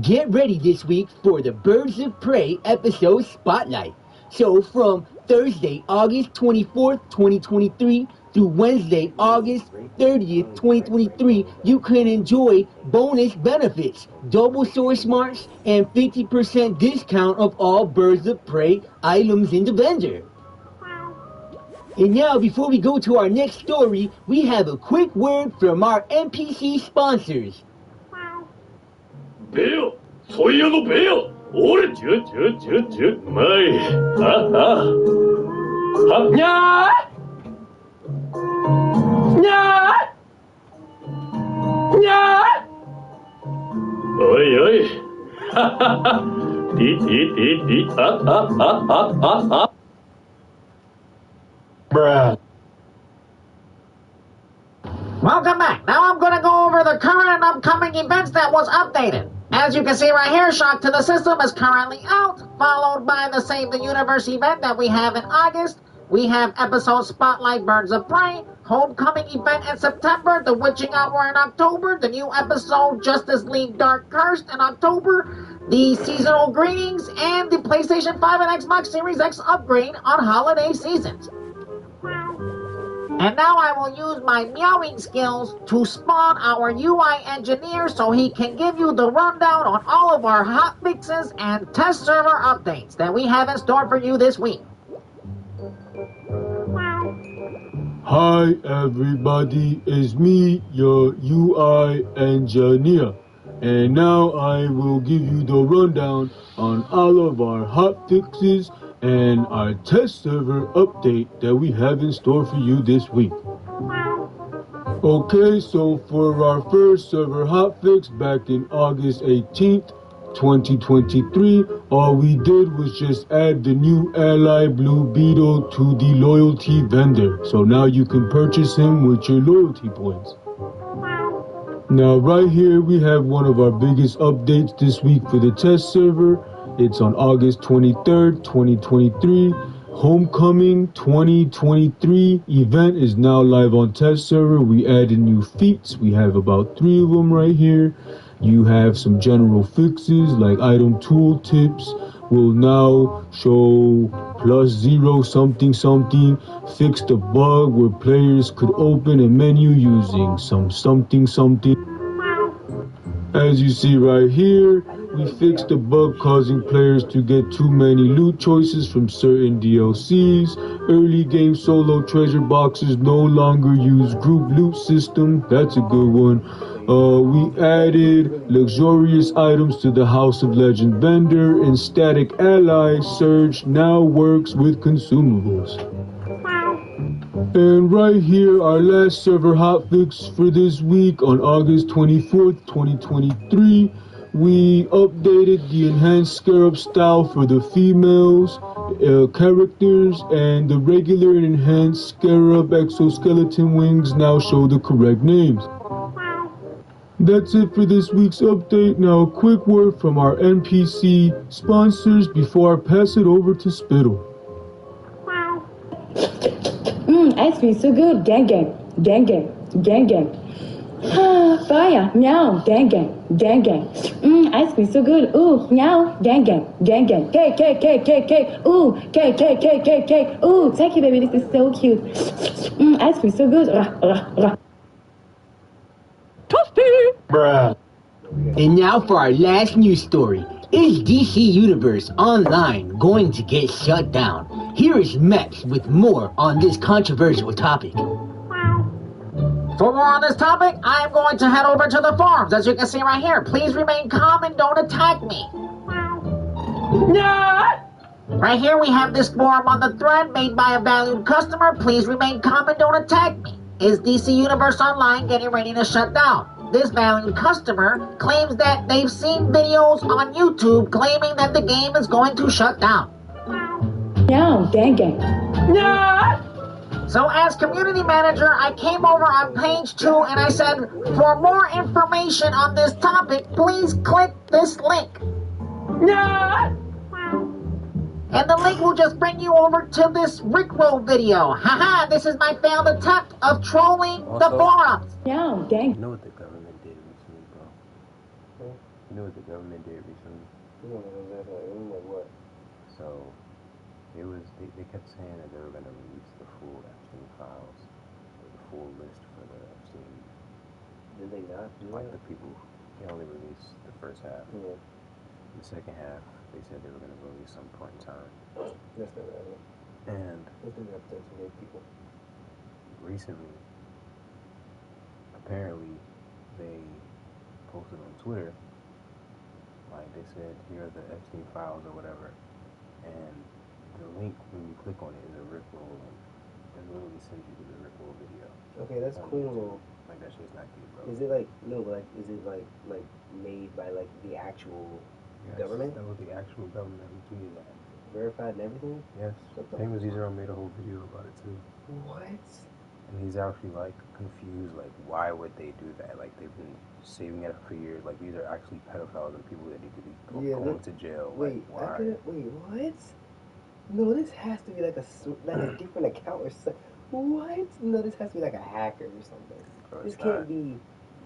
Get ready this week for the Birds of Prey episode Spotlight. So from Thursday, August 24th, 2023 through Wednesday, August 30th, 2023, you can enjoy bonus benefits, double source marks, and 50% discount of all Birds of Prey items in the vendor. And now, before we go to our next story, we have a quick word from our NPC sponsors. ベヨ、そういうのベヨ。俺、ちゅ、うまい。にゃーにゃーにゃーおいおい。Bruh. Welcome back. Now I'm going to go over the current and upcoming events that was updated. As you can see right here, Shock to the System is currently out, followed by the Save the Universe event that we have in August. We have episode Spotlight Birds of Prey, Homecoming event in September, The Witching Hour in October, the new episode Justice League Dark Cursed in October, the seasonal greetings, and the PlayStation 5 and Xbox Series X upgrade on holiday seasons. And now I will use my meowing skills to spawn our UI engineer so he can give you the rundown on all of our hot fixes and test server updates that we have in store for you this week. Hi everybody, it's me, your UI engineer. And now I will give you the rundown on all of our hot fixes and our test server update that we have in store for you this week. Okay, so for our first server hotfix back in August 18th, 2023, all we did was just add the new ally Blue Beetle to the loyalty vendor. So now you can purchase him with your loyalty points. Now right here we have one of our biggest updates this week for the test server. It's on August 23rd, 2023. Homecoming 2023 event is now live on test server. We added new feats. We have about 3 of them right here. You have some general fixes like item tool tips will now show +0 something something. Fixed a bug where players could open a menu using some something something. As you see right here, we fixed a bug causing players to get too many loot choices from certain DLCs. Early game solo treasure boxes no longer use group loot system. That's a good one. We added luxurious items to the House of Legend vendor, and Static Ally Surge now works with consumables. And right here, our last server hotfix for this week on August 24th, 2023. We updated the enhanced scarab style for the females characters, and the regular and enhanced scarab exoskeleton wings now show the correct names. That's it for this week's update. Now a quick word from our NPC sponsors before I pass it over to Spittle. Ice cream so good. Gang gang. Gang gang. Gang gang. Fire. Meow. Gang gang. Gang gang. Ice cream so good. Ooh. Meow. Gang gang. Gang gang. Cake. Cake. Cake. Cake. Cake. Ooh. Cake. Cake. Cake. Cake. Cake. Ooh. Thank you, baby. This is so cute. Ice cream so good. Toasty! Bruh. And now for our last news story. Is DC Universe Online going to get shut down? Here is Max with more on this controversial topic. For more on this topic, I am going to head over to the forums. As you can see right here, please remain calm and don't attack me. Right here we have this forum on the thread made by a valued customer. Please remain calm and don't attack me. Is DC Universe Online getting ready to shut down? This valued customer claims that they've seen videos on YouTube claiming that the game is going to shut down. No, gang gang. So as community manager, I came over on page 2 and I said, for more information on this topic, please click this link. And the link will just bring you over to this Rickroll video. Haha, this is my failed attempt of trolling the forums. No, gang. You know what the government did recently, bro? You know what the government did recently? What? So, they kept saying that they were going to release the full Epstein files, or the full list for the Epstein. Did they not do like that? the people, they only released the first half. Yeah. The second half, they said they were going to release some point in time. That's not right. And That's going to have to make people. Recently, apparently, they posted on Twitter, like they said, here are the Epstein files or whatever, and the link when you click on it is a Rickroll link. It literally sends you to the Rickroll video. Okay, that's cool. Like that shit's not good, bro. Is it like is it like made by like the actual government? That was the actual government who tweeted that. Verified and everything? Yes. Famous Zero made a whole video about it too. What? And he's actually like confused, like why would they do that? Like they've been saving it up for years. Like these are actually pedophiles and people that need to be going to jail. Wait, like, wait, what? No, this has to be like a different account or something. What? No, this has to be like a hacker or something. Bro, this can't be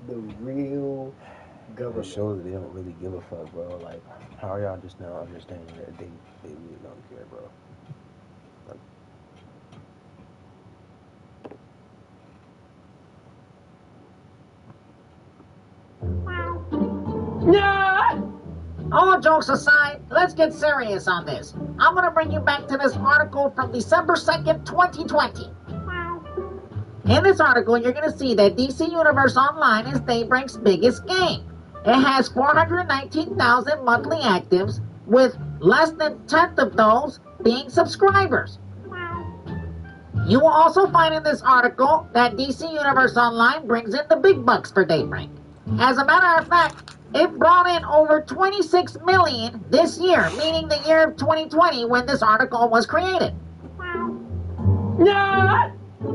the real government. It shows that they don't really give a fuck, bro. Like, how are y'all just now understanding that they really don't care, bro? Like, All jokes aside, let's get serious on this. I'm going to bring you back to this article from December 2nd, 2020. In this article, you're going to see that DC Universe Online is Daybreak's biggest game. It has 419,000 monthly actives, with less than a tenth of those being subscribers. You will also find in this article that DC Universe Online brings in the big bucks for Daybreak. As a matter of fact, it brought in over 26 million this year, meaning the year of 2020 when this article was created.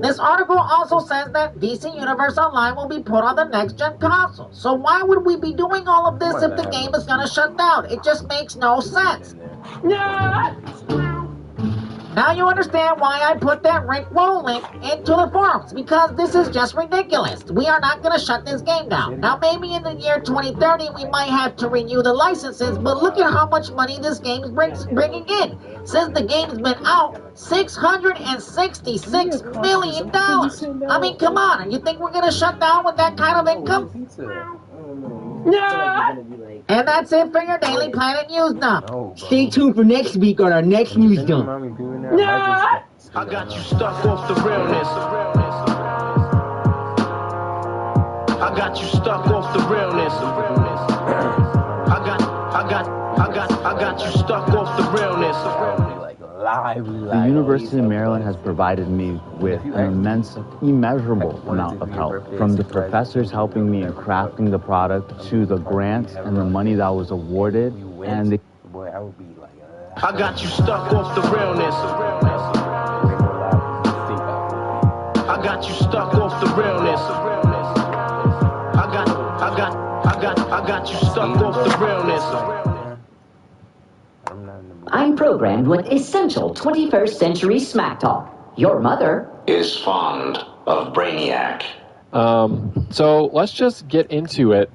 This article also says that DC Universe Online will be put on the next-gen console. So why would we be doing all of this if the game is gonna shut down? It just makes no sense. Now you understand why I put that Rickroll link into the forums, because this is just ridiculous. We are not going to shut this game down. Now maybe in the year 2030 we might have to renew the licenses, but look at how much money this game is bringing in. Since the game's been out, $666 million. I mean, come on, you think we're going to shut down with that kind of income? And that's it for your Daily Planet News Dump. Stay tuned for next week on our next news dump. I got you stuck off the realness. I got you stuck off the realness. I got you stuck off the realness. The University of Maryland has provided me with an immense, immeasurable amount of help. From the professors helping me in crafting the product, to the grants and the money that was awarded, and the... I got you stuck off the realness. I got you stuck off the realness. I got you stuck off the realness. I'm programmed with essential 21st century smack talk. Your mother is fond of Brainiac. So let's just get into it.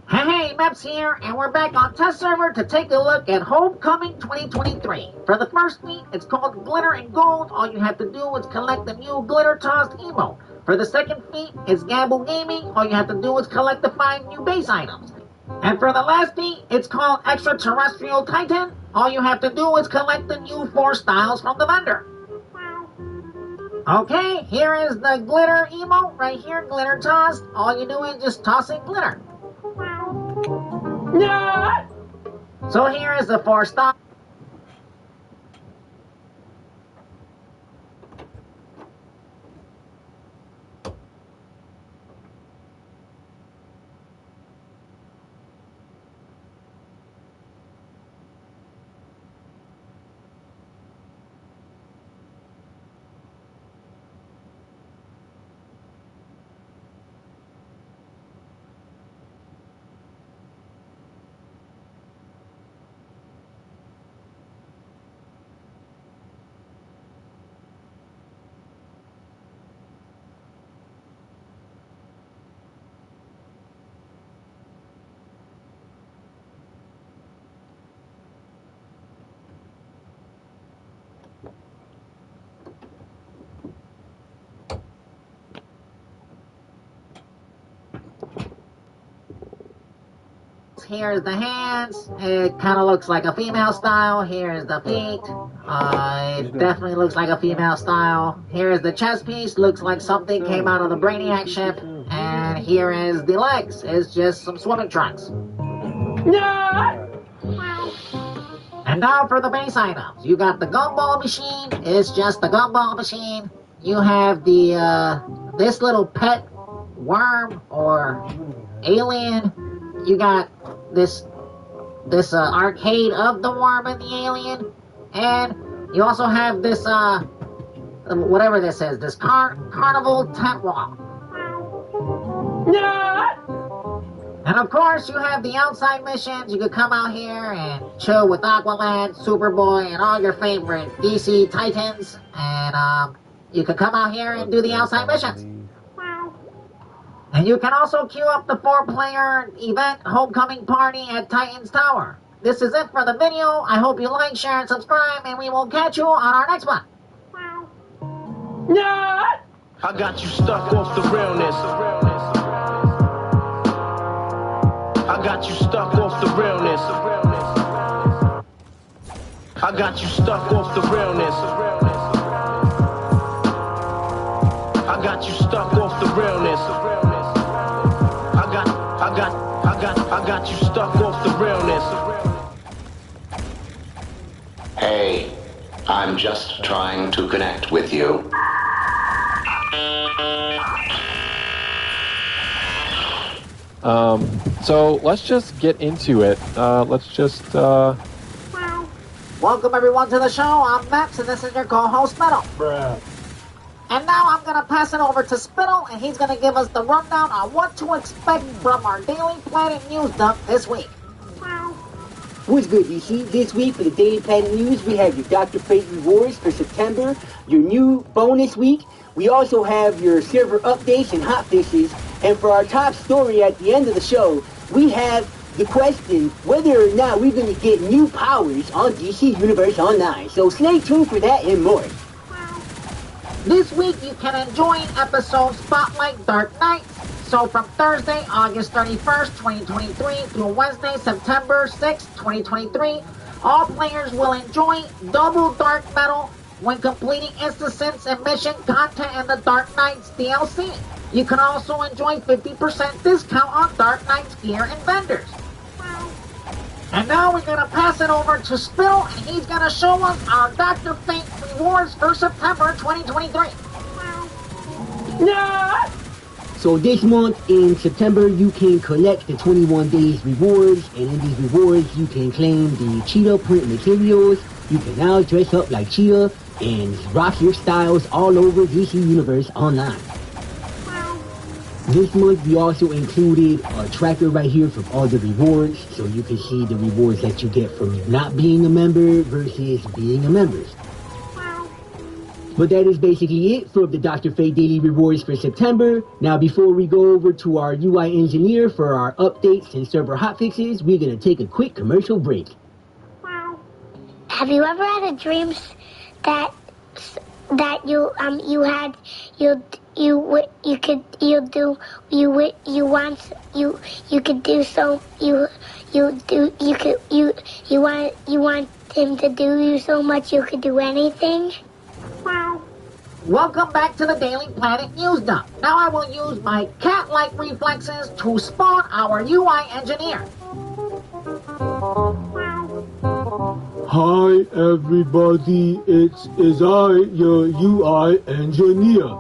Hey, Maps here, and we're back on test server to take a look at Homecoming 2023. For the first feat, it's called Glitter and Gold. All you have to do is collect the new Glitter Tossed emote. For the second feat, it's Gamble Gaming. All you have to do is collect the 5 new base items. And for the last feat, it's called Extraterrestrial Titan. All you have to do is collect the new 4 styles from the vendor. Okay, here is the glitter emote right here, glitter tossed. All you do is just tossing glitter. So here is the 4 styles. Here's the hands. It kind of looks like a female style. Here's the feet. It definitely looks like a female style. Here's the chest piece. Looks like something came out of the Brainiac ship. And here is the legs. It's just some swimming trunks. And now for the base items. You got the gumball machine. It's just the gumball machine. You have the this little pet worm or alien. You got this arcade of the worm and the alien, and you also have this whatever this is, this carnival tent wall. And of course you have the outside missions. You could come out here and chill with Aqualad, Superboy, and all your favorite DC Titans, and you can come out here and do the outside missions. And you can also queue up the 4-player event Homecoming Party at Titan's Tower. This is it for the video. I hope you like, share, and subscribe, and we will catch you on our next one. I got you stuck off the realness. I got you stuck off the realness. I got you stuck off the realness. I got you stuck off the realness. I got you stuck off the realness. Hey, I'm just trying to connect with you. So let's just get into it. Welcome everyone to the show. I'm Max and this is your co-host Spittle. Bruh. And now I'm going to pass it over to Spittle and he's going to give us the rundown on what to expect from our Daily Planet News Dump this week. What's good, DC? This week for the Daily Planet News, we have your Dr. Fate rewards for September, your new bonus week. We also have your server updates and hotfixes. And for our top story at the end of the show, we have the question whether or not we're going to get new powers on DC Universe Online. So stay tuned for that and more. This week you can enjoy episode Spotlight Dark Knights. So from Thursday, August 31st, 2023 through Wednesday, September 6th, 2023, all players will enjoy double Dark Metal when completing instances and mission content in the Dark Knights DLC. You can also enjoy 50% discount on Dark Knights gear and vendors. And now we're going to pass it over to Spill, and he's going to show us our Dr. Fate rewards for September 2023. Yeah! So this month in September, you can collect the 21 days rewards, and in these rewards, you can claim the Cheetah print materials. You can now dress up like Cheetah and rock your styles all over DC Universe Online. This month, we also included a tracker right here from all the rewards, so you can see the rewards that you get from not being a member versus being a member. But that is basically it for the Dr. Fate Daily Rewards for September. Now, before we go over to our UI engineer for our updates and server hotfixes, we're going to take a quick commercial break. Have you ever had a dream that you want him to do you so much you could do anything? Welcome back to the Daily Planet News Dump. Now I will use my cat-like reflexes to spawn our UI engineer. Hi everybody, it is I, your UI engineer.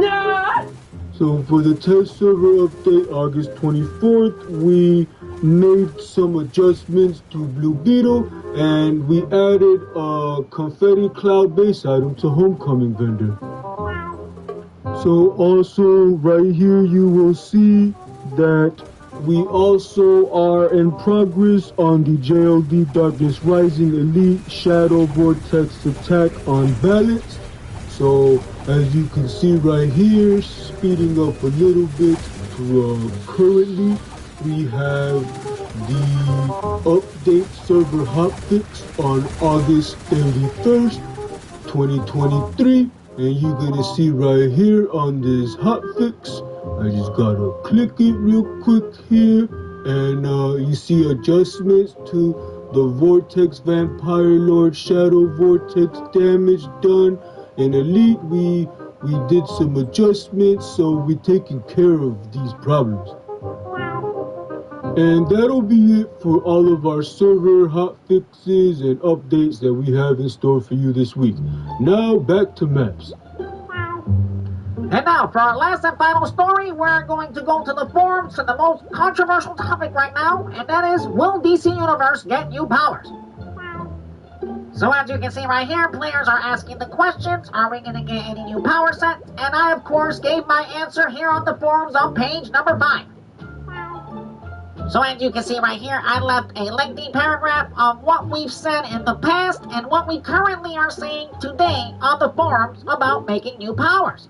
Yeah! So for the test server update August 24th, we made some adjustments to Blue Beetle and we added a confetti cloud base item to Homecoming vendor. So also right here you will see that we also are in progress on the JLD Darkness Rising Elite Shadow Vortex attack on balance. So as you can see right here, speeding up a little bit to currently we have the update server hotfix on August 31st, 2023. And you're gonna see right here on this hotfix, I just gotta click it real quick here, and you see adjustments to the Vortex Vampire Lord Shadow Vortex damage done. In Elite, we did some adjustments, so we're taking care of these problems. And that'll be it for all of our server hotfixes and updates that we have in store for you this week. Now back to maps. And now for our last and final story, we're going to go to the forums to the most controversial topic right now, and that is, will DC Universe get new powers? So as you can see right here, players are asking the questions, are we going to get any new power sets? And I, of course, gave my answer here on the forums on page number 5. So as you can see right here, I left a lengthy paragraph of what we've said in the past and what we currently are saying today on the forums about making new powers.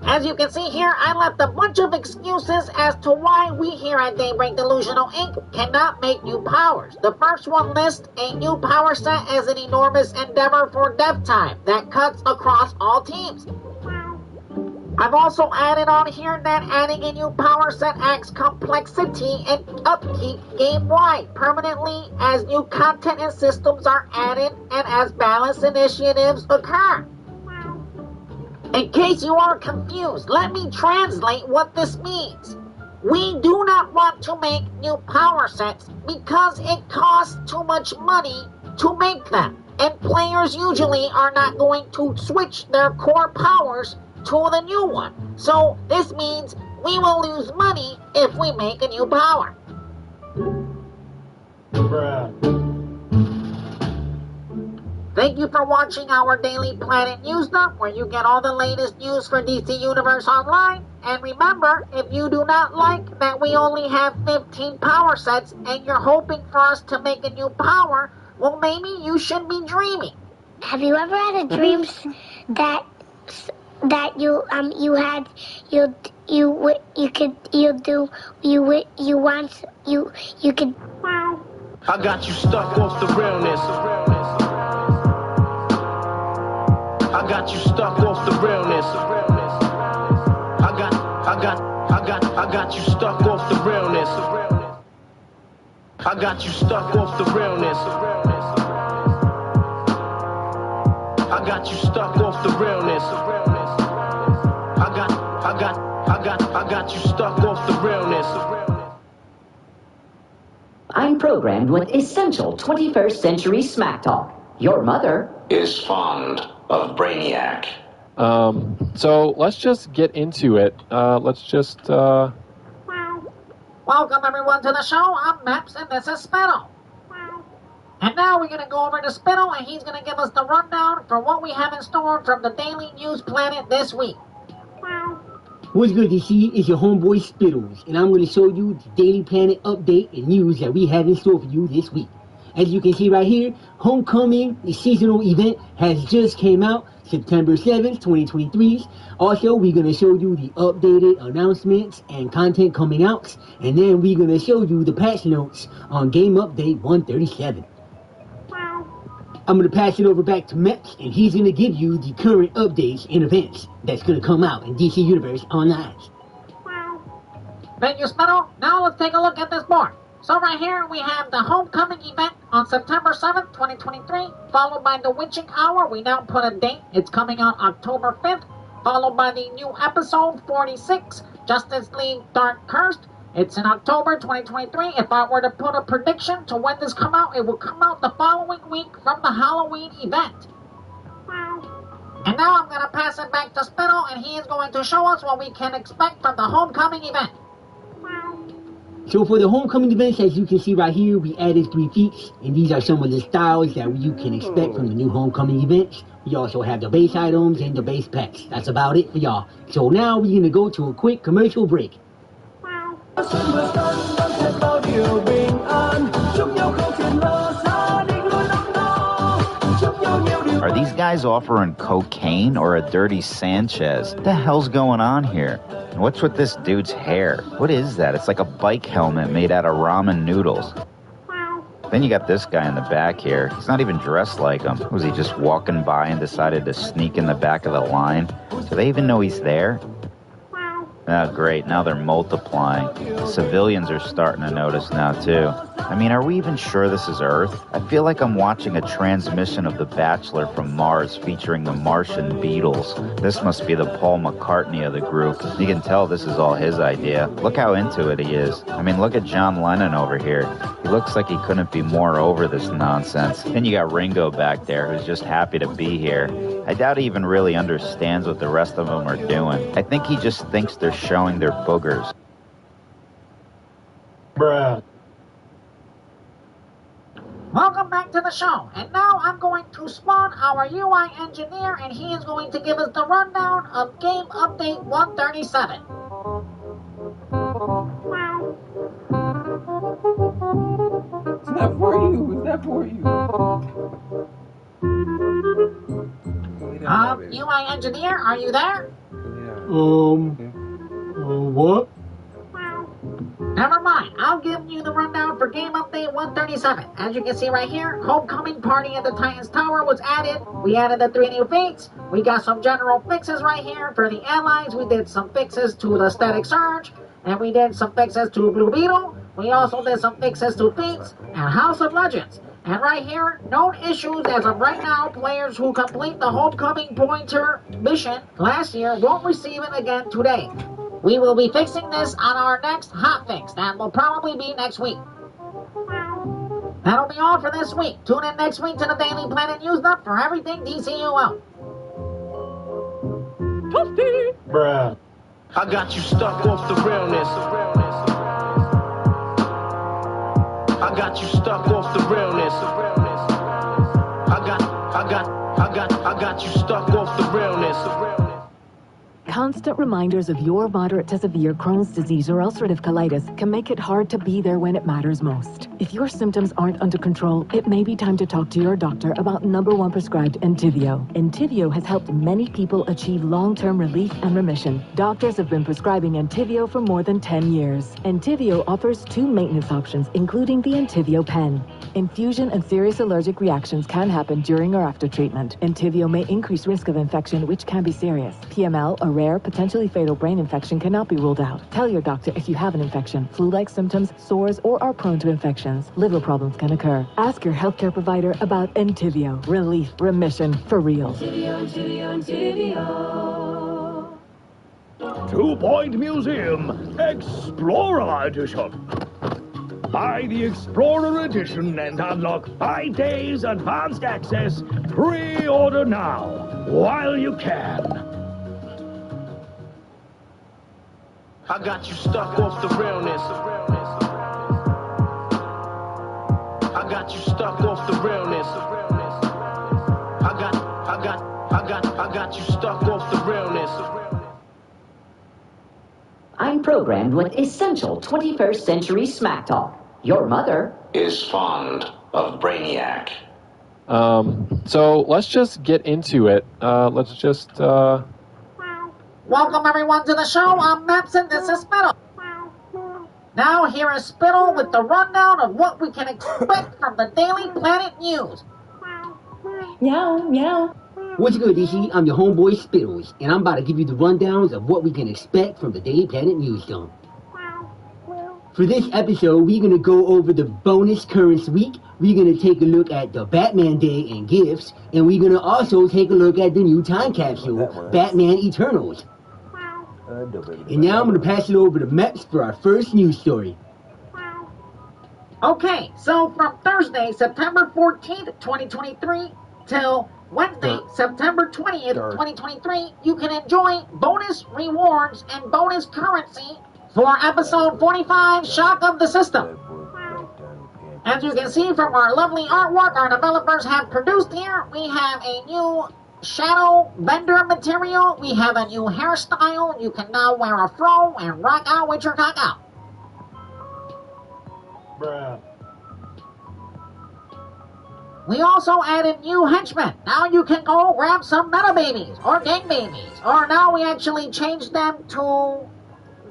As you can see here, I left a bunch of excuses as to why we here at Daybreak Delusional Inc. cannot make new powers. The first one lists a new power set as an enormous endeavor for dev time that cuts across all teams. I've also added on here that adding a new power set adds complexity and upkeep game-wide permanently as new content and systems are added and as balance initiatives occur. In case you are confused, let me translate what this means. We do not want to make new power sets because it costs too much money to make them, and players usually are not going to switch their core powers to the new one. So this means we will lose money if we make a new power. Thank you for watching our Daily Planet News Dump, where you get all the latest news for DC Universe Online. And remember, if you do not like that we only have 15 power sets and you're hoping for us to make a new power, well, maybe you should be dreaming. Have you ever had a dream that you could. I got you stuck off the realness. I got you stuck off the realness. I got you stuck off the realness. I got you stuck off the realness. I got you stuck off the realness. I got you stuck off the realness. I'm programmed with essential 21st century smack talk. Your mother is fond of Brainiac. So let's just get into it. Welcome everyone to the show. I'm Maps and this is Spittle. And now we're going to go over to Spittle and he's going to give us the rundown for what we have in store from the Daily News Planet this week. What's good, DC? It's your homeboy Spittles, and I'm going to show you the Daily Planet update and news that we have in store for you this week. As you can see right here, Homecoming, the seasonal event, has just came out, September 7th, 2023. Also, we're going to show you the updated announcements and content coming out, and then we're going to show you the patch notes on Game Update 137. I'm going to pass it over back to Meps, and he's going to give you the current updates and events that's going to come out in DC Universe Online. Thank you, Spittle. Now let's take a look at this board. So right here we have the Homecoming event on September 7th, 2023, followed by the Witching Hour. We now put a date. It's coming out October 5th, followed by the new episode 46, Justice League Dark Cursed. It's in October 2023. If I were to put a prediction to when this come out, it will come out the following week from the Halloween event. And now I'm going to pass it back to Spittle, and he is going to show us what we can expect from the Homecoming event. So for the Homecoming events, as you can see right here, we added 3 feats, and these are some of the styles that you can expect from the new Homecoming events. We also have the base items and the base packs. That's about it for y'all. So now we're going to go to a quick commercial break. Are these guys offering cocaine or a dirty Sanchez? What the hell's going on here? And what's with this dude's hair? What is that? It's like a bike helmet made out of ramen noodles. Then you got this guy in the back here. He's not even dressed like him. Was he just walking by and decided to sneak in the back of the line? Do they even know he's there? Oh, great. Now they're multiplying. Civilians are starting to notice now, too. I mean, are we even sure this is Earth? I feel like I'm watching a transmission of The Bachelor from Mars featuring the Martian Beatles. This must be the Paul McCartney of the group. You can tell this is all his idea. Look how into it he is. I mean, look at John Lennon over here. He looks like he couldn't be more over this nonsense. Then you got Ringo back there, who's just happy to be here. I doubt he even really understands what the rest of them are doing. I think he just thinks they're showing their boogers. Bruh. Welcome back to the show, and now I'm going to spawn our UI engineer, and he is going to give us the rundown of Game Update 137. It's not for you. It's not for you. UI engineer, are you there? What? Never mind, I'll give you the rundown for Game Update 137. As you can see right here, Homecoming Party at the Titans Tower was added. We added the 3 new feats. We got some general fixes right here for the allies. We did some fixes to the Static Surge, and we did some fixes to Blue Beetle. We also did some fixes to feats and House of Legends. And right here, known issues as of right now, players who complete the Homecoming Pointer mission last year won't receive it again today. We will be fixing this on our next hotfix. That will probably be next week. That'll be all for this week. Tune in next week to the Daily Planet News Dump for everything DCUO. Toasty! Bruh. I got you stuck off the realness. I got you stuck off off the realness. I got you stuck off the realness. Constant reminders of your moderate to severe Crohn's disease or ulcerative colitis can make it hard to be there when it matters most. If your symptoms aren't under control, it may be time to talk to your doctor about #1 prescribed Entyvio. Entyvio has helped many people achieve long-term relief and remission. Doctors have been prescribing Entyvio for more than 10 years. Entyvio offers 2 maintenance options, including the Entyvio pen. Infusion and serious allergic reactions can happen during or after treatment. Entyvio may increase risk of infection, which can be serious. PML, a rare, potentially fatal brain infection, cannot be ruled out. Tell your doctor if you have an infection, flu-like symptoms, sores, or are prone to infections. Liver problems can occur. Ask your healthcare provider about Entyvio. Relief, remission, for real. Entyvio. 2 Point Museum Explorer Edition. Buy the Explorer Edition and unlock 5 days advanced access. Pre-order now, while you can. I got you stuck off the realness. I got you stuck off the realness. I got you stuck off the realness. I'm programmed with essential 21st century smack talk. Your mother is fond of Brainiac. So let's just get into it. Welcome everyone to the show. I'm Maps and this is Spittle. Now here is Spittle with the rundown of what we can expect from the Daily Planet News. Meow, meow. What's good, DC? I'm your homeboy Spittles, and I'm about to give you the rundowns of what we can expect from the Daily Planet News Dump. For this episode, we're going to go over the bonus currents week, we're going to take a look at the Batman Day and gifts, and we're going to also take a look at the new time capsule, Batman Eternals. And now I'm going to pass it over to Meps for our first news story. Okay, so from Thursday, September 14th, 2023, till Wednesday, September 20th, 2023, you can enjoy bonus rewards and bonus currency for episode 45, Shock of the System. As you can see from our lovely artwork our developers have produced here, we have a new shadow bender material, we have a new hairstyle, you can now wear a fro and rock out with your cock out. Bruh. We also added new henchmen. Now you can go grab some meta babies or gang babies. Or now we actually changed them to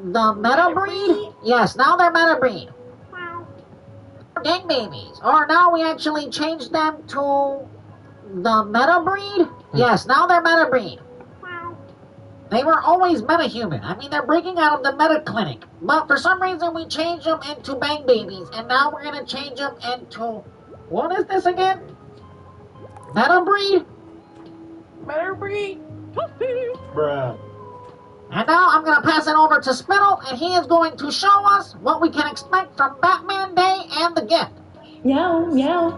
the meta breed? Yes, now they're meta breed. Gang babies. Or now we actually changed them to the meta breed? Yes, now they're meta breed. They were always meta-human. I mean, they're breaking out of the meta clinic. But for some reason we changed them into bang babies. And now we're going to change them into... What is this again? Meta breed? Meta breed? Bruh. And now I'm going to pass it over to Spittle, and he is going to show us what we can expect from Batman Day and the gift. Meow, meow.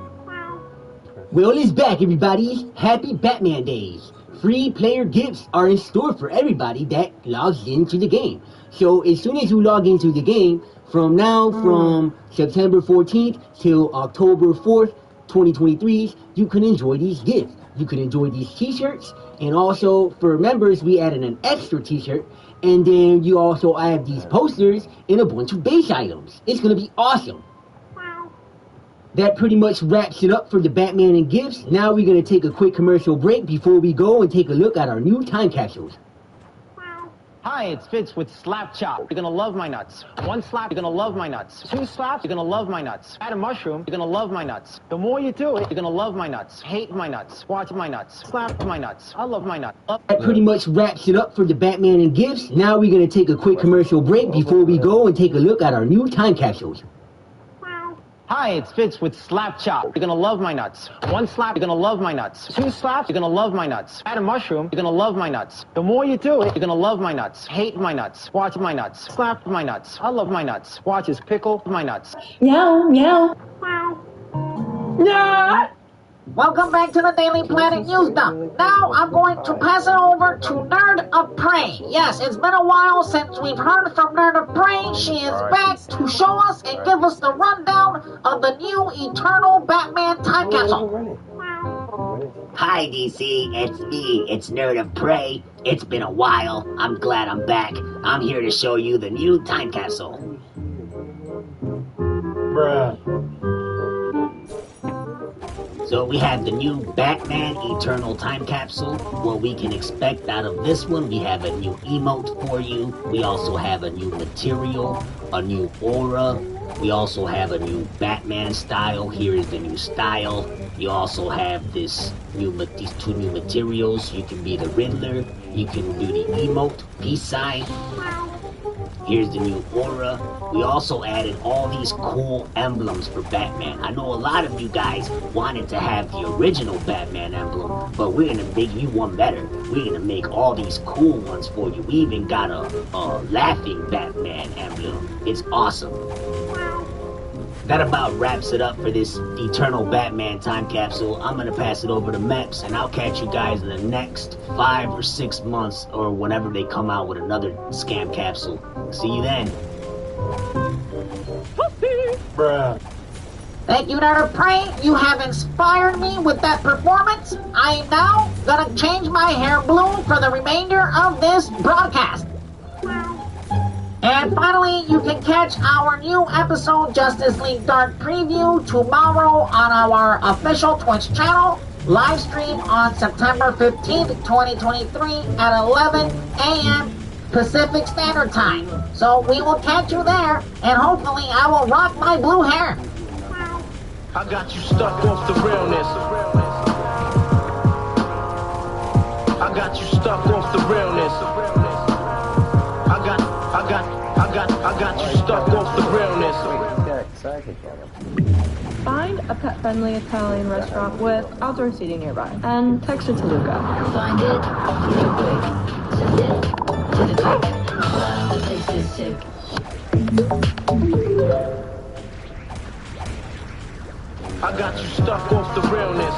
Well, it's back, everybody. Happy Batman Days. Free player gifts are in store for everybody that logs into the game. So as soon as you log into the game, from September 14th till October 4th, 2023, you can enjoy these gifts. You can enjoy these t-shirts, and also for members, we added an extra t-shirt, and then you also add these posters and a bunch of base items. It's going to be awesome. That pretty much wraps it up for the Batman and gifts. Now we're going to take a quick commercial break before we go and take a look at our new time capsules. Hi, it's Fitz with Slap Chop. You're gonna love my nuts. 1 slap, you're gonna love my nuts. 2 slaps, you're gonna love my nuts. Add a mushroom, you're gonna love my nuts. The more you do it, you're gonna love my nuts. Hate my nuts. Watch my nuts. Slap my nuts. I love my nuts. That pretty much wraps it up for the Batman and gifts. Now we're going to take a quick commercial break before we go and take a look at our new time capsules. Hi, it's Fitz with Slap Chop. You're gonna love my nuts. 1 slap, you're gonna love my nuts. 2 slaps, you're gonna love my nuts. Add a mushroom, you're gonna love my nuts. The more you do it, you're gonna love my nuts. Hate my nuts. Watch my nuts. Slap my nuts. I love my nuts. Watch us pickle my nuts. Meow, meow. Yeah. Welcome back to the Daily Planet News Dump. Now I'm going to pass it over to Nerd of Prey. Yes, it's been a while since we've heard from Nerd of Prey. She is back to show us and give us the rundown of the new Eternal Batman time capsule. Hi, DC. It's me. It's Nerd of Prey. It's been a while. I'm glad I'm back. I'm here to show you the new time capsule. Bruh. So we have the new Batman Eternal Time Capsule. What we can expect out of this one, we have a new emote for you. We also have a new material, a new aura. We also have a new Batman style. Here is the new style. You also have these two new materials. You can be the Riddler. You can do the emote, peace sign. Here's the new aura. We also added all these cool emblems for Batman. I know a lot of you guys wanted to have the original Batman emblem, but we're gonna make you one better. We're gonna make all these cool ones for you. We even got a laughing Batman emblem. It's awesome. That about wraps it up for this Eternal Batman time capsule. I'm gonna pass it over to Meps, and I'll catch you guys in the next 5 or 6 months, or whenever they come out with another scam capsule. See you then. Bruh. Thank you, Nerd of Prey. You have inspired me with that performance. I am now gonna change my hair blue for the remainder of this broadcast. And finally, you can catch our new episode, Justice League Dark Preview, tomorrow on our official Twitch channel, live stream on September 15th, 2023 at 11 a.m. Pacific Standard Time. So we will catch you there, and hopefully I will rock my blue hair. I got you stuck off the realness. I got you stuck off the realness. I got you stuck off the realness. Find a pet-friendly Italian restaurant with outdoor seating nearby, and text it to Luca. Find it real quick. Send it to the tick. The taste is sick. I got you stuck off the realness.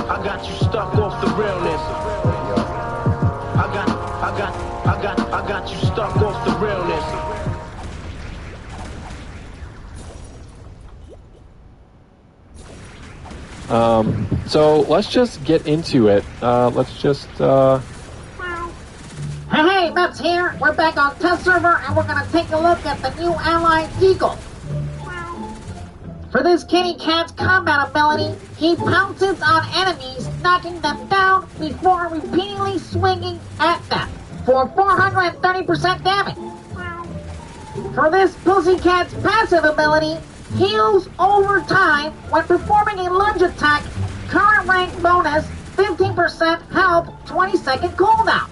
I got you stuck off the realness. I got you stuck off the realness. So let's just get into it. Let's just, Hey, Meps here. We're back on test server, and we're gonna take a look at the new ally, Eagle. For this kitty cat's combat ability, he pounces on enemies, knocking them down before repeatedly swinging at them for 430% damage. For this pussycat's passive ability, heals over time when performing a lunge attack, current rank bonus, 15% health, 20-second cooldown.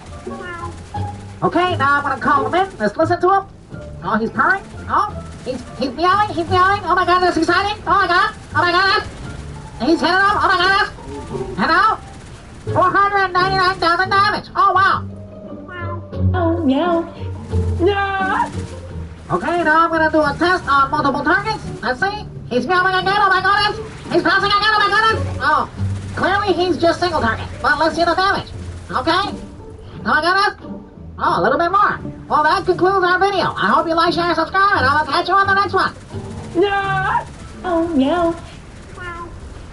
Okay, now I'm gonna call him in. Let's listen to him. Oh, he's purring. Oh, he's meowing. He's meowing. Oh my God, that's exciting. Oh my God. Oh my God. He's hitting him. Oh my God. And now, 499,000 damage. Oh wow. Oh, meow. Yeah. Okay, now I'm gonna do a test on multiple targets. Let's see. He's meowing again. Oh my goodness. He's pouncing again. Oh my goodness. Oh, clearly he's just single target. But let's see the damage. Okay. Oh my goodness. Oh, a little bit more. Well, that concludes our video. I hope you like, share, and subscribe, and I'll catch you on the next one. Yeah. Oh, meow.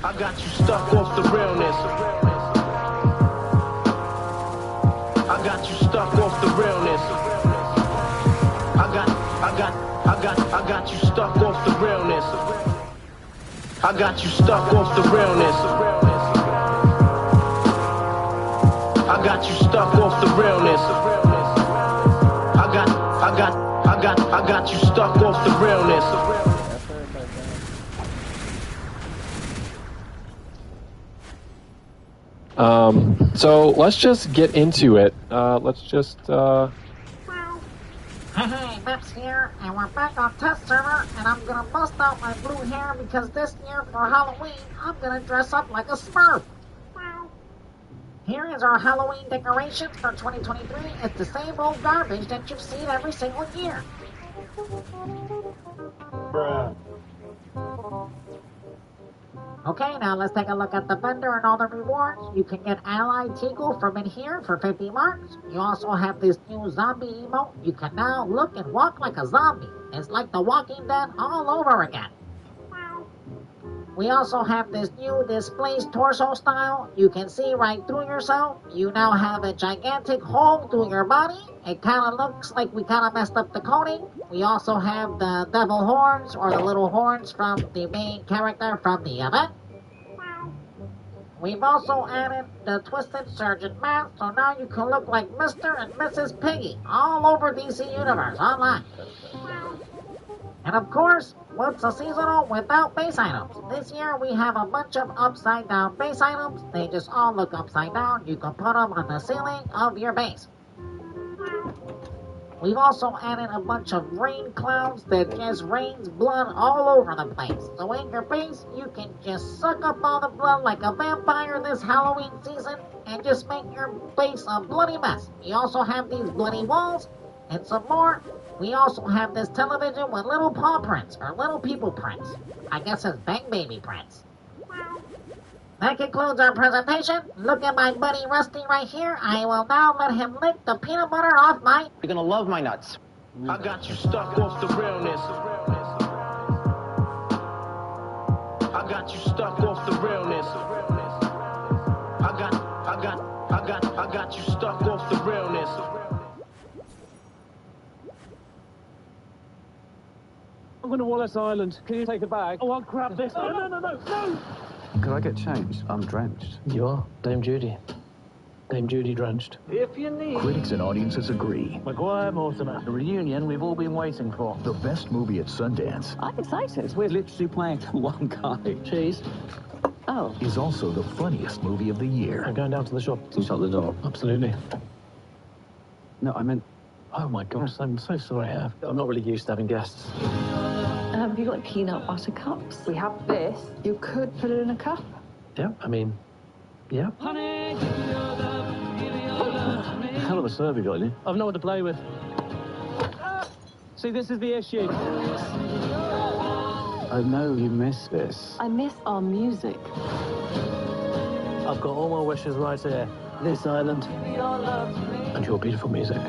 I got you stuck off the realness. I got you stuck off the realness. I got you stuck off the realness. I got you stuck off the realness. I got you stuck off the realness. I got you stuck off the realness. So let's just get into it. Let's just, Hey, Meps here, and we're back on test server, and I'm gonna bust out my blue hair because this year for Halloween, I'm gonna dress up like a Smurf. Here is our Halloween decorations for 2023. It's the same old garbage that you've seen every single year. Bruh. Okay, now let's take a look at the vendor and all the rewards. You can get Allied Teagle from in here for 50 marks. You also have this new zombie emote. You can now look and walk like a zombie. It's like The Walking Dead all over again. We also have this new displaced torso style. You can see right through yourself. You now have a gigantic hole through your body. It kind of looks like we kind of messed up the coding. We also have the devil horns, or the little horns from the main character from the event. We've also added the Twisted Surgeon mask, so now you can look like Mr. and Mrs. Piggy all over DC Universe online. And of course, what's a seasonal without base items? This year we have a bunch of upside down base items. They just all look upside down. You can put them on the ceiling of your base. We've also added a bunch of rain clouds that just rains blood all over the place. So in your base, you can just suck up all the blood like a vampire this Halloween season and just make your base a bloody mess. You also have these bloody walls and some more. We also have this television with little paw prints, or little people prints. I guess it's Bang Baby prints. That concludes our presentation. Look at my buddy Rusty right here. I will now let him lick the peanut butter off my... You're gonna love my nuts. I got you stuck off the realness. I got you stuck off the realness. I got you stuck off the realness. I'm going to Wallace Island. Can you take a bag? Oh, I'll grab this. No! Could I get changed? I'm drenched. You are? Dame Judy. Dame Judy drenched. If you need. Critics and audiences agree. Maguire Mortimer. The reunion we've all been waiting for. The best movie at Sundance. I'm excited. We're literally playing one guy. Cheese. Oh. Is also the funniest movie of the year. I'm going down to the shop. To shut the door. Absolutely. No, I meant... Oh my gosh, I'm so sorry. I'm not really used to having guests. Have you got peanut butter cups? We have this. You could put it in a cup. Yeah, I mean, yeah. Hell of a serve you got, you. I've no one to play with. See, this is the issue. I know you miss this. I miss our music. I've got all my wishes right here. This island. And your beautiful music.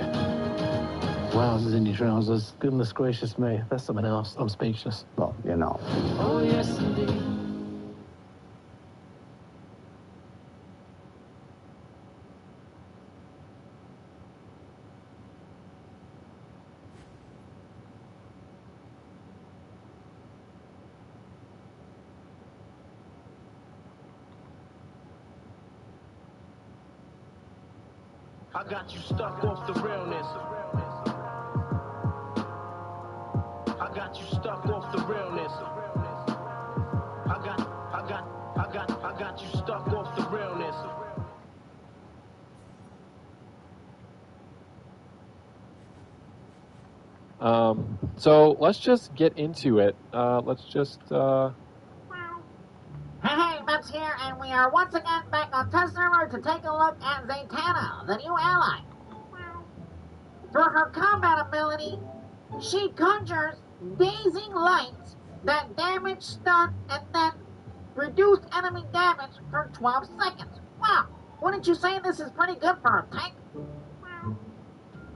Wowzers in your trousers. Goodness gracious me. That's something else. I'm speechless. Well, you know. Oh, yes, indeed. I got you stuck off the realness. I got you stuck off the realness. I got you stuck off the realness. So let's just get into it. Let's just, Hey, Mets here, and we are once again back on test server to take a look at Zatanna, the new ally. For her combat ability, she conjures dazing lights that damage, stun, and then reduce enemy damage for 12 seconds. Wow, wouldn't you say this is pretty good for a tank?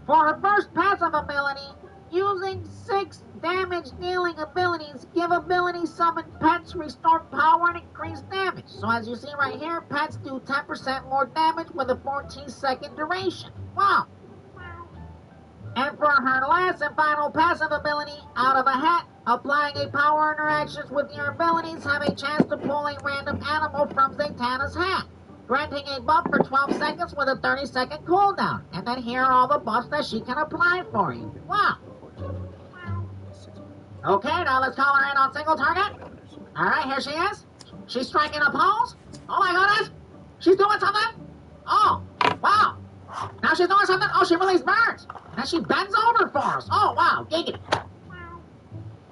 For her first passive ability, using 6 damage-dealing abilities, give ability summon pets, restore power, and increase damage. So as you see right here, pets do 10% more damage with a 14-second duration. Wow! And for her last and final passive ability, out of a hat, applying a power interactions with your abilities, have a chance to pull a random animal from Zatanna's hat, granting a buff for 12 seconds with a 30-second cooldown. And then here are all the buffs that she can apply for you. Wow! Okay, now let's call her in on single target. Alright, here she is. She's striking a pose. Oh my goodness! She's doing something! Oh, wow! Now she's doing something. Oh, she released birds! And she bends over for us. Oh, wow, giggity.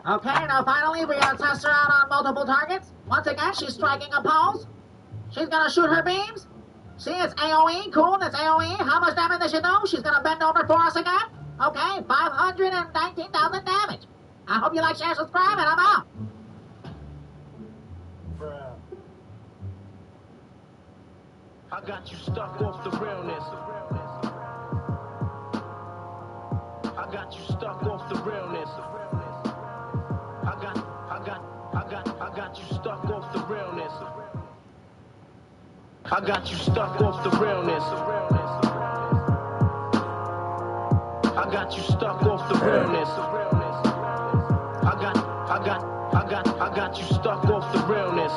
Okay, now finally we're gonna test her out on multiple targets. Once again, she's striking a pose. She's gonna shoot her beams. See, it's AoE. Cool, that's AoE. How much damage does she do? She's gonna bend over for us again. Okay, 519,000 damage. I hope you like, share, subscribe, and I'm out. I got you stuck off the realness. I got you stuck off the realness. I got you stuck off the realness. I got you stuck off the realness. I got you stuck off the realness. I got you stuck off the realness.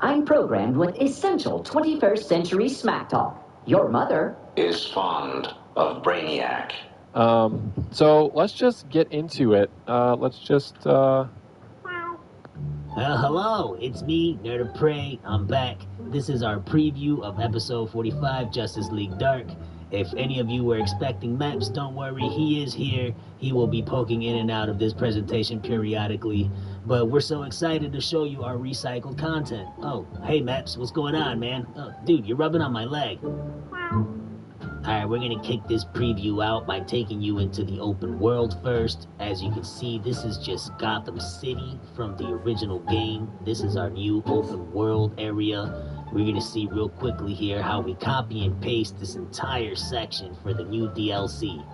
I'm programmed with essential 21st century smack talk. Your mother is fond of Brainiac. So let's just get into it. Hello, it's me, Nerd of Prey. I'm back. This is our preview of episode 45, Justice League Dark. If any of you were expecting maps, don't worry, he is here. He will be poking in and out of this presentation periodically. But we're so excited to show you our recycled content. Oh, hey Maps, what's going on, man? Oh, dude, you're rubbing on my leg. Alright, we're gonna kick this preview out by taking you into the open world first. As you can see, this is just Gotham City from the original game. This is our new open world area. We're gonna see real quickly here how we copy and paste this entire section for the new DLC.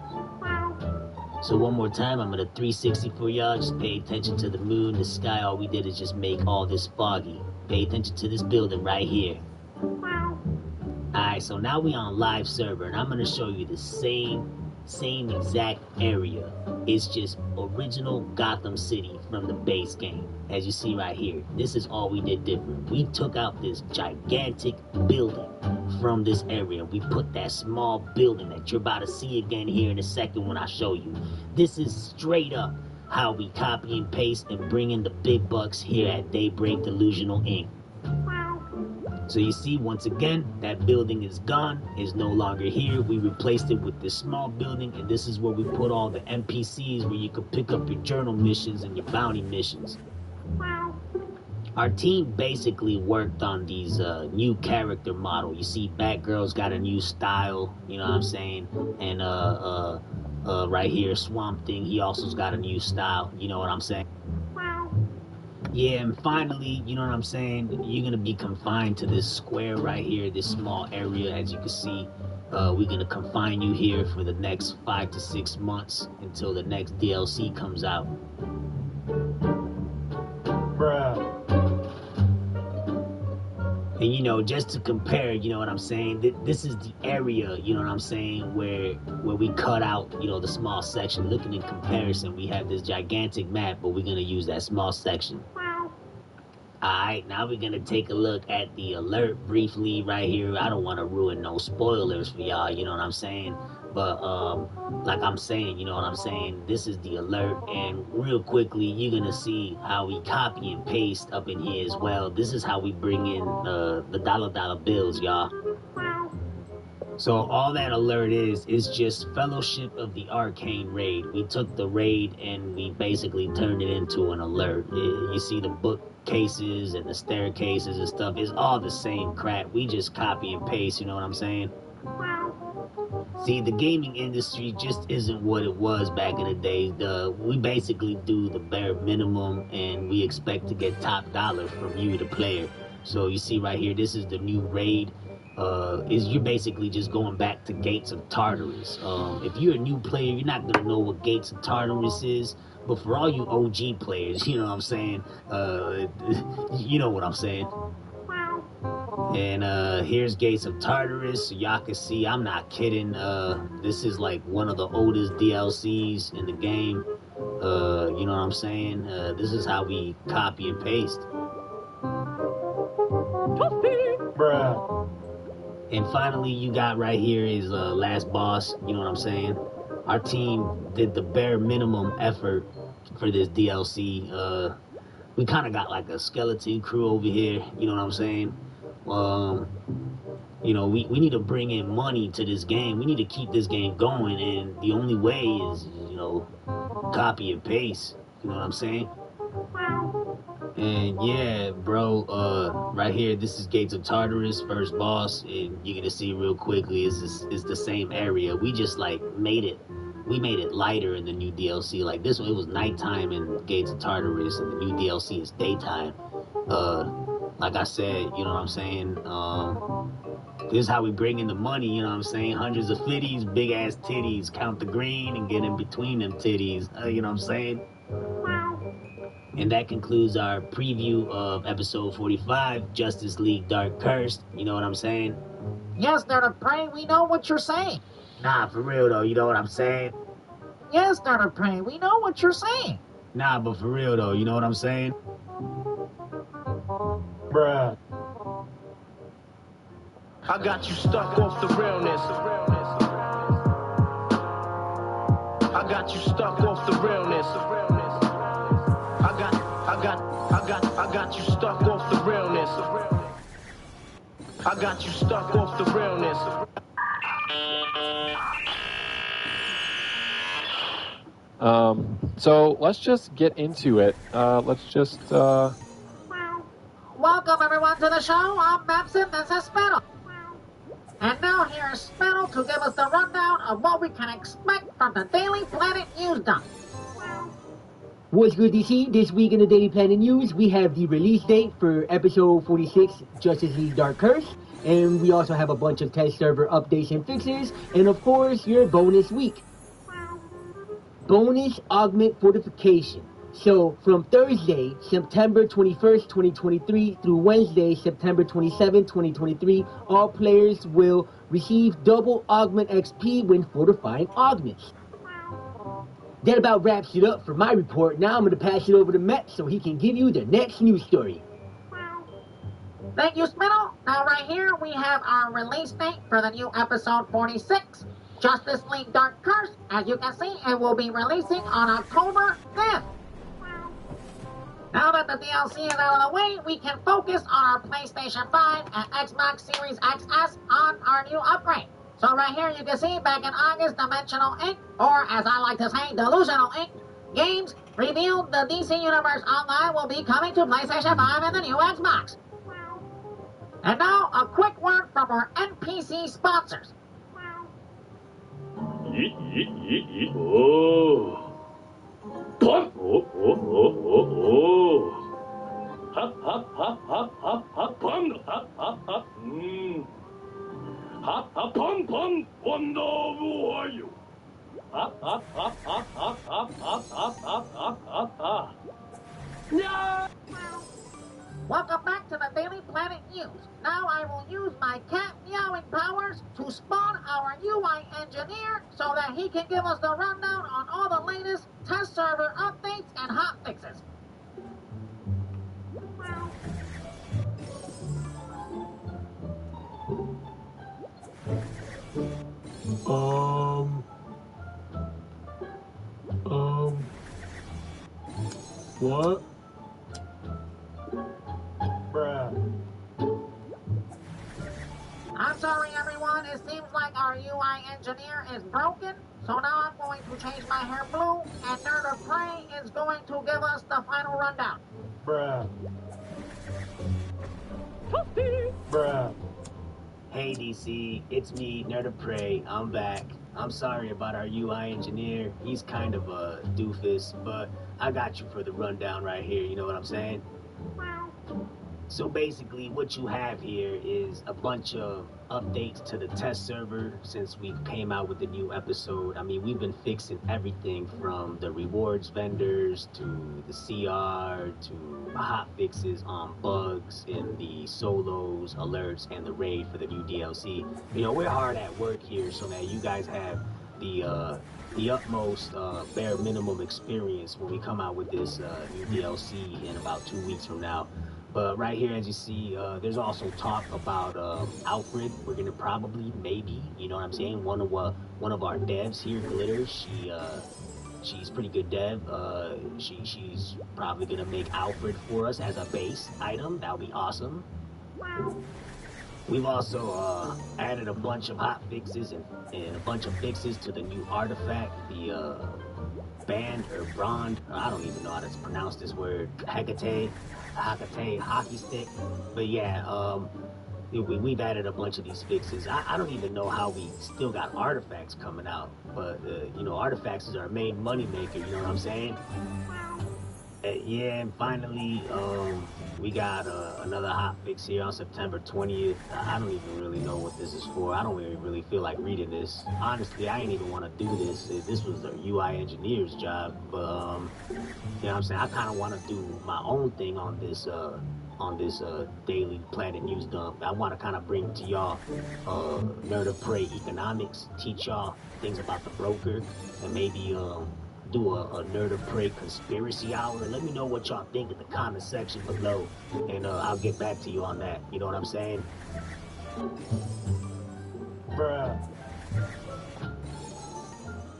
So one more time, I'm gonna 360 for y'all. Just pay attention to the moon, the sky. All we did is just make all this foggy. Pay attention to this building right here. Alright, so now we on live server, and I'm gonna show you the same exact area. It's just original Gotham City from the base game. As you see right here, this is all we did different. We took out this gigantic building from this area. We put that small building that you're about to see again here in a second when I show you. This is straight up how we copy and paste and bring in the big bucks here at Daybreak Delusional Inc. So you see, once again, that building is gone, is no longer here. We replaced it with this small building, and this is where we put all the NPCs where you could pick up your journal missions and your bounty missions. Our team basically worked on these new character model. You see, Batgirl's got a new style, you know what I'm saying? And right here, Swamp Thing, he also's got a new style, you know what I'm saying? Yeah, and finally, you know what I'm saying, you're going to be confined to this square right here, this small area. As you can see, we're going to confine you here for the next 5 to 6 months until the next DLC comes out. Bruh. And, you know, just to compare, you know what I'm saying, this is the area, you know what I'm saying, where we cut out, you know, the small section. Looking in comparison, we have this gigantic map, but we're going to use that small section. Alright, now we're going to take a look at the alert briefly right here. I don't want to ruin no spoilers for y'all, you know what I'm saying? But, like I'm saying, you know what I'm saying? This is the alert, and real quickly, you're going to see how we copy and paste up in here as well. This is how we bring in the dollar bills, y'all. So all that alert is just Fellowship of the Arcane Raid. We took the raid and we basically turned it into an alert. You see the bookcases and the staircases and stuff. It's all the same crap. We just copy and paste, you know what I'm saying? See, the gaming industry just isn't what it was back in the day. We basically do the bare minimum and we expect to get top dollar from you, the player. So you see right here, this is the new raid. You're basically just going back to Gates of Tartarus. If you're a new player, you're not gonna know what Gates of Tartarus is, but for all you OG players, you know what I'm saying, you know what I'm saying. And here's Gates of Tartarus, so y'all can see, I'm not kidding, this is like one of the oldest DLCs in the game, you know what I'm saying, this is how we copy and paste. Bruh. And finally, you got right here is Last Boss, you know what I'm saying? Our team did the bare minimum effort for this DLC. We kind of got like a skeleton crew over here, you know what I'm saying? You know, we need to bring in money to this game. We need to keep this game going, and the only way is, you know, copy and paste, you know what I'm saying? And yeah, bro, right here, this is Gates of Tartarus, first boss, and you're gonna see real quickly, it's the same area. We just like made it lighter in the new DLC. Like this one, it was nighttime in Gates of Tartarus, and the new DLC is daytime. like I said, you know what I'm saying? This is how we bring in the money, you know what I'm saying? Hundreds of fitties, big ass titties, count the green and get in between them titties, you know what I'm saying? And that concludes our preview of episode 45, Justice League Dark Curse. You know what I'm saying? Yes, Nerd of Prey, we know what you're saying. Nah, for real though, you know what I'm saying? Yes, Nerd of Prey, we know what you're saying. Nah, but for real though, you know what I'm saying? Bruh. I got you stuck off the realness. I got you stuck off the realness. I got you stuck off the realness. I got you stuck off the realness. So let's just get into it. Welcome everyone to the show. I'm Babson, this is Spittle. And now here's Spittle to give us the rundown of what we can expect from the Daily Planet News Dump. What's good, DC? This week in the Daily Planet News, we have the release date for episode 46, Justice League Dark Curse. And we also have a bunch of test server updates and fixes. And of course, your bonus week. Bonus augment fortification. So from Thursday, September 21st, 2023 through Wednesday, September 27th, 2023, all players will receive double augment XP when fortifying augments. That about wraps it up for my report. Now I'm going to pass it over to Matt so he can give you the next news story. Thank you, Spittle. Now right here we have our release date for the new episode 46, Justice League Dark Curse. As you can see, it will be releasing on October 5th. Now that the DLC is out of the way, we can focus on our PlayStation 5 and Xbox Series XS on our new upgrade. So right here you can see back in August, Dimensional Ink, or as I like to say, Delusional Ink, games revealed the DC Universe Online will be coming to PlayStation 5 and the new Xbox. And now, a quick word from our NPC sponsors. Pun! Hop, hop, hop, hop, hop, hop, pun! Hop, hop, hop, Hop, hop, pun, pun! Wonder who are you? Hop, hop, hop, hop, hop, hop, hop, hop, hop, hop, hop, hop. Yeah! Welcome back to the Daily Planet News. Now I will use my cat meowing powers to spawn our UI engineer so that he can give us the rundown on all the latest test server updates and hotfixes. What? Bruh. I'm sorry everyone, it seems like our UI engineer is broken, so now I'm going to change my hair blue, and Nerd of Prey is going to give us the final rundown. Bruh. Bruh. Hey DC, it's me, Nerd of Prey. I'm back. I'm sorry about our UI engineer. He's kind of a doofus, but I got you for the rundown right here, you know what I'm saying? So basically what you have here is a bunch of updates to the test server since we came out with the new episode. I mean, we've been fixing everything from the rewards vendors to the CR to hot fixes on bugs in the solos, alerts, and the raid for the new DLC. You know, we're hard at work here so that you guys have the utmost bare minimum experience when we come out with this new DLC in about 2 weeks from now. But right here, as you see, there's also talk about Alfred. We're gonna probably, maybe, you know what I'm saying, one of our devs here, Glitter. She's pretty good dev. She's probably gonna make Alfred for us as a base item. That would be awesome. We've also added a bunch of hot fixes and a bunch of fixes to the new artifact, the band or brand. I don't even know how to pronounce this word. Hecate, hockey stick. But yeah, we've added a bunch of these fixes. I don't even know how we still got artifacts coming out. But, you know, artifacts is our main money maker, you know what I'm saying? Yeah, and finally, We got another hot fix here on September 20th. I don't even really know what this is for. I don't even really feel like reading this. Honestly, I ain't even want to do this. This was the UI engineer's job. But, you know what I'm saying? I kind of want to do my own thing on this Daily Planet News Dump. I want to kind of bring to y'all Nerd of Prey economics, teach y'all things about the broker, and maybe do a Nerd of Prey conspiracy hour. Let me know what y'all think in the comment section below, and I'll get back to you on that. You know what I'm saying? Bruh.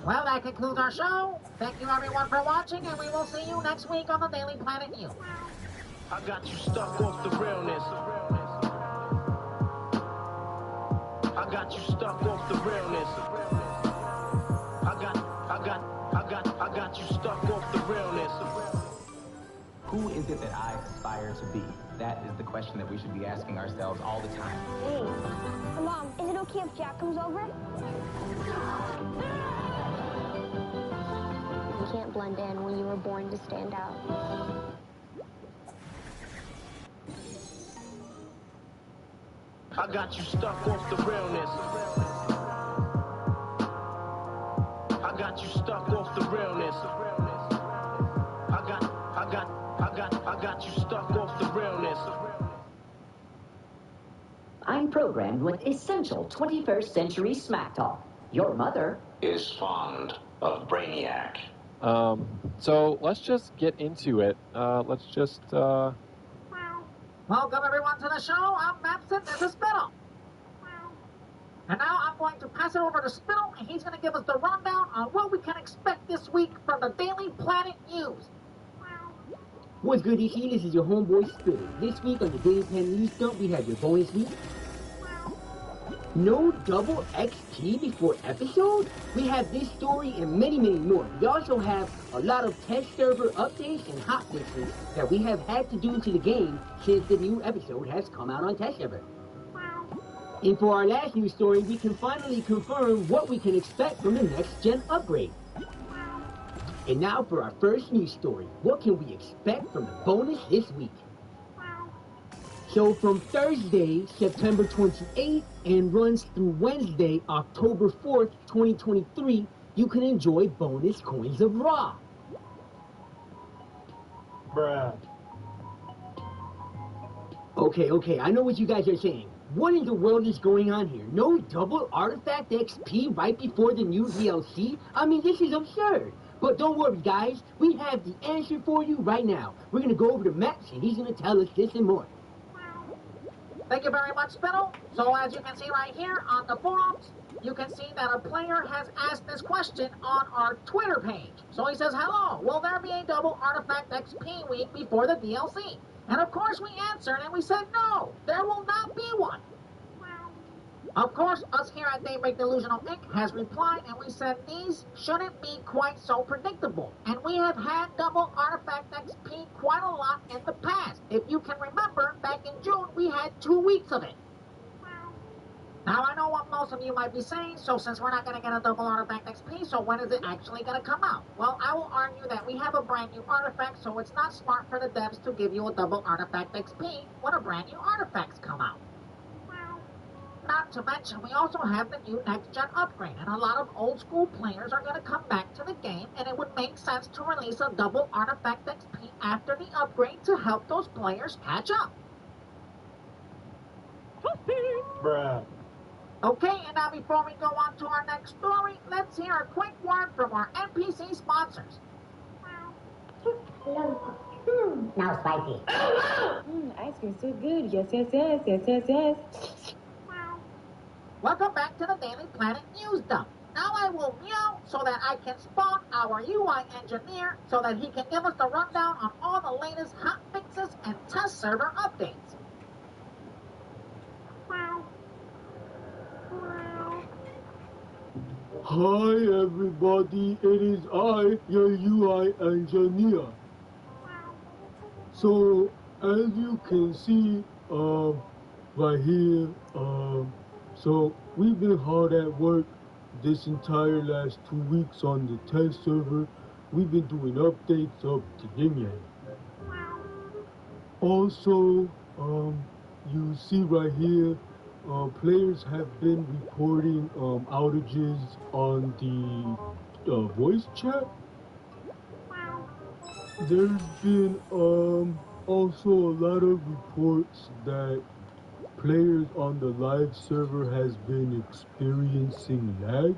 Well, that concludes our show. Thank you everyone for watching, and we will see you next week on the Daily Planet News. I got you stuck off the realness. I got you stuck off the realness. I got you stuck off the realness. Who is it that I aspire to be? That is the question that we should be asking ourselves all the time. Hey, Mom, is it okay if Jack comes over? You can't blend in when you were born to stand out. I got you stuck off the realness. I got you stuck off the realness. I got you stuck off the realness. I'm programmed with essential 21st century smack talk. Your mother Is fond of Brainiac. So let's just get into it. Let's just, Welcome everyone to the show. I'm Mapson. This is Spittle. And now I'm going to pass it over to Spittle, and he's going to give us the rundown on what we can expect this week from the Daily Planet News. What's good, DC? This is your homeboy Spittle. This week on the Daily Planet News Dump, we have your bonus week. No double XP before episode? We have this story and many, many more. We also have a lot of test server updates and hotfixes that we have had to do to the game since the new episode has come out on test server. And for our last news story, we can finally confirm what we can expect from the next gen upgrade. And now for our first news story. What can we expect from the bonus this week? So from Thursday, September 28th, and runs through Wednesday, October 4th, 2023, you can enjoy bonus coins of Ra. Bruh. Okay, I know what you guys are saying. What in the world is going on here? No double artifact XP right before the new DLC? I mean, this is absurd. But don't worry, guys. We have the answer for you right now. We're going to go over to Max, and he's going to tell us this and more. Thank you very much, Spittle. So as you can see right here on the forums, you can see that a player has asked this question on our Twitter page. So he says, hello, will there be a double artifact XP week before the DLC? And of course we answered and we said, no, there will not be one. Of course, us here at Daybreak Delusional Inc. has replied and we said these shouldn't be quite so predictable. And we have had double artifact XP quite a lot in the past. If you can remember, back in June, we had 2 weeks of it. Now, I know what most of you might be saying, so since we're not going to get a double artifact XP, so when is it actually going to come out? Well, I will argue that we have a brand new artifact, so it's not smart for the devs to give you a double artifact XP when a brand new artifacts come out. Not to mention, we also have the new next-gen upgrade, and a lot of old-school players are going to come back to the game, and it would make sense to release a double artifact XP after the upgrade to help those players catch up. Bruh. Okay, and now before we go on to our next story, let's hear a quick word from our NPC sponsors. Now spicy. Ice cream so good. Yes. Welcome back to the Daily Planet News Dump. Now I will meow so that I can spawn our UI engineer so that he can give us the rundown on all the latest hot fixes and test server updates. Hi everybody, it is I, your UI engineer. So, as you can see, right here, so we've been hard at work this entire last 2 weeks on the test server. We've been doing updates up to Yin Yang. Also, you see right here, players have been reporting outages on the voice chat. There's been also a lot of reports that players on the live server has been experiencing lag.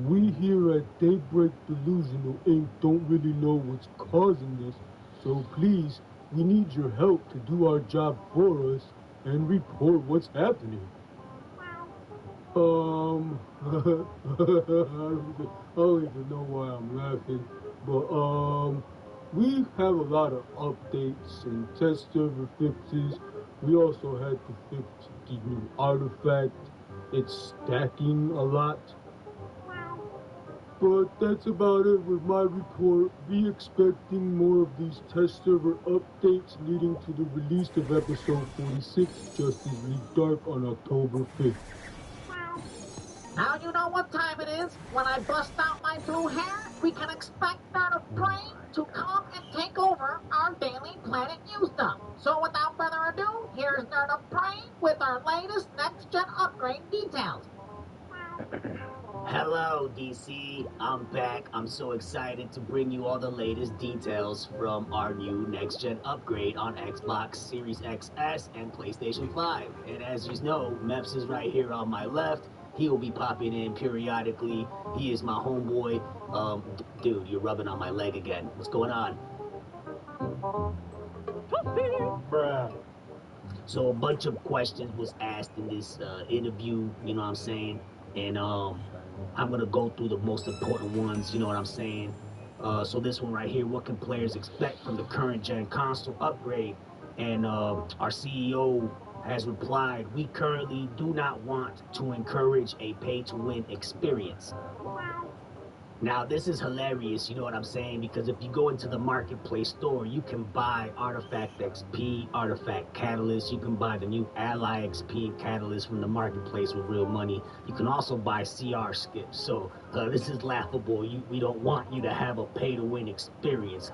We here at Daybreak Delusional Inc. don't really know what's causing this, so please, we need your help to do our job for us and report what's happening. I don't even know why I'm laughing, but we have a lot of updates and test server fixes. We also had to fix the new artifact. It's stacking a lot. But that's about it with my report. Be expecting more of these test server updates leading to the release of episode 46, Justice League Dark, on October 5th. Now you know what time it is. When I bust out my blue hair, we can expect Nerd of Prey to come and take over our daily Planet News stuff. So without further ado, here's Nerd of Prey with our latest next-gen upgrade details. Hello, DC. I'm back. I'm so excited to bring you all the latest details from our new next-gen upgrade on Xbox Series XS and PlayStation 5. And as you know, Meps is right here on my left. He will be popping in periodically. He is my homeboy. Dude, you're rubbing on my leg again. What's going on? Bruh. So a bunch of questions was asked in this interview, you know what I'm saying? And I'm gonna go through the most important ones, you know what I'm saying? So this one right here, what can players expect from the current gen console upgrade? And our CEO has replied, we currently do not want to encourage a pay-to-win experience. Now, this is hilarious, you know what I'm saying? Because if you go into the Marketplace store, you can buy Artifact XP, Artifact Catalyst. You can buy the new Ally XP and Catalyst from the Marketplace with real money. You can also buy CR skips. So, this is laughable. We don't want you to have a pay-to-win experience.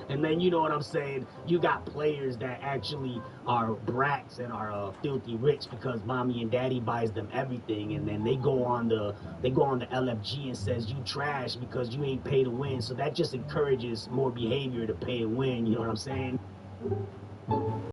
And then, you know what I'm saying? You got players that actually are brats and are filthy rich because mommy and daddy buys them everything. And then they go on the LFG and says, you trash because you ain't pay to win. So that just encourages more behavior to pay to win, you know what I'm saying?